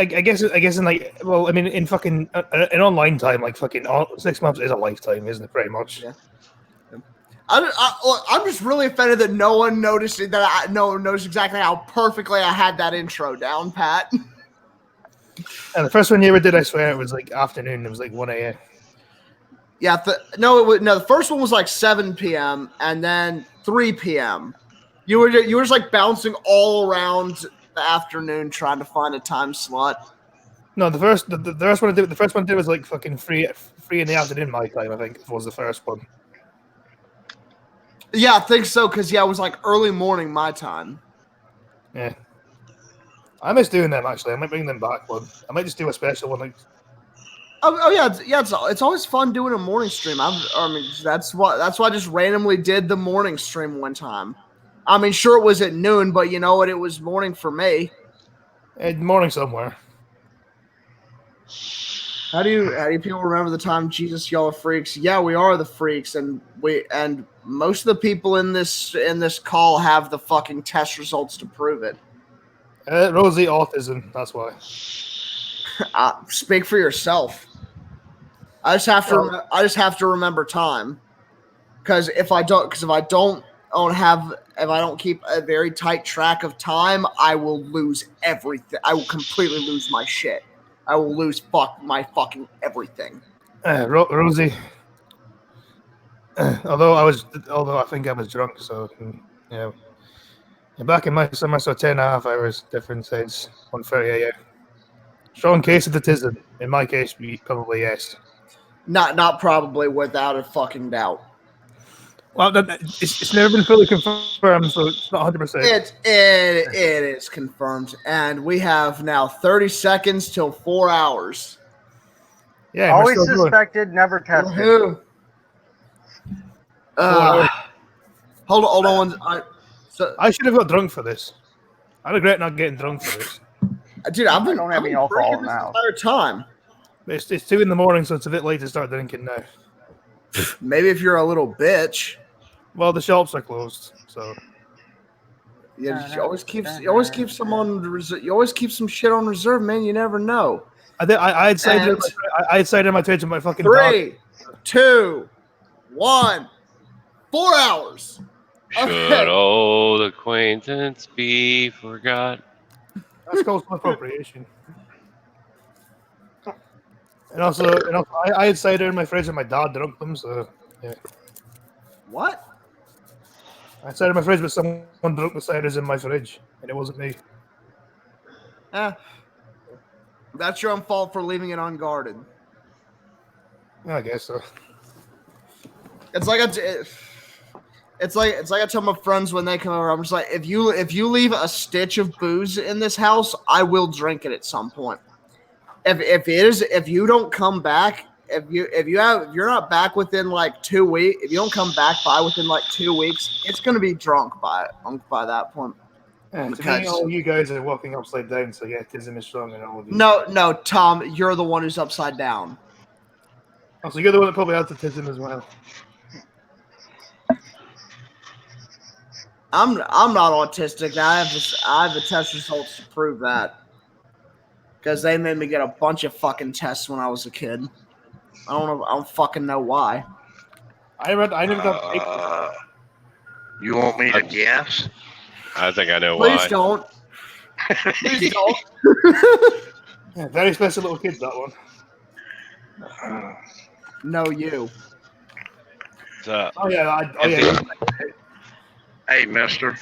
guess in like, well, I mean, in fucking in online time, like fucking 6 months is a lifetime, isn't it? Pretty much. Yeah. I'm just really offended that no one noticed noticed exactly how perfectly I had that intro down, Pat. And the first one you ever did, I swear, it was like afternoon. It was like 1 a.m. Yeah, the first one was like 7 p.m. and then 3 p.m. You were just like bouncing all around the afternoon trying to find a time slot. No, the first one I did was like fucking 3 in the afternoon my time. I think was the first one. Yeah, I think so, because it was like early morning my time. Yeah. I miss doing them actually. I might bring them back one. I might just do a special one. Like, it's always fun doing a morning stream. That's why I just randomly did the morning stream one time. I mean, sure it was at noon, but you know what? It was morning for me. Morning somewhere. How do you people remember the time Jesus, y'all are freaks? Yeah, we are the freaks, and most of the people in this call have the fucking test results to prove it. Rosie autism. That's why. Speak for yourself. I just have to remember time, because if I don't keep a very tight track of time, I will lose everything. I will completely lose my shit. I will lose my fucking everything. Rosie. Although I think I was drunk, so yeah. Back in my summer, so 10.5 hours difference. It's 1:30 a.m. Strong case of autism. In my case, probably yes. Not probably, without a fucking doubt. Well, it's never been fully confirmed, so it's not 100%. It is confirmed, and we have now 30 seconds till 4 hours. Yeah, always suspected, never tested. Hold on. I should have got drunk for this. I regret not getting drunk for this. Dude, I don't have any alcohol now. Entire time. It's 2 a.m, so it's a bit late to start drinking now. Maybe if you're a little bitch. Well, the shops are closed, so. Yeah, you always keep some on. You always keep some shit on reserve, man. You never know. I had cider in my Twitch and my fucking 3, 2, 1. 4 hours. Should Okay. old acquaintance be forgot? That's cultural appropriation. And also, I had cider in my fridge and my dad drunk them, so What? I had cider in my fridge, but someone drunk the ciders in my fridge, and it wasn't me. That's your own fault for leaving it unguarded. I guess so. It's like it's like I tell my friends when they come over. I'm just like, if you leave a stitch of booze in this house, I will drink it at some point. If you don't come back, if you're not back within like 2 weeks, if you don't come back by within like 2 weeks, it's gonna be drunk by that point. Yeah, to me, all you guys are walking upside down, so yeah, autism is strong in all of you. No, Tom, you're the one who's upside down. Oh, so you're the one that probably has autism as well. I'm not autistic. I have the test results to prove that. Because they made me get a bunch of fucking tests when I was a kid. I don't fucking know why. I never got. You want me to guess? I think I know Please why. don't. Please don't. Yeah, very special little kids, that one. No, you. What's up? Oh yeah. Hey, mister.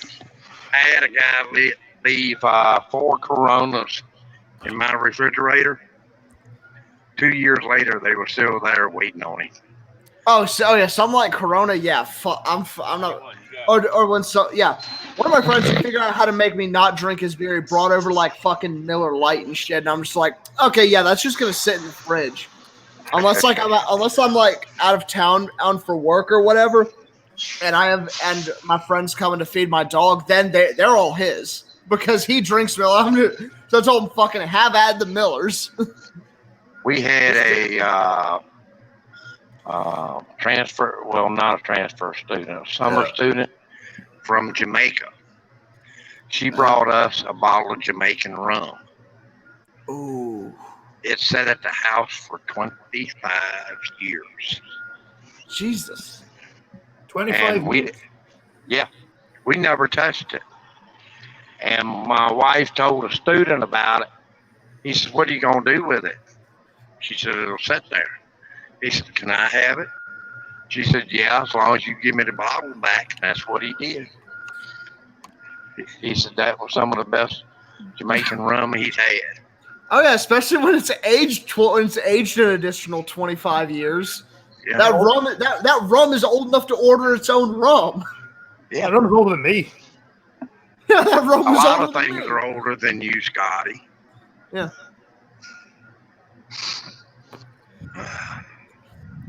I had a guy leave 4 Coronas in my refrigerator. 2 years later, they were still there waiting on him. Oh, so yeah, something like Corona. Yeah, I'm not. Or when yeah, one of my friends figured out how to make me not drink his beer. He brought over like fucking Miller Lite and shit, and I'm just like, okay, yeah, that's just gonna sit in the fridge, unless I'm like out of town for work or whatever, and my friends coming to feed my dog. Then they're all his because he drinks Miller. So I told him, fucking have at the Millers. We had a transfer, well, not a transfer student, a summer student from Jamaica. She brought us a bottle of Jamaican rum. Ooh. It sat at the house for 25 years. Jesus. 25 And we never touched it. And my wife told a student about it. He says, "What are you going to do with it?" She said, "It'll sit there." He said, "Can I have it?" She said, "Yeah, as long as you give me the bottle back." That's what he did. He said that was some of the best Jamaican rum he's had. Oh yeah, especially when it's aged an additional 25 years. Yeah. That rum is old enough to order its own rum. Yeah, rum's older than me. Yeah, that rum A is lot older of than things me. are older than you, Scotty. Yeah.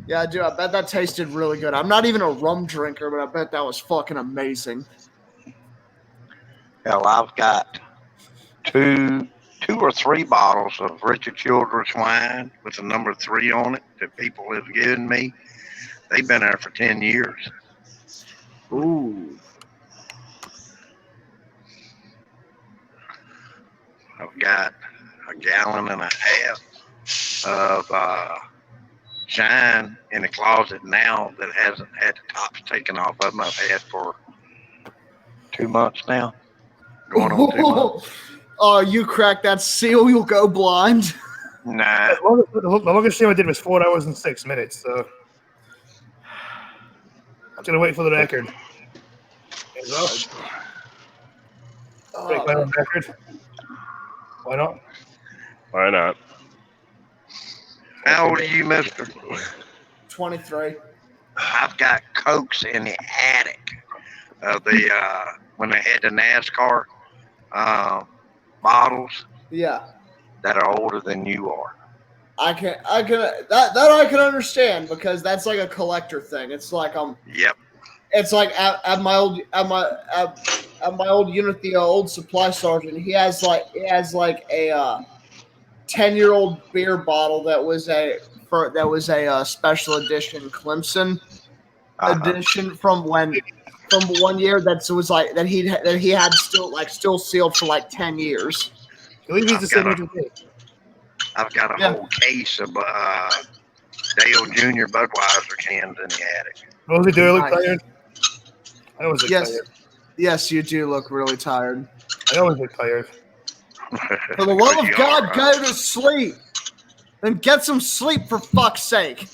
Yeah, I do. I bet that tasted really good. I'm not even a rum drinker, but I bet that was fucking amazing. Hell, I've got two or three bottles of Richard Childress wine with the number 3 on it that people have given me. They've been there for 10 years. Ooh. I've got a gallon and a half of Shine in the closet now that hasn't had the tops taken off of them. I've had for 2 months now. Going on 2 months. Oh, you crack that seal, you'll go blind. Nah. The longest stream I did was 4 hours and 6 minutes, so I'm gonna wait for the record. Break my own record. Why not? Why not? How old are you, mister? 23. I've got Cokes in the attic of the when they had the NASCAR bottles Yeah. that are older than you are. I can I can understand because that's like a collector thing. It's like Yep. it's like at my old unit, the old supply sergeant, he has like a 10-year-old beer bottle that was a special edition Clemson edition from 1 year that he had still sealed for like 10 years. At least he's the same age as me. I've got a whole case of Dale Jr. Budweiser cans in the attic. Rosie, do I look Nice. tired? I always look Yes, tired. yes, you do look really tired. I always look tired. For the love of You God, are, go to sleep. Then get some sleep for fuck's sake.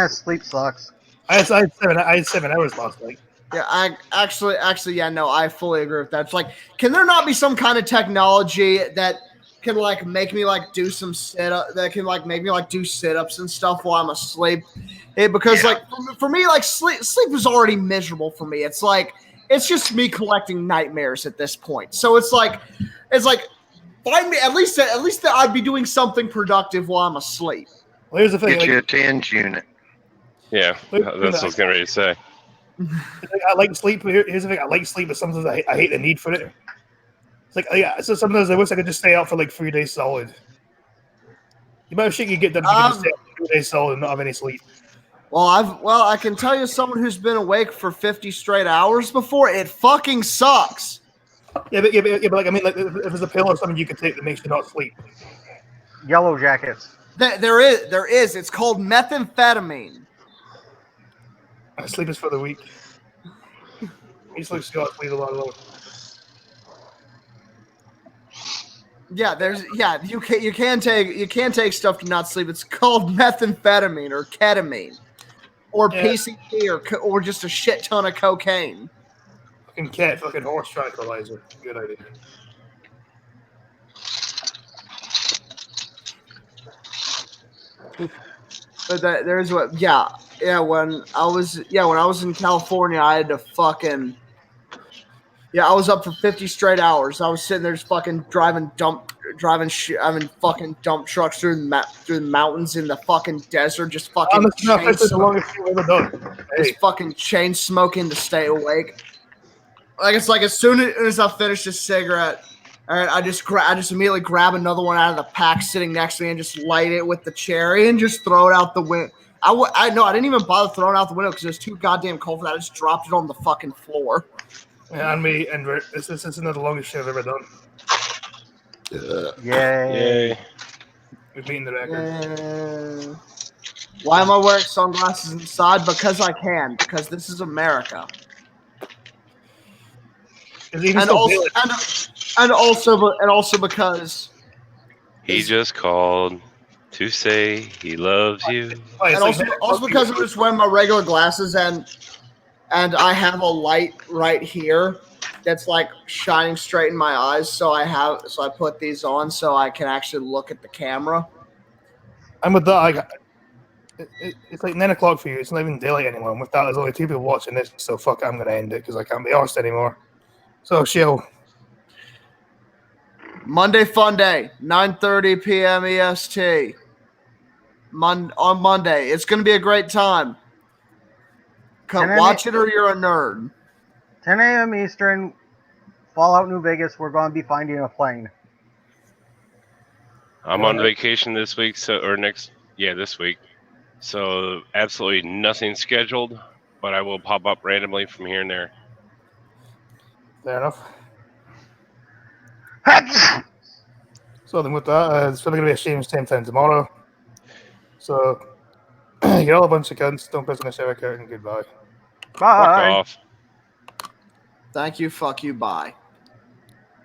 Sleep sucks. I had 7 hours last night. Yeah, I actually, yeah, no, I fully agree with that. It's like, can there not be some kind of technology that can like make me like do some that can like make me like do sit-ups and stuff while I'm asleep? Because Yeah. like for me, like sleep is already miserable for me. It's like it's just me collecting nightmares at this point. So it's like find me at least that I'd be doing something productive while I'm asleep. Well, here's the thing. Get Like, you a tinge unit. Yeah, that's what I was getting ready to say. I like sleep. But here's the thing. I like sleep, but sometimes I hate the need for it. It's like, yeah. So sometimes I wish I could just stay out for like 3 days solid. The amount of shit you get done if you can just stay out for 3 days solid and not have any sleep. Well, I can tell you someone who's been awake for 50 straight hours before. It fucking sucks. Yeah, but like I mean, like if there's a pill or something you can take that makes you not sleep. Yellow jackets. There is. It's called methamphetamine. Sleep is for the weak. He's like Scott, leave a lot alone. Yeah, you can take stuff to not sleep. It's called methamphetamine or ketamine or Yeah. PCP or just a shit ton of cocaine. Fucking cat, fucking horse tranquilizer. Good idea. But there's what when I was in California, I had to fucking I was up for 50 straight hours. I was sitting there just fucking fucking dump trucks through the mountains in the fucking desert, just fucking That's the longest thing I've ever done. Hey, just fucking chain smoking to stay awake. Like it's like as soon as I finish this cigarette, all right, I just immediately grab another one out of the pack sitting next to me and just light it with the cherry and just throw it out the window. I didn't even bother throwing it out the window because it was too goddamn cold for that. I just dropped it on the fucking floor. and me, and this is another longest shit I've ever done. Yay. We've beaten the record. Why am I wearing sunglasses inside? Because I can. Because this is America. And also because He just called to say he loves you. and also because I'm just wearing my regular glasses and I have a light right here that's like shining straight in my eyes. So I put these on so I can actually look at the camera. And with that, it's like 9 o'clock for you. It's not even daylight anymore. And with that, there's only 2 people watching this. So fuck it, I'm going to end it because I can't be arsed anymore. So, Shill. Monday Fun Day, 9:30 p.m. EST. On Monday. It's going to be a great time. Come 10 watch it or you're a nerd. 10 a.m. Eastern, Fallout New Vegas. We're going to be finding a plane. I'm on vacation this week, this week. So absolutely nothing scheduled, but I will pop up randomly from here and there. Fair enough. So then with that, it's probably going to be a shame same time tomorrow. So, you're all a bunch of cunts. Don't piss on the shower curtain. Goodbye. Fuck Bye. off. Thank you. Fuck you. Bye.